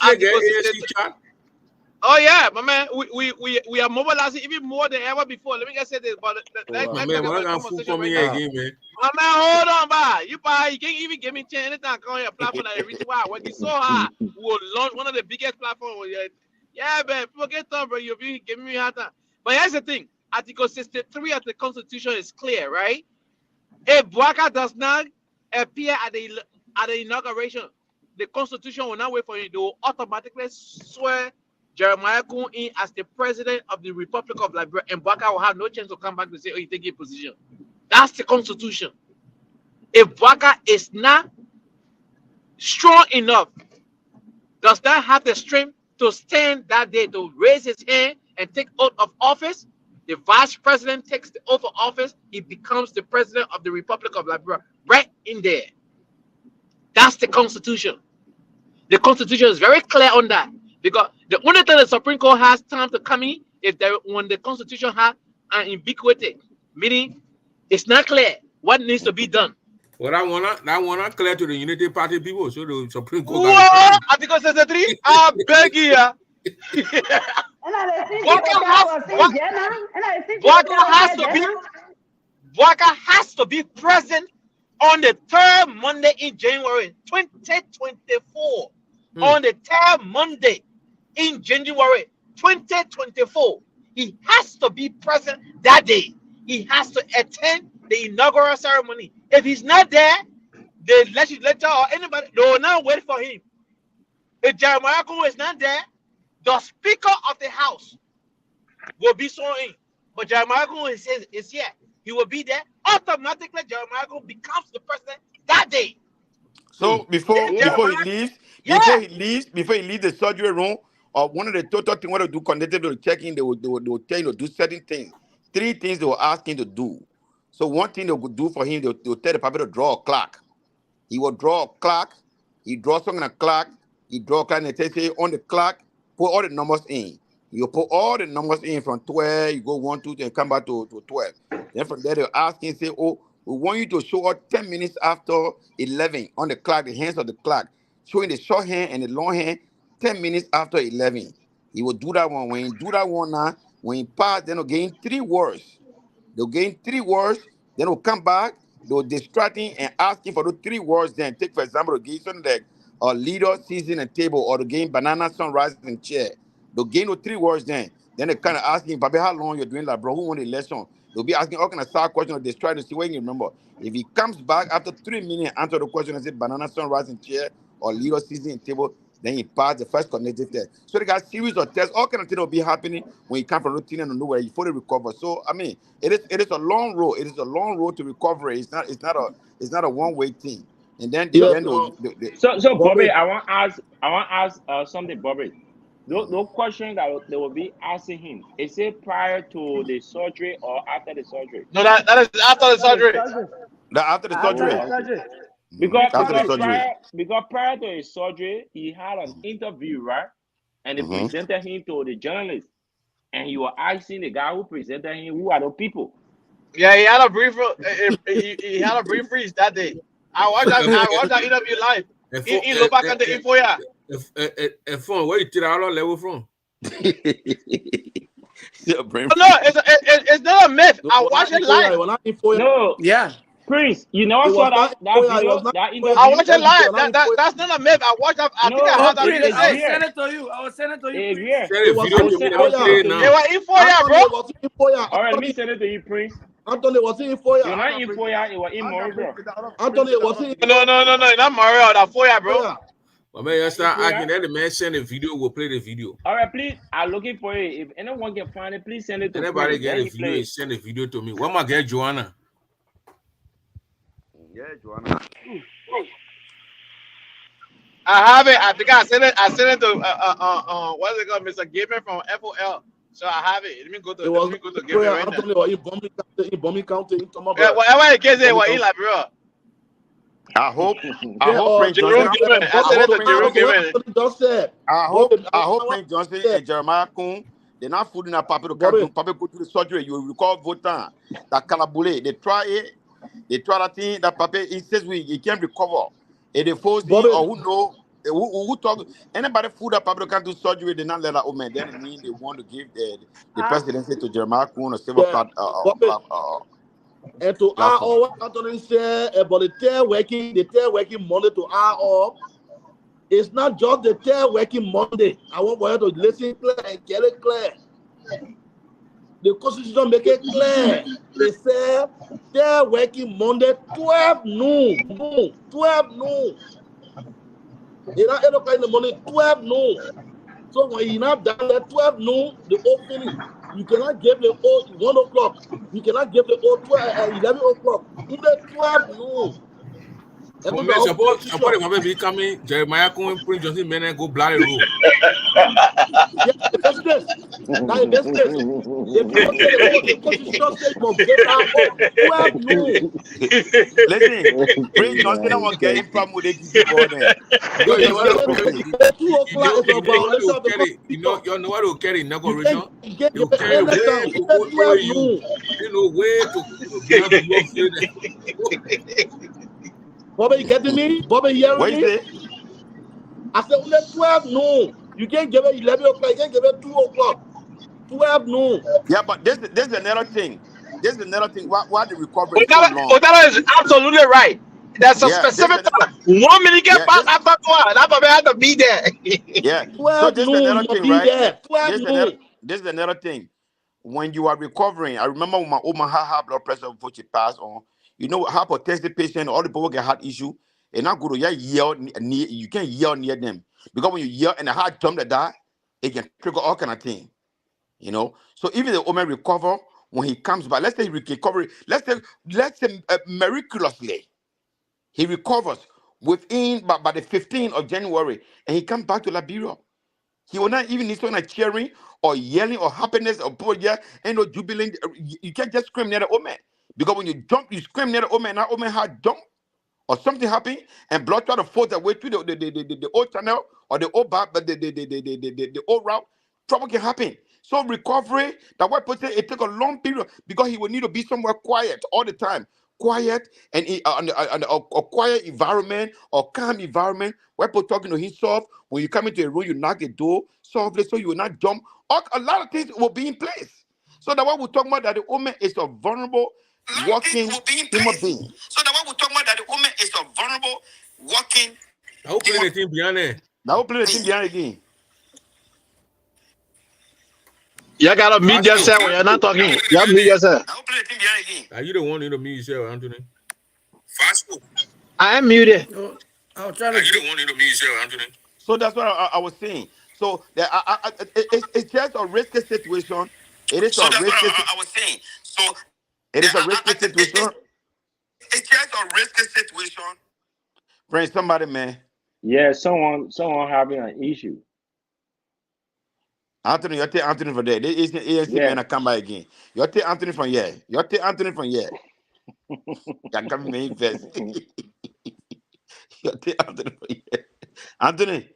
oh yeah, my man, we are mobilizing even more than ever before. Let me just say this, but my man, hold on, you can't even give me 10 anytime on your platform that reach wide. When you saw her, we will launch one of the biggest platforms. Yeah, man, people get done, bro. You'll be giving me a hard time. But here's the thing: Article 63 of the Constitution is clear, right? If Boakai does not appear at the inauguration, the Constitution will not wait for you. They will automatically swear Jeremiah Kun in as the president of the Republic of Liberia, and Boakai will have no chance to come back to say, "Oh, you take your position." That's the Constitution. If Bouaka is not strong enough, does not have the strength to stand that day to raise his hand and take oath of office, the vice president takes the oath of office, he becomes the president of the Republic of Liberia, right in there. That's the Constitution. The Constitution is very clear on that, because the only thing the Supreme Court has time to come in is that when the Constitution has an ambiguity, meaning it's not clear what needs to be done. Well, that one clear to the Unity Party people, so the Supreme Court. What? Article 63? I beg you. Bouaka has to be present on the third Monday in January 2024. On the third Monday in January 2024, he has to be present that day. He has to attend the inaugural ceremony. If he's not there, the legislature or anybody, they will not wait for him. If Jeremiah Kunu is not there, the Speaker of the House will be sworn in. But Jeremiah Kunu is here. He will be there. Automatically, Jeremiah Kunu becomes the president that day. So before he leaves the surgery room, or one of the total things what they do connected to the check-in, they will tell you to do certain things. 3 things they will ask him to do. So one thing they would do for him, they'll tell the puppet to draw a clock. He will draw a clock. He draws something on a clock. He draw a clock and they say on the clock, put all the numbers in. You put all the numbers in from 12, you go 1, 2, and come back to 12. Then from there they'll ask him, say, oh, we want you to show us 10 minutes after 11 on the clock, the hands of the clock, showing the short hand and the long hand 10 minutes after 11. He will do that one. When he do that one now, when he pass, then he'll gain 3 words. They'll gain 3 words, then he'll come back, they'll distract him and ask him for those 3 words. Then take, for example, the game something like leader, season, and table, or the game banana, sunrise, and chair. They'll gain those 3 words then. Then they kind of ask him, Bobby, how long you're doing that, bro? Who won the election? They'll be asking all kind of side questions, or they try to see what you remember. If he comes back after 3 minutes, answer the question and say banana, sunrise, and chair, or leader, season, and table, then he passed the first cognitive test. So they got series of tests, all kind of things will be happening when you come from routine and nowhere, you fully recover. So I mean, it is a long road. It is a long road to recovery. It's not a one-way thing. And then so Bobby, I want to ask something, Bobby. No question that they will be asking him. Is it prior to the surgery or after the surgery? No, that is after the surgery. After the surgery. Because prior to his surgery, he had an interview, right? And they presented him to the journalist. And he was asking the guy who presented him, who are the people? Yeah, he had a brief he had a brief freeze that day. I watched that interview live. He looked back at the info, yeah. Phone, where you take all level from? No, it's not a myth. I watched it live. No, yeah. Prince, you know, I saw that video, that interview. I watched it live. That's not a myth. I watched that. I think I heard that video. I will send it to you. I will send it to you. Yeah. They were info, yeah, bro. All right, let me send it to you, Prince. Anthony was in for you. You're not in for ya. It was in Mario. Anthony was in. No, not Mario. That for ya, bro. But man, you start asking that the man send the video, we'll play the video. All right, please. I'm looking for it. If anyone can find it, please send it to me. Anybody get a video, send the video to me. When am I get Joanna? Yeah, Joanna. I have it. I think I sent it to what's it called, Mr. Gabriel from FOL. So I have it. Let me go to Gabriel right now. County. Yeah, whatever the case is, what he like, bro. I hope Prince Johnson and Jeremiah Kunu, they're not fooling a paper to come to go to the surgery. You will recall Votan, that Kalabule. They try it. They try that thing. That paper, he says he can't recover. And they force him, or who know, who talk. Anybody fool that paper can't do surgery, they not let that old man. Then mean they want to give the presidency to Jeremiah Kunu or silver and to what Anthony said about the tail working Monday to off. It's not just the tail working Monday. I want for you to listen clear and get it clear. The Constitution make it clear. They say tail working Monday 12 noon. 12 noon. You're not 8 o'clock in the morning, 12 noon. So when you're not done at 12 noon, the whole finish. You cannot give the 1 o'clock. You cannot give the 11 o'clock. Even 12 noon. For me, suppose the be coming, Jeremiah Cohen, Prince Johnson, men go bloody road. Yeah, the best place. Now the best place. If you don't say the whole constitution say you must give that 12 noon. Listen, Prince Johnson, I want to get him from with the keyboard. 2 o'clock is a violation of the constitution. You know what will carry inauguration? You can't You give carry way anything. to Even 12 you. noon. You know, way to Bobby, you getting me? Bobby, hearing What me? you say? I said only 12 noon. You can't give it 11 o'clock. You can't give it 2 o'clock. 12 noon. Yeah, but this is another thing. This is another thing. Why the recovery is so long? Otala is absolutely right. There's a Yeah, specific this- time. 1 minute get Yeah, past after 12. That baby had to be there. Yeah. 12 So this is noon, another you thing, be right? there. 12 noon. This is another thing. When you are recovering, I remember when my Omaha high blood pressure before she passed on. You know, hypertensive patient, all the people get heart issue, and not good. Yell near, you can't yell near them because when you yell and the heart jump to die, it can trigger all kind of thing. You know, so even the woman recover when he comes back. Let's say he recover. Let's say miraculously he recovers within by the 15th of January, and he comes back to Liberia. He will not even need someone cheering or yelling or happiness or poor yeah, ain't no jubilant. You can't just scream near the woman because when you jump, you scream near the woman, and that woman had jump or something happened, and blood try to force their way through the old channel or the old back, but the old route. Trouble can happen. So recovery, that white person, it took a long period because he will need to be somewhere quiet all the time. Quiet and a quiet environment or calm environment where people talking to himself. When you come into a room, you knock the door softly so you will not jump. A lot of things will be in place. So that what we're talking about that the woman is a vulnerable walking human being. So that what we're talking about that the woman is a vulnerable walking. I hope play the team behind there. Now we'll play the thing behind again. You gotta mute yourself when you're not talking. You have to mute yourself. Now we'll play the thing behind again. Are you the one in the meet yourself, Anthony? Fast food. I am muted. No, I was trying Are to. you the one in the meet yourself, Anthony? So that's what I was saying. So it's just a risky situation. It is a risky. I was saying. So it is a risky situation. It's just a risky situation. Bring somebody, man. Yeah, someone having an issue. Anthony, you take Anthony for that. This is the ANC man. I come by again. You take Anthony from here. You take Anthony from here. You come me first. You take Anthony from here. Anthony.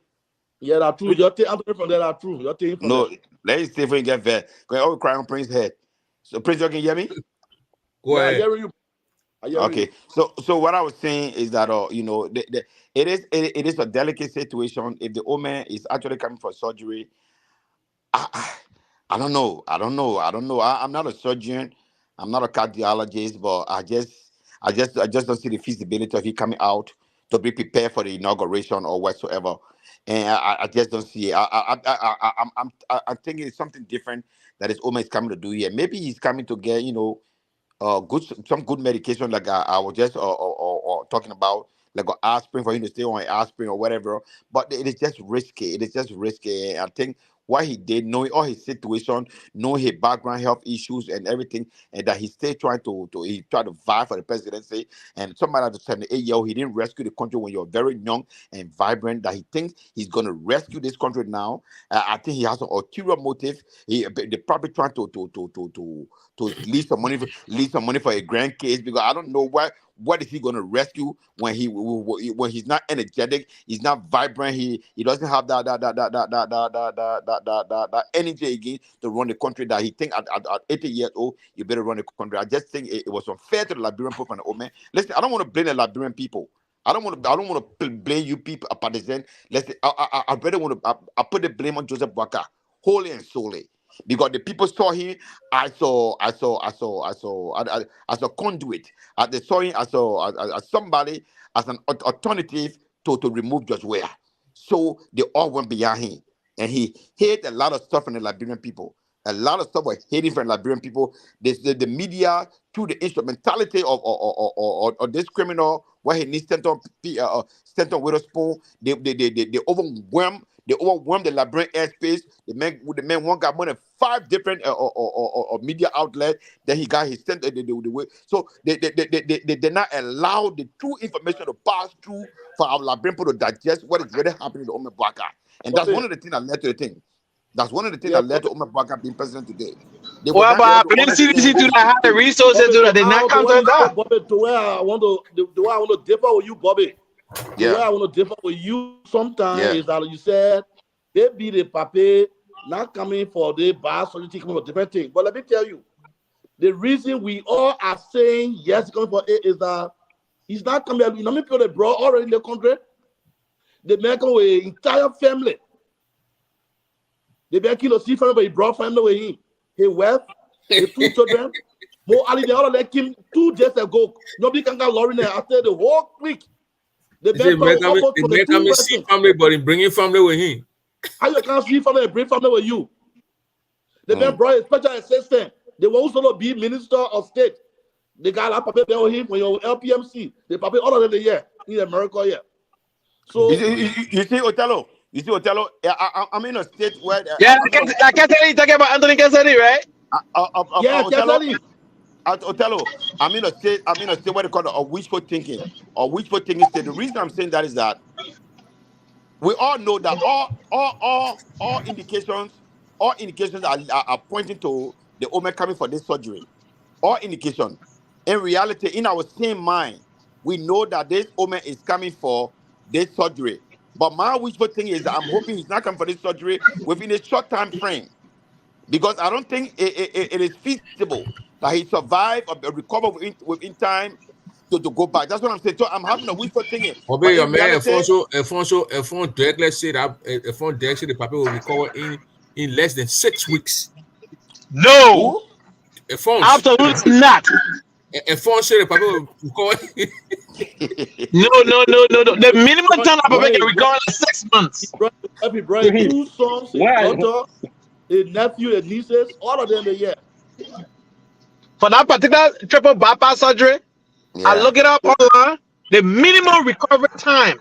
Yeah, that's true. You take Anthony from there. That's true. You take him from No, there. let's see if we can get fair. Because I will cry on Prince's head. So Prince, you can hear me? Go Yeah, I ahead. hear you. I hear Okay. you. So what I was saying is that you know, it is a delicate situation. If the woman is actually coming for surgery, I don't know. I'm not a surgeon. I'm not a cardiologist, but I just don't see the feasibility of he coming out to be prepared for the inauguration or whatsoever. And I just don't see it. I'm thinking it's something different that his woman is coming to do here. Maybe he's coming to get, you know, some good medication like I was just talking about, like an aspirin for him to stay on aspirin or whatever. But it is just risky. It is just risky. And I think what he did, knowing all his situation, knowing his background health issues and everything, and that he still trying to he tried to vie for the presidency. And somebody at the 78-year-old, he didn't rescue the country when you're very young and vibrant. That he thinks he's going to rescue this country now. I think he has an ulterior motive. They probably trying to leave some money for a grandkids, because I don't know what is he going to rescue when he's not energetic, he's not vibrant, he doesn't have that energy again to run the country that he think at 80 years old you better run the country. I just think it was unfair to the Liberian people and the old man. Listen, I don't want to blame the Liberian people. I don't want to blame you people, a partisan. Listen, I better want to I put the blame on Joseph Boakai wholly and solely. Because the people saw him as a conduit. They saw him as somebody, as an alternative to remove George Weah. So they all went behind him. And he hid a lot of stuff from the Liberian people. A lot of stuff was hidden from Liberian people. The media, through the instrumentality of this criminal, where he needs Stanton Witherspoon, they overwhelm They overwhelmed the Labyrinth airspace. The man one got more than 5 different or media outlets. Then he got his sent the way. So they did not allow the true information to pass through for our Labyrinth to digest what is really happening to Ome Bwaka. And that's one of the things that led to the thing. That's one of the things that led to Ome Bwaka being president today. Well, but I believe CDC do not have the resources to they not counter that. Bobby, the way I want to differ with you, Bobby. The way I want to differ with you sometimes is that you said they be the pape not coming for the bar solidity coming for different things. But let me tell you, the reason we all are saying yes coming for it is that he's not coming. You know, many people they brought already in the country. They make an entire family. They make him see family, but he brought family with him. His wife, his 2 children. Mo Ali, they all like him 2 days ago. Nobody can get Lauren there after the whole week. They make him see family, but he bringing family with him. How you can't see family and bring family with you? They brought a special assistant. They will also be minister of state. They got a paper with him when you're LPMC. They paper all of the year in America here. So you see Othello. You see Othello. I'm in a state where I can't tell you talking about Anthony Cassidy, right? Othello, I'm in a state what they call a wishful thinking or wishful thinking state. The reason I'm saying that is that we all know that all indications are pointing to the Ome coming for this surgery. All indication. In reality, in our same mind, we know that this Ome is coming for this surgery. But my wishful thing is that I'm hoping he's not coming for this surgery within a short time frame. Because I don't think it is feasible that he survive or recover within time to go back. That's what I'm saying. So I'm having a wishful thinking. Obey your man, Alfonso directly said that Alfonso directly the paper will recover in less than 6 weeks. No, absolutely not. Alfonso said the paper will recover. No. The minimum time of paper can recover in 6 months. Every brother, 2 sons, a daughter, a nephew, a nieces, all of them a year. For that particular triple bypass surgery, I look it up online. The minimum recovery time,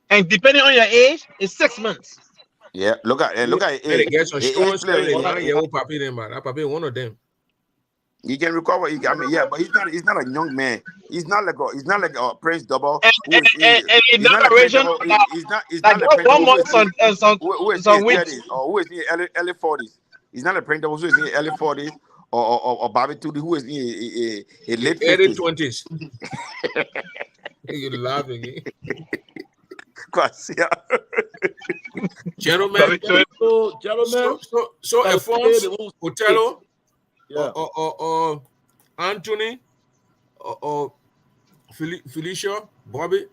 and depending on your age, is 6 months. Yeah, look at it. Get some insurance. Papi, one of them. He can recover. I mean, yeah, but he's not a young man. He's not like a Prince Double. And in that region, he's not a Prince Double. Who is in early 40s? He's not a Prince Double who is in early 40s. Or Bobby Tudi, who is in a late 20s. You're laughing. Gentlemen, so Alfonso, Othello, or Anthony, or Felicia, Bobby,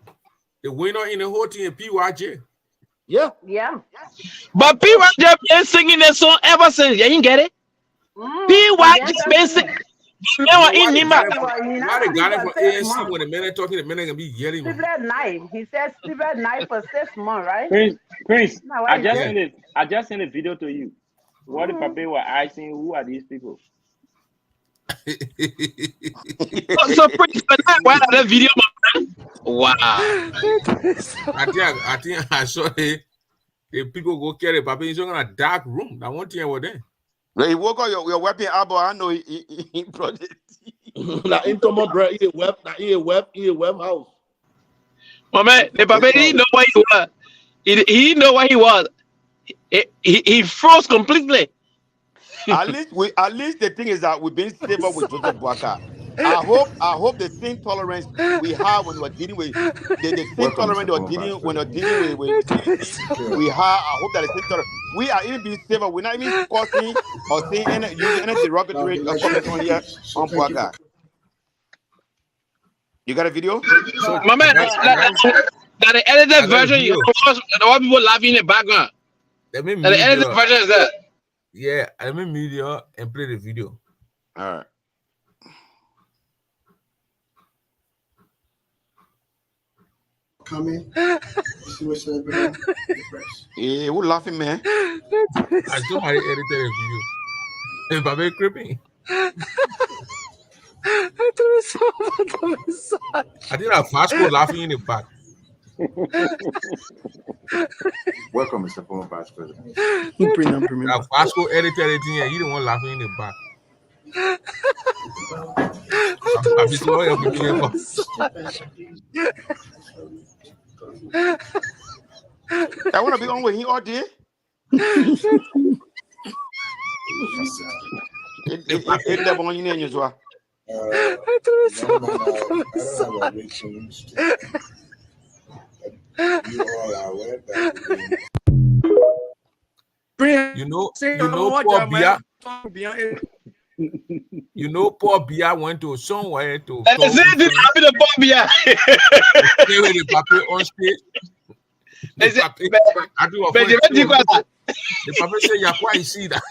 the winner in the whole team, PYJ. Yeah. But PYJ been singing that song ever since. You didn't get it? PYJ been singing. Why they got it from ANC when the men are talking, the men are gonna be yelling. He says sleep at night for 6 months, right? Prince, I just sent a video to you. What if Pape were asking who are these people? So Prince, why that video, man? Wow. I think I saw the people go carry Pape. He's in a dark room. I want to hear what they. He woke up your weapon elbow. I know he brought it. Now into my brother, he a web house. My man, the Pape didn't know where he was. He didn't know where he was. He froze completely. At least the thing is that we've been stable with Joseph Bwaka. I hope the same tolerance we have when we're dealing with the same tolerance we're dealing when we're dealing with we have. I hope that the same tolerance we are even being stable. We're not even causing or saying any derogatory comment on here on Bwaka. You got a video? So, my man, that the edited version. You know, the people laughing in the background. The edited version is that. Yeah, let me media and play the video. All right. Come in. See what's happening. Yeah, who laughing, man? I still had edited a video. It's very creepy. I think I fast forward laughing in the back. Welcome, Mr. Former Vice President. Now, Vasco edited it in here. You don't want laughing in the back. I want to be on with him all day. It never on you as well. You know, Paul Biya. You know, Paul Biya went to somewhere to. Let's see this happen to Paul Biya. They were the paper on stage. The paper say, "You quite see that."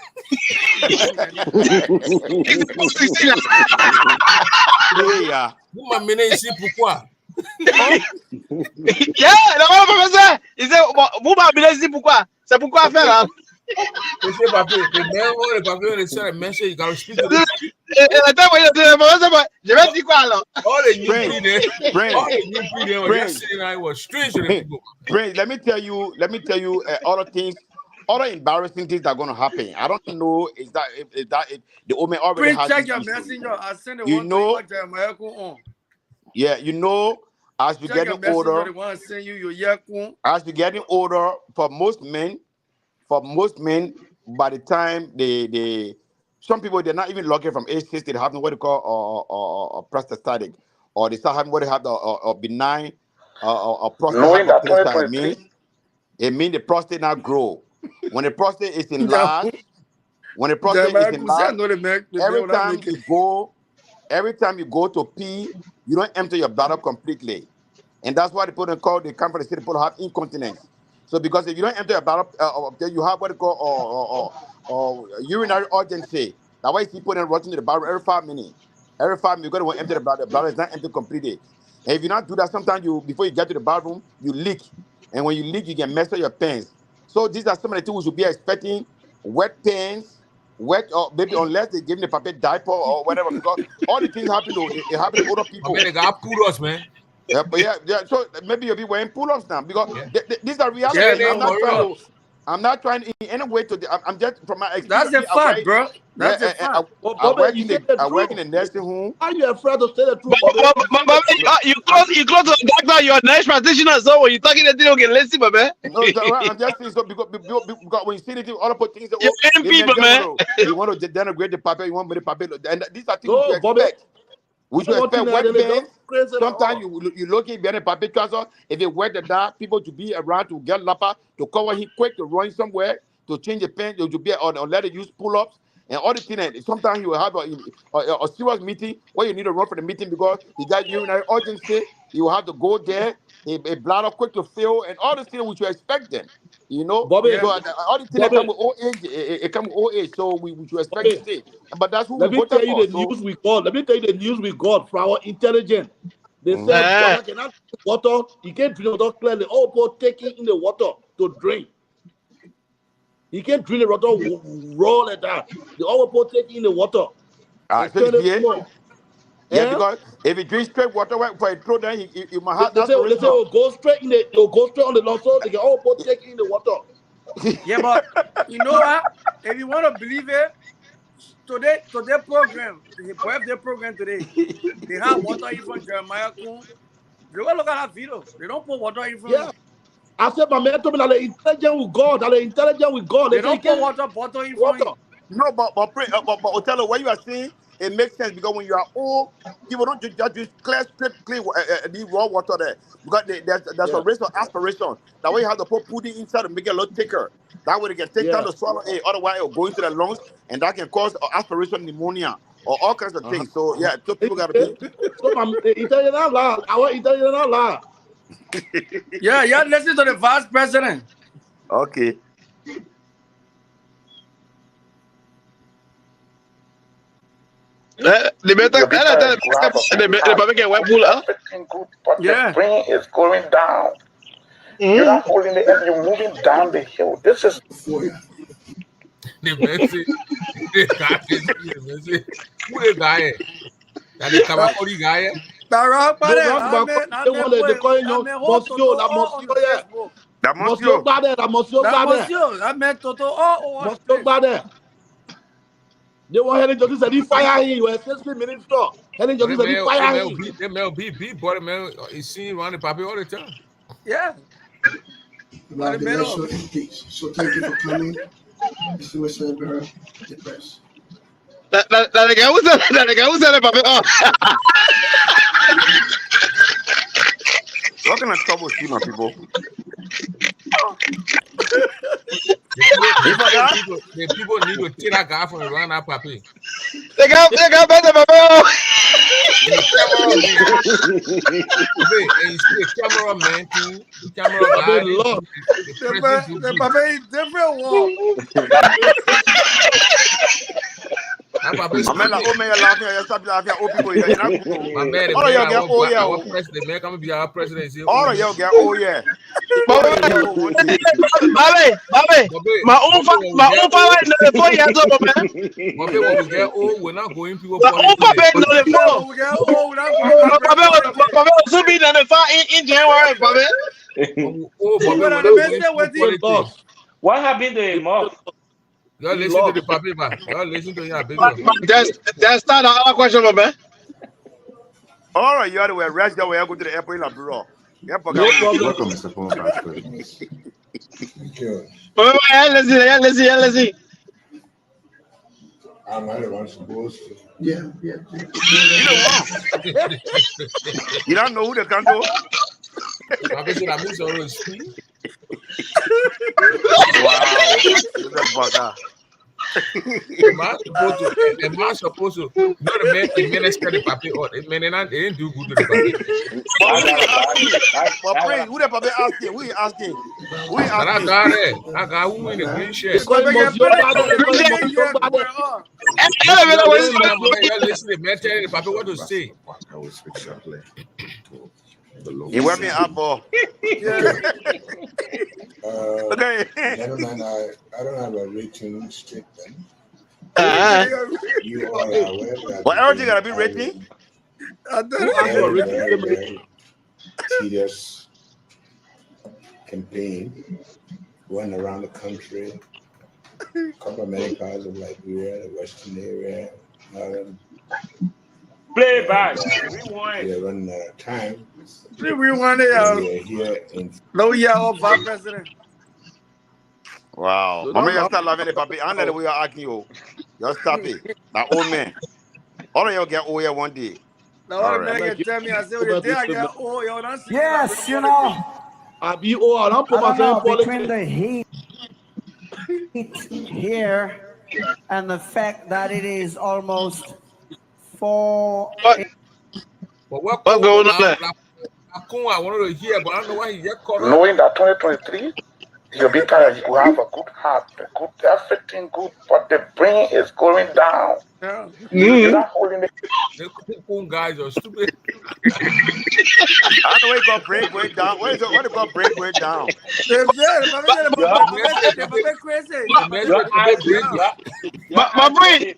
Yeah. Vous m'amenez ici pourquoi? Yeah, le professeur, il dit, vous m'amenez ici pourquoi? C'est pourquoi faire là? Monsieur Papier, le papier, le seul message, il a speak to the. Je vais dire quoi alors? All the new people were saying I was strange to the people. Let me tell you, other things. Other embarrassing things that are going to happen. I don't know if the woman already has. Check your messenger. I send it. You know, yeah, you know, as you're getting older, as you're getting older, for most men, by the time some people they're not even lucky from age 60, they have what they call prostatic, or they start having what they have a benign prostate. It means the prostate not grow. When the prostate is enlarged, every time you go to pee, you don't empty your bladder completely, and that's why people call the come from the city people have incontinence. So because if you don't empty your bladder, you have what they call urinary urgency. That's why people then rushing to the bathroom every 5 minutes. Every 5 minutes, you're going to empty the bladder. The bladder is not empty completely. And if you not do that, sometimes before you get to the bathroom, you leak, and when you leak, you can mess up your pants. So these are some of the things we should be expecting: wet pants, or maybe unless they give the paper diaper or whatever. Because all the things happen to older people. Okay, they got pull-ups, man. Yeah, but yeah. So maybe you'll be wearing pull-ups now because these are reality. Yeah, I'm not trying in any way to. I'm just from my experience. That's a fact, bro. That's a fact. I work in a nursing home. Are you afraid to say the truth? You close to the doctor. You're a nurse practitioner, so when you're talking to them, get lazy, man. No, I'm just saying so because when you see the other things, people, man. You want to denigrate the paper, you want the paper, and these are things you expect. We should expect wet pants. Sometimes you looking behind a paper trouser. If it wet the dark, people to be around to get lapper to cover him quick to run somewhere to change the pen. You to be or let it use pull-ups and all the things. Sometimes you will have a serious meeting where you need to run for the meeting because you got urinary urgency. You will have to go there. A bladder quick to fill and all the things which you expect them. You know, Bobby, so all the things that come with old age, it come with old age. So we should expect to see. But that's who Let we me tell voted you for. the news we got. Let me tell you the news we got from our intelligence. They said water cannot drink water. You can't drink water clearly. All people taking in the water to drink. You can't drink the water raw like that. The all people taking in the water. Yeah, because if you drink straight water for a throat, then you might have that. They say go straight in the go straight on the nostril. They can all people taking in the water. Yeah, but you know what? If you want to believe it, today program, the birthday program today, they have water in from Jeremiah Kuhn. You go look at that video. They don't put water in from. Yeah. I said, my man told me that they're intelligent with God. They don't put water bottle in from. No, but Othello, what you are saying, it makes sense because when you are old, people don't just clean the raw water there because there's a risk of aspiration. That way you have to put pudding inside to make it a lot thicker. That way they can take time to swallow it. Otherwise, it will go into the lungs and that can cause aspiration pneumonia or all kinds of things. So yeah, so people got to be. So I'm Italian law. Our Italian law. Yeah, listen to the vice president. Okay. The brain is going down. You're not holding the end, you're moving down the hill. This is Who the guy? That the Kamakori guy? Barack They Biden, want they call him Monsieur, la Monsieur, yeah. That Monsieur Bade, la Monsieur Bade. That meant Toto all over. Monsieur Bade. They want Henry Johnson said he fire him. He was assistant minister. Henry Johnson said he fire him. The MLB boy, man, is seen around the paper all the time. Yeah. About the show in peace. So thank you for coming. Distinguished Senator, the press. That the guy was the paper. What kind of trouble see my people? The people need to take that guy from around that papi. They got better paper. And you see the cameraman too. The camera guy. The paper is different one. My man, like, oh man, you're laughing. You stop laughing. Oh, people, you're not. My man, All of y'all get oh yeah. Our president, man, come be our president. All of y'all get oh yeah. Bobby, my own father know the 4 years old, man. Bobby, when we get old, we're not going people. My own papa know the 4. Bobby also be on the 5 in January, Bobby. What happened to him off? Y'all listen to the papi, man. Y'all listen to your baby. That's not our question, man. All right, you are the way. Rest your way. I go to the airport in La Bureau. Welcome, Mr. Former Vice President. Thank you. Let's see. I'm not even supposed to. Yeah. You don't know who they can do? Papi said, I'm sorry to speak. Wow. The man supposed to not the minister the papi or the man they didn't do good to the papi. Who the papi asking? Who is asking? I got who in the green shirt. Listen to man telling the papi what to say. I will speak shortly. You want me up for? Okay. Gentlemen, I don't have a written statement. You are aware that. Well, everything gotta be written. Very serious campaign going around the country, cover many parts of Liberia, the western area, northern. Play back. We are running out of time. We want We are here in. No, Vice President. Wow. Mama, you start laughing at papi. I know we are asking you. You stop it. That old man. All of you get oh yeah one day. Now all the man tell me, I say, the day I get oh, you don't see. Yes, you know. I be oh, I don't put myself in between the heat here and the fact that it is almost 4. But what's going on there? I wanted to hear, but I don't know why he get caught up. Knowing that 2023, you'll be tired, you have a good heart, everything good, but the brain is going down. The guys are stupid. I know where you got break down. What it called break down? My brain.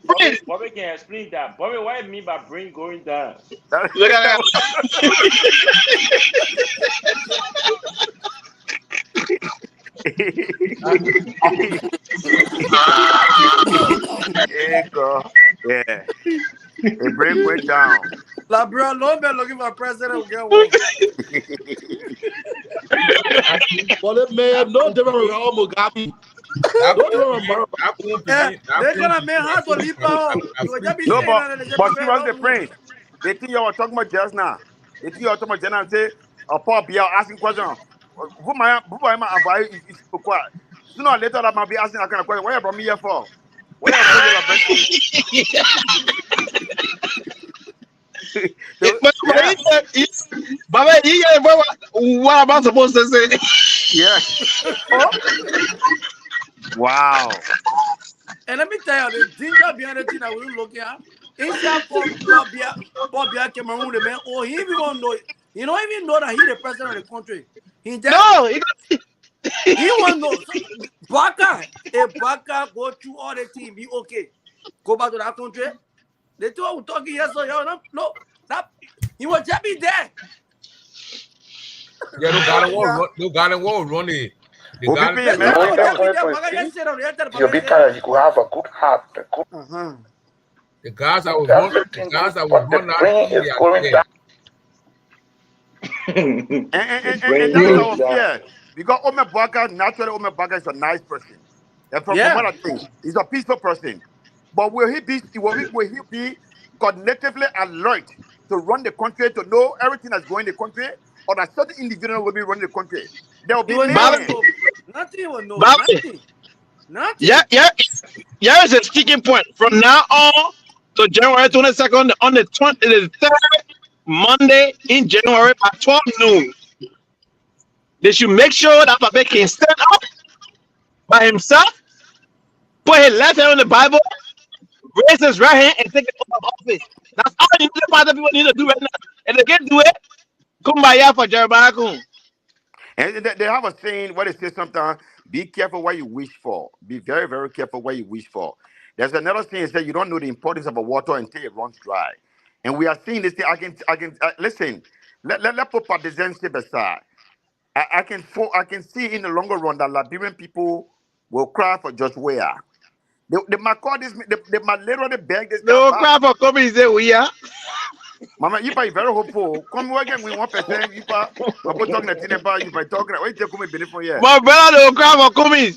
Bobby can explain that. Bobby, what do you mean by brain going down? Look at that. Yeah. The break went down. La bro, no man looking for president will get one. But the man, no different from Mugabe. They're gonna make hard to leave power. No, but she was the prince. They think you were talking about just now. They think you were talking about just now and say, Paul Biya asking question. Who am I advise is quiet. Sooner or later, that might be asking that kind of question. What are you brought me here for? What are you what am I supposed to say? Yeah. Wow. And let me tell you, the danger behind the thing that we're looking at, is that Paul Biya Cameroon, the man, or he even don't know it. He don't even know that he's the president of the country. He won't know. If Baka go through all the team, be okay. Go back to that country. They two are talking here, so no, that He will just be there. Yeah, no garden wall run it. The Well, garden. people, you be tired. You could have a good heart. A good, The guys that was run, the guys that was run out, brain is going down. And that's our fear. Because Omer Bwaka, naturally Omer Bwaka is a nice person. And from what I think, he's a peaceful person. But will he be cognitively alert to run the country, to know everything that's going in the country? Or that certain individual will be running the country? There will be nothing will know. Nothing. Yeah, it's a sticking point. From now on to January 22nd, on the 23rd Monday in January by 12 noon, they should make sure that Papa can stand up by himself, put his left hand on the Bible, raise his right hand, and take the oath of office. That's all the other people need to do right now. And they can do it. Kumbaya for Jeremiah Kun. And they have a saying where they say sometimes, be careful what you wish for. Be very, very careful what you wish for. There's another thing that says you don't know the importance of a water until it runs dry. And we are seeing this thing. Listen, let put partisanship aside. I can see in the longer run that Liberian people will cry for just where. They might call this, they might literally beg this. They will cry for coming say we are. Mama, you are very hopeful. Come again with 1%. You are talking to Tinepa, you are talking. Why you come with for here? My brother, they will cry for coming.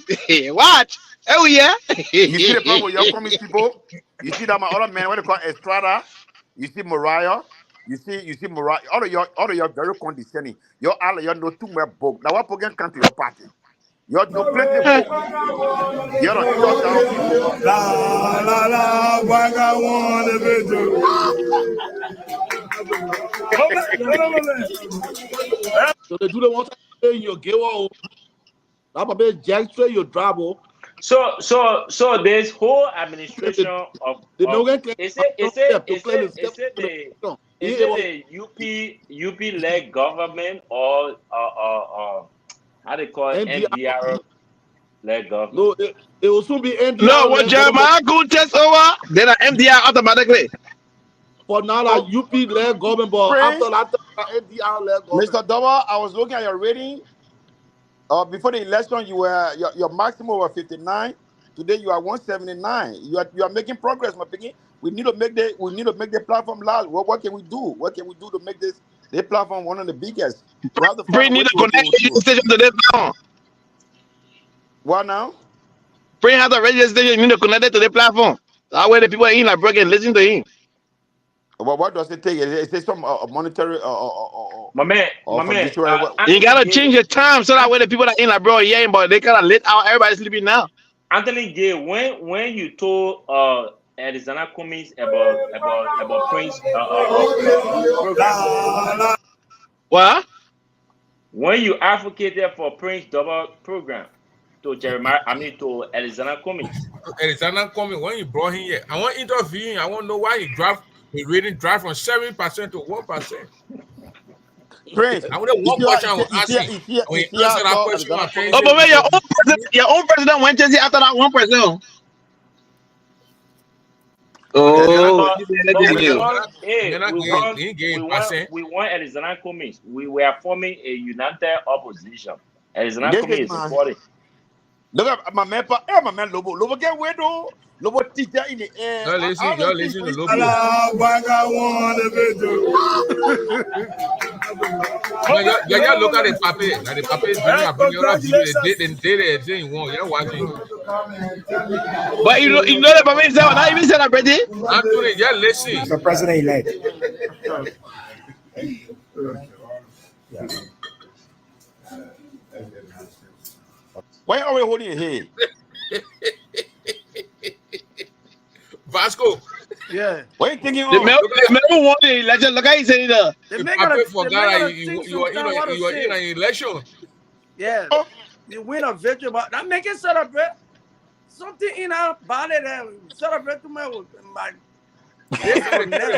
Watch. Oh yeah. You see the problem with your coming people? You see that my other man, what they call Estrada? You see Mariah? You see Mariah? All of you are very condescending. You're no too much book. Now what program come to your party? You're no plenty of book. You're not shut down people. La, Bwaka want So they do the one time in your game. That probably jack straight your drabble. So this whole administration of is it the UP led government or how they call it NDR led government? No, it will soon be NDR. No, when Jeremiah Kun takes over, then NDR automatically. For now, that UP led government, but after that, NDR led government. Mr. Double, I was looking at your rating. Before the election, you were your maximum was 59. Today you are 179. You are making progress, my piggy. We need to make the platform large. What can we do? What can we do to make this platform one of the biggest? We need to connect the station to this platform. What now? Pray has a radio station. You need to connect it to the platform. That way the people in like broken listen to him. Well, what does it take? Is it some monetary my man, you gotta change your time so that way the people that in like bro, yeah, but they kind of lit out. Everybody's sleeping now. Anthony Gay, when you told Arizona Cummings about Prince what? When you advocated for Prince double program to to Arizona Cummings. Arizona Cummings, when you brought him here, I want to interview him. I want to know why he rating dropped from 7% to 1%. Prince, I want one question I was asking. When you answer that question, I can't but man, your own president went to see after that 1%. Oh, we want Arizona Cummings. We were forming a united opposition. Arizona Cummings is supporting. Look at my man, Lobo get where though? Lobo teacher in the air. You're listening to Lobo. You look at the paper. And the paper is doing a video. You're watching. But you know the paper is not even celebrating. Anthony, you're listening. The president-elect. Why are we holding your head? Vasco. Yeah. What are you thinking? The man won the election. Look how he said it. I forgot you are in an election. Yeah. You win a victory, but that make it celebrate. Something in our body that celebrate to my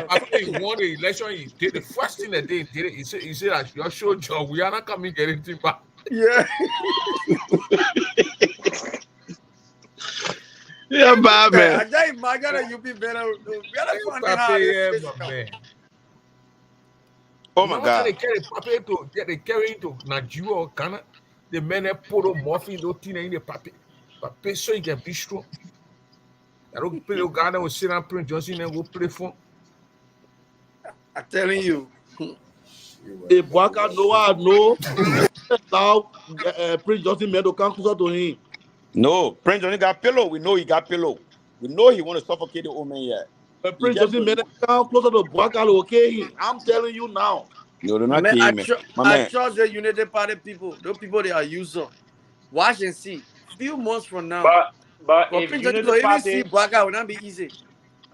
after he won the election, he did the first thing that they did. He said that your show job, we are not coming getting anything back. Yeah. Yeah, bad man. I tell you, my God, you be better. Oh my God. They carry paper to get they carry into Nigeria or Ghana. The men have put a muffin, no teen in the paper. Paper so you can be strong. I don't play Ghana will sit down Prince Johnson and go play for. I'm telling you. If Bwaka no allow Prince Johnson men to come closer to him. No, Prince Johnson got pillow. We know he got pillow. We know he want to suffocate the old man yet. But Prince Johnson men come closer to Bwaka, okay? I'm telling you now. No, they're not Man, kidding me. I trust the United Party people. Those people they are user. Watch and see. Few months from now. But for if Prince United Johnson to even Party, see Bwaka will not be easy.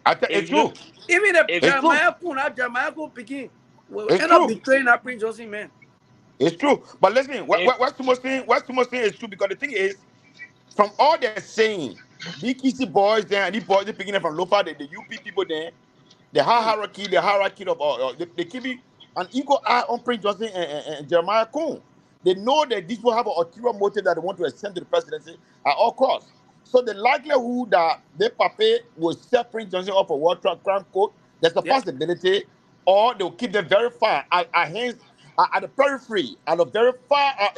It's true. Even the It's true. Jeremiah Kun picking will It's end up true. betraying that Prince Johnson man. It's true. But listen, what's too much saying is true, because the thing is, from all they're saying, the Kissy boys there and the boys they picking up from Lofa, the UP people there, the hierarchy of they keep it an equal eye on Prince Johnson and Jeremiah Kun. They know that these will have an ulterior motive that they want to ascend to the presidency at all costs. So the likelihood that the Pape will set Prince Johnson up for World Crime Court, there's a possibility, or they'll keep them very far at the periphery, at a very far, at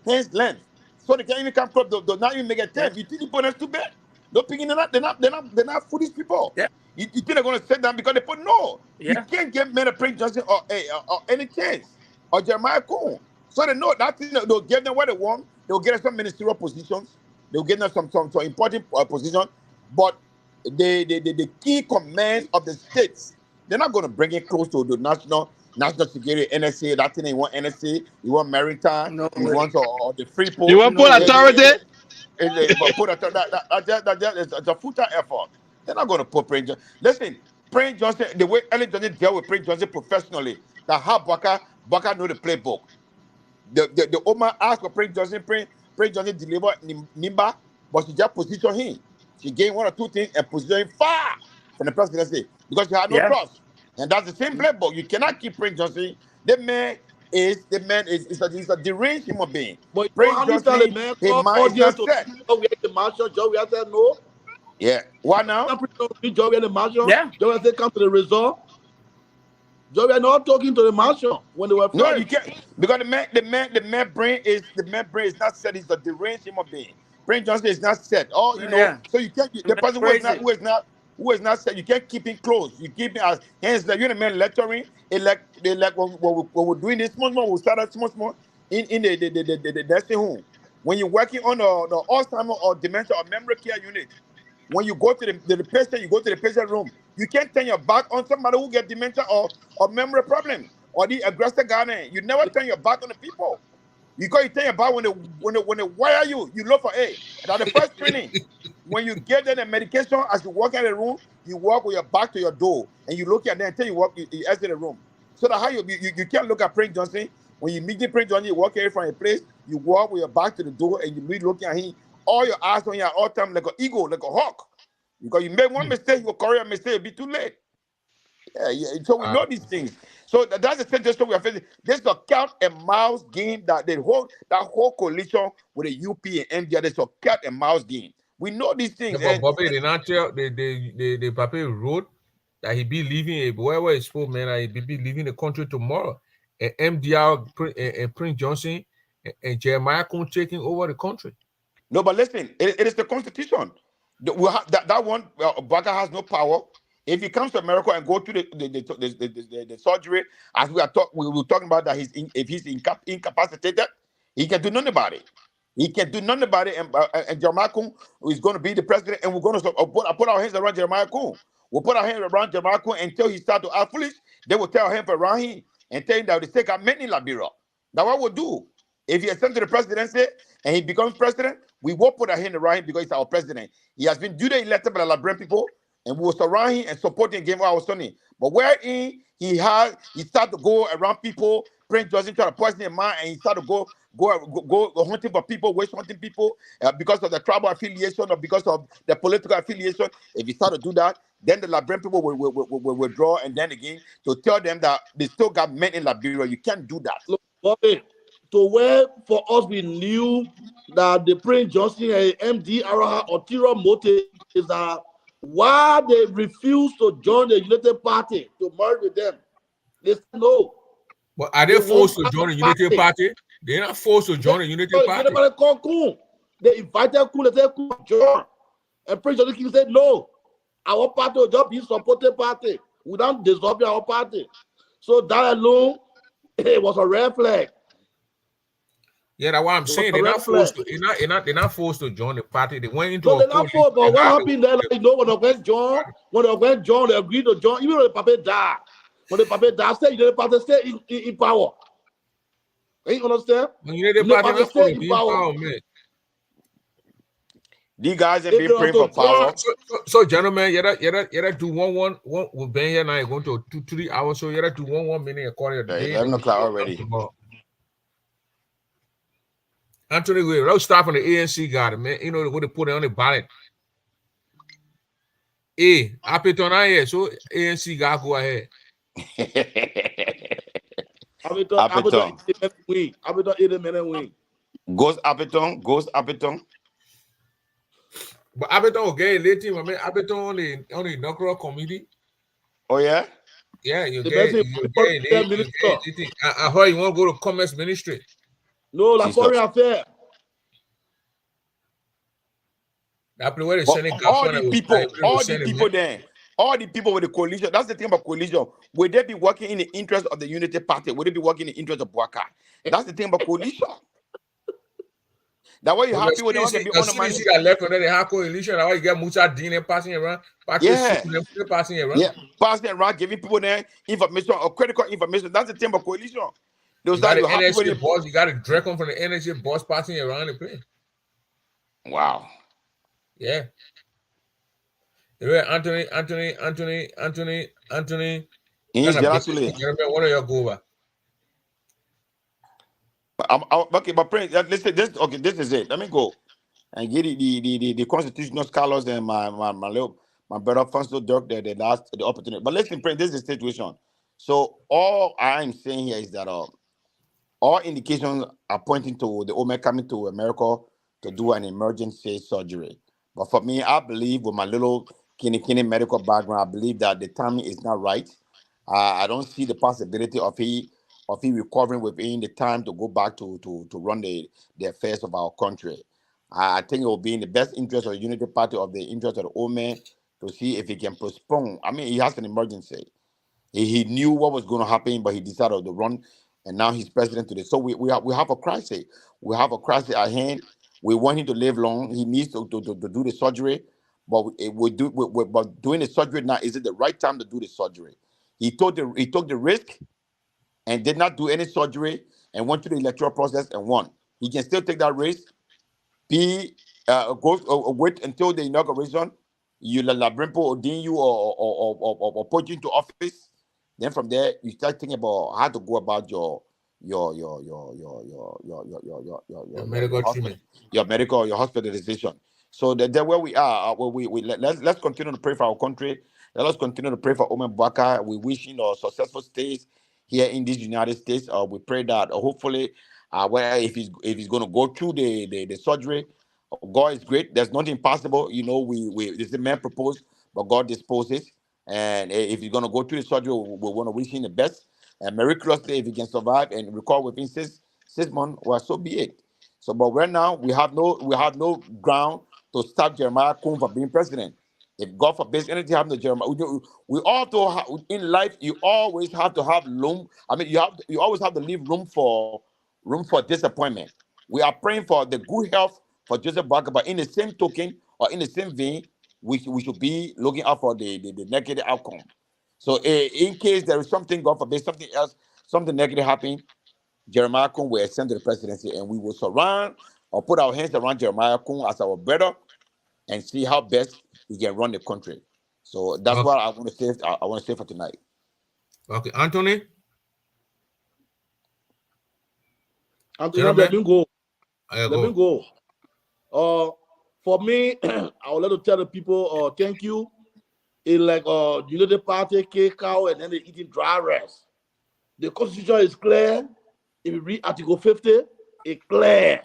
hands length. So they can't even come close. They'll not even make a attempt. You think the opponents too bad? They're not foolish people. Yeah. You think they're going to sit down because they put no. Yeah. You can't get men of Prince Johnson or any chance, or Jeremiah Kun. So they know that thing, they'll give them what they want. They'll get some ministerial positions. They'll get them some important positions. But the key commands of the states, they're not going to bring it close to the national security, NSA. That thing they want NSA. You want maritime. No, you want the free port. You want port authority? It's a full-time effort. They're not going to put Prince Johnson. Listen, Prince Johnson, the way Ellen Johnson dealt with Prince Johnson professionally, that how Bwaka know the playbook. The Oman asked for Prince Johnson. Prince Johnson delivered Nimba, but she just positioned him. She gained one or two things and positioned him far from the presidency because she had no trust. And that's the same playbook. You cannot keep Prince Johnson. The man is a deranged human being. But Prince Johnson, his mind is not set. The marshal, Joey said no. Yeah. Why now? Joey and the marshal. Yeah. Joey said come to the resort. Joey are not talking to the marshal when they were friends. No, you can't, because the man brain is not set. He's a deranged human being. Prince Johnson is not set. Oh, you know, Yeah. so you can't. The person who is not set, you can't keep him close. You keep him as hands like you're the man lecturing. They like when we're doing this small, we start out small in the nursing home. When you're working on the Alzheimer or dementia or memory care unit, when you go to the patient, you go to the patient room. You can't turn your back on somebody who get dementia or memory problem or the aggressive guy. You never turn your back on the people. Because you turn your back when they wire you, you look for That's the first training. When you get them the medication, as you walk in the room, you walk with your back to your door and you look at them until you exit the room. So that how you can't look at Prince Johnson. When you meet Prince Johnson, you walk away from a place, you walk with your back to the door and you be looking at him. All your eyes on you at all time like an eagle, like a hawk. Because you make one mistake, you will correct a mistake, it'll be too late. Yeah. So we know these things. So that's the situation we are facing. This is a cat and mouse game that whole coalition with the UP and MDR, there's a cat and mouse game. We know these things. Yeah, but Bobby, the natural, the Pape wrote that he be leaving wherever he spoke, man, that he be leaving the country tomorrow. And MDR and Prince Johnson and Jeremiah Kun taking over the country. No, but listen, it is the Constitution. That one, Bwaka has no power. If he comes to America and go to the surgery, as we were talking about that, if he's incapacitated, he can do nothing about it. He can do nothing about it, and Jeremiah Kun is going to be the president, and we're going to put our hands around Jeremiah Kun. We'll put our hands around Jeremiah Kun until he starts to act foolish. They will tell him around him and tell him that the state got many in Liberia. That's what we'll do. If he ascends to the presidency and he becomes president, we will put our hand around him because he's our president. He has been duly elected by the Liberian people, and we will surround him and support him and give him our son. But wherein he started to go around people, Prince Johnson try to poison his mind, and he started to go hunting for people, witch hunting people because of the tribal affiliation or because of the political affiliation. If he start to do that, then the Liberian people will withdraw, and then again to tell them that they still got men in Liberia. You can't do that. Look, Bobby, to where for us we knew that the Prince Johnson and MDR ulterior motive is that why they refused to join the United Party to merge with them. They said no. But are they forced to join the Unity Party? They're not forced to join the Unity Party. They invited Kun, they said, Kun, join. And Prince Johnny King said, no, our party will just be supported party without dissolving our party. So that alone, it was a red flag. Yeah, that's what I'm saying. They're not forced to. They're not forced to join the party. They went into. So they're not forced. But what happened there? Like, when they went John, they agreed to join. Even when the Papa died, stay the party stay in power. You understand? When you the party not stay in power, man. These guys have been praying for power. So gentlemen, you gotta do one. We've been here now. Going to 2-3 hours. So you gotta do 1 minute according to the day. 11 o'clock already. Anthony, let's start from the ANC guy, man. You know what they put it on the ballot. Apeton, so ANC guy go ahead. Apeton win. Goes Apeton. But Apeton will get later, man. Apeton on the inaugural committee. Oh yeah? Yeah, you get I heard you want to go to Commerce Ministry. No, la foreign affair. All the people with the coalition. That's the thing about coalition. Would they be working in the interest of the Unity Party? Would they be working in the interest of Bouaka? That's the thing about coalition. That's why you have people that want to be on the money. That left and then they have coalition. That's why you get Musa Dine passing around. Passing around, giving people their information or critical information. That's the thing about coalition. You got the NSC boss. You got a Dragon from the NSC boss passing around the place. Wow. Yeah. Anthony. What are your go over? Okay, but Prince, listen. This is it. Let me go and get the constitutional scholars and my brother Fonso Dirk the opportunity. But listen, Prince, this is the situation. So all I'm saying here is that all indications are pointing to the Omer coming to America to do an emergency surgery. But for me, I believe with my little kini medical background, I believe that the timing is not right. I don't see the possibility of he recovering within the time to go back to run the affairs of our country. I think it will be in the best interest of the Unity Party, of the interest of the Omer, to see if he can postpone. I mean, he has an emergency. He knew what was going to happen, but he decided to run, and now he's president today. So we have a crisis. We have a crisis at hand. We want him to live long. He needs to do the surgery, but but doing the surgery now, is it the right time to do the surgery? He took the risk and did not do any surgery and went through the electoral process and won. He can still take that risk. Wait until the inauguration. You Labrimpo ordain you or put you into office. Then from there, you start thinking about how to go about your medical treatment, your hospitalization. So that's where we are. Let's continue to pray for our country. Let us continue to pray for Omer Bouaka. We wish him a successful stays here in these United States. We pray that hopefully, if he's going to go through the surgery, God is great. There's nothing possible. You know, this is the man proposed, but God disposes. And if he's going to go through the surgery, we want to wish him the best. And miraculously, if he can survive and recover within six months, well, so be it. So, but right now, we have no ground to stop Jeremiah Kun from being president. If God forbids anything happen to Jeremiah, we all have to have, in life. You always have to have room. I mean, you always have to leave room for disappointment. We are praying for the good health for Joseph Bouaka, but in the same token or in the same vein, we should be looking out for the negative outcome. So, in case there is something, God forbid, something else, something negative happening, Jeremiah Kun will ascend to the presidency, and we will surround or put our hands around Jeremiah Kun as our brother and see how best he can run the country. So that's what I want to say. I want to say for tonight. Okay, Anthony. Let me go. Let me go. For me, I would like to tell the people, thank you. It's like Unity Party, K-Cow, and then they're eating dry rice. The Constitution is clear. If you read Article 50, it's clear.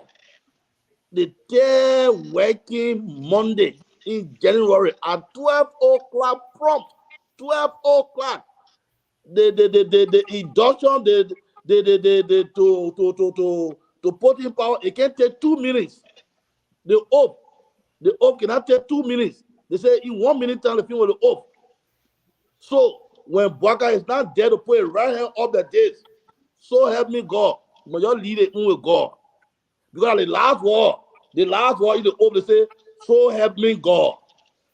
The third working Monday in January at 12 o'clock prompt. 12 o'clock. The induction, to put in power, it can take 2 minutes. The oath cannot take 2 minutes. They say in 1 minute time the people will oath. So when Bwaka is not there to put a right hand up the days, so help me God. But you lead it with God. Because the last war is the oath. They say, so help me God.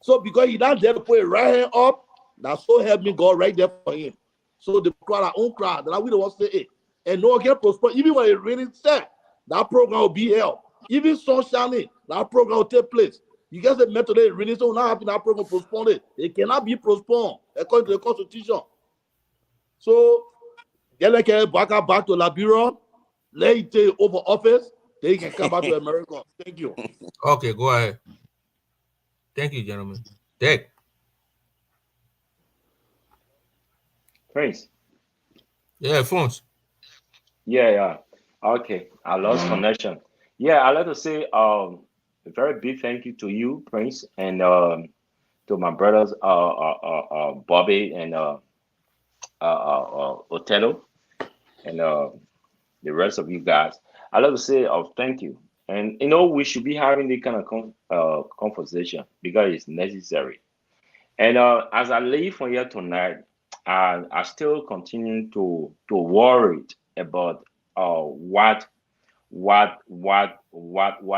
So because he's not there to put a right hand up, that's so help me God right there for him. So the crowd, our own crowd, that we don't want to say it. And no one can prosper. Even when it really set, that program will be held. Even sun shining, that program will take place. You guys have met today, really, so not happy that program postponed. It cannot be postponed according to the Constitution. So, get like Bwaka back to Liberia, let it take over office, then he can come back to America. Thank you. Okay, go ahead. Thank you, gentlemen. Dick. Prince. Yeah, phones. Yeah. Okay, I lost connection. Yeah, I'd like to say a very big thank you to you, Prince, and to my brothers, Bobby and Othello, and the rest of you guys. I'd like to say thank you. And we should be having this kind of conversation because it's necessary. And as I leave from here tonight, I still continue to worry about what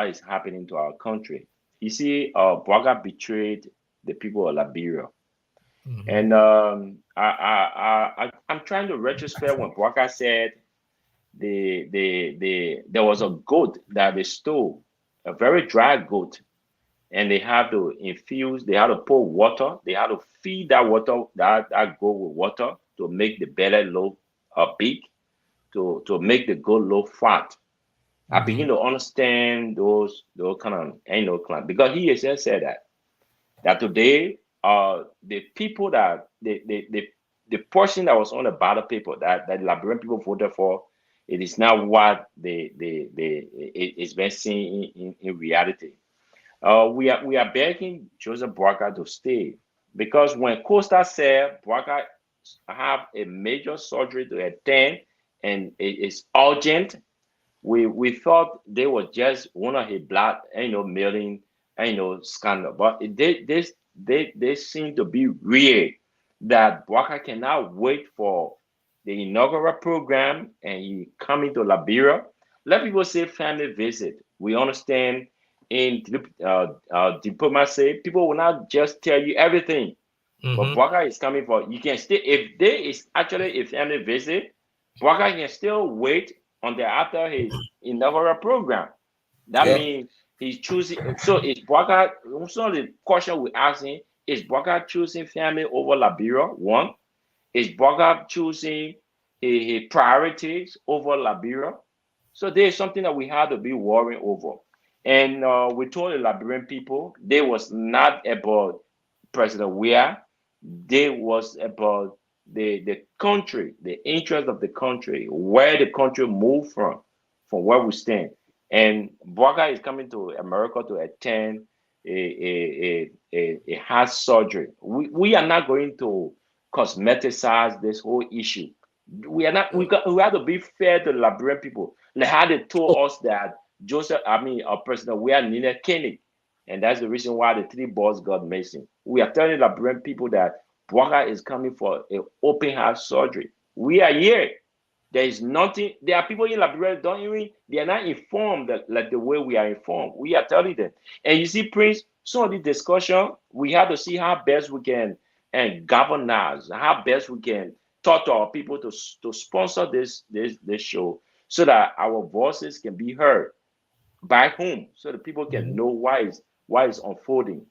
is happening to our country. You see, Bwaka betrayed the people of Liberia, and I'm trying to retrospect when Bwaka said there was a goat that they stole, a very dry goat, and they had to infuse, they had to pour water, they had to feed that water, that goat with water to make the belly look big, to make the goat look fat. I begin to understand those kind of because he has just said that today the people that the portion that was on the ballot paper that the Liberian people voted for, it is not what it's been seen in reality. We are begging Joseph Bwaka to stay because when Costa said Bwaka have a major surgery to attend and it is urgent, we thought they were just one of his blood, mailing, scandal, but they seem to be real that Bwaka cannot wait for the inaugural program and he coming to Liberia. Let people say family visit. We understand in diplomacy, people will not just tell you everything. But Bwaka is coming for, you can still, if there is actually a family visit, Bwaka can still wait until after his inaugural program. That means he's choosing. So is Bwaka, some of the question we're asking, is Bwaka choosing family over Liberia? One. Is Bwaka choosing his priorities over Liberia? So there's something that we have to be worrying over. And we told the Liberian people, they was not about President Weah. They was about the country, the interest of the country, where the country moved from where we stand. And Bwaka is coming to America to attend a heart surgery. We are not going to cosmeticize this whole issue. We are not. We have to be fair to the Liberian people. Like how they told us that President Weah needed clinic, and that's the reason why the 3 boys got missing. We are telling the Liberian people that Bwaka is coming for an open heart surgery. We are here. There is nothing. There are people in Liberia they are not informed like the way we are informed. We are telling them. And you see, Prince, some of the discussion, we have to see how best we can galvanize, how best we can talk to our people to sponsor this show so that our voices can be heard by whom, so that people can know why is unfolding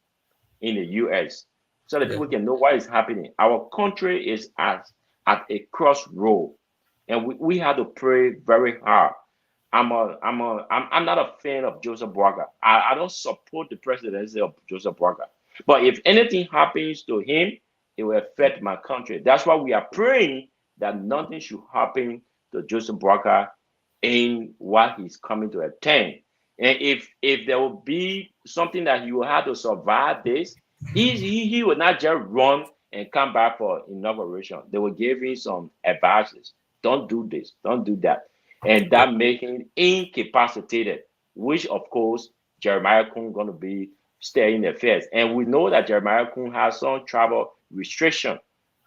in the U.S., so that people can know what is happening. Our country is at a crossroad, and we have to pray very hard. I'm not a fan of Joseph Bwaka. I don't support the presidency of Joseph Bwaka. But if anything happens to him, it will affect my country. That's why we are praying that nothing should happen to Joseph Bwaka in what he's coming to attend. And if there will be something that he will have to survive this, he will not just run and come back for inauguration. They will give him some advices don't do this, don't do that. And that making him incapacitated, which of course Jeremiah Kun gonna be staying affairs. And we know that Jeremiah Kun has some travel restriction.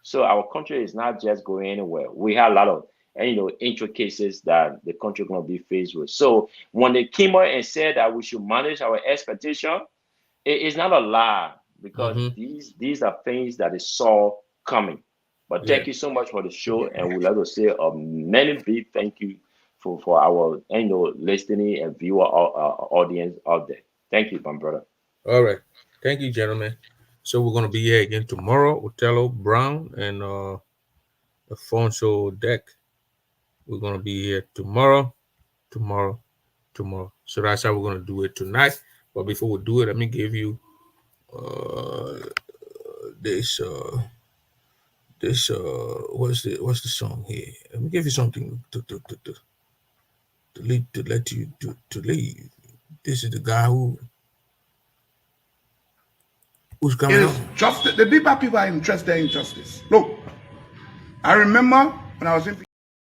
So our country is not just going anywhere. We have a lot of intricacies that the country gonna be faced with. So when they came out and said that we should manage our expectation, it's not a lie, because these are things that they saw coming. But thank you so much for the show, and we'd like to say a many big thank you for our listening and viewer audience out there. Thank you, my brother. All right, thank you, gentlemen. So we're gonna be here again tomorrow. Othello Brown and Alfonso Deck. We're gonna be here tomorrow. So that's how we're gonna do it tonight. But before we do it, let me give you this what's the song here? Let me give you something to let you leave. This is the guy who's coming up. Justice. The deeper people are interested in justice. Look, I remember when I was in.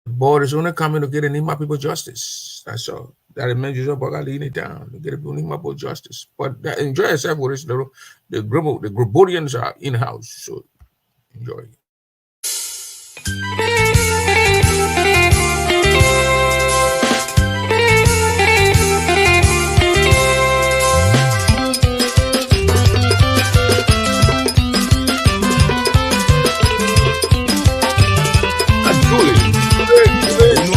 Board is only coming to get an Ima people justice. That's all. That remains you about laying it down to get a Ima people justice. But enjoy yourself with this little. The Gregorians are in house, so enjoy.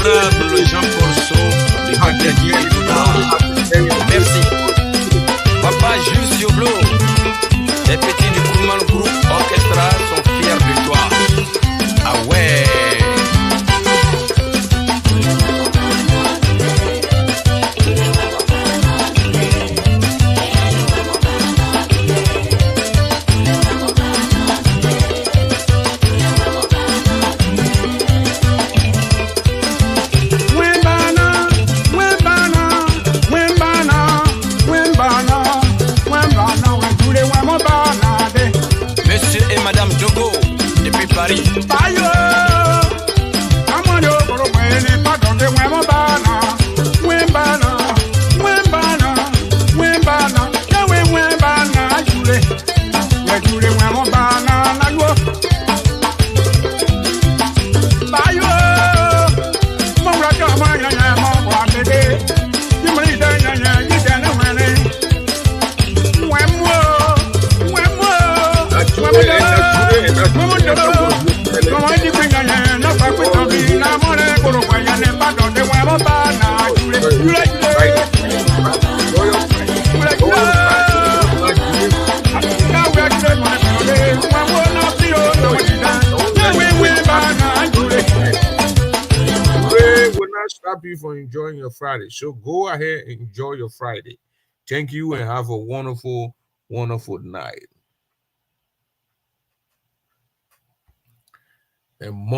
Honorable Jean-Paul Sow, le Bagdadien merci. Papa Jules Yoblo, les petits du Gourmand Group Orchestra sont fiers de toi. Ah ouais. Paris. Bayo, amado por buene pa donde huevo bana, huembana, ya huembana, jule huevo bana na yo. Bayo, mongra kama ya mongra bebe, dimri da ya gidana wane. Huemo. Will not stop you from enjoying your Friday. So go ahead and enjoy your Friday. Thank you and have a wonderful, wonderful night. And more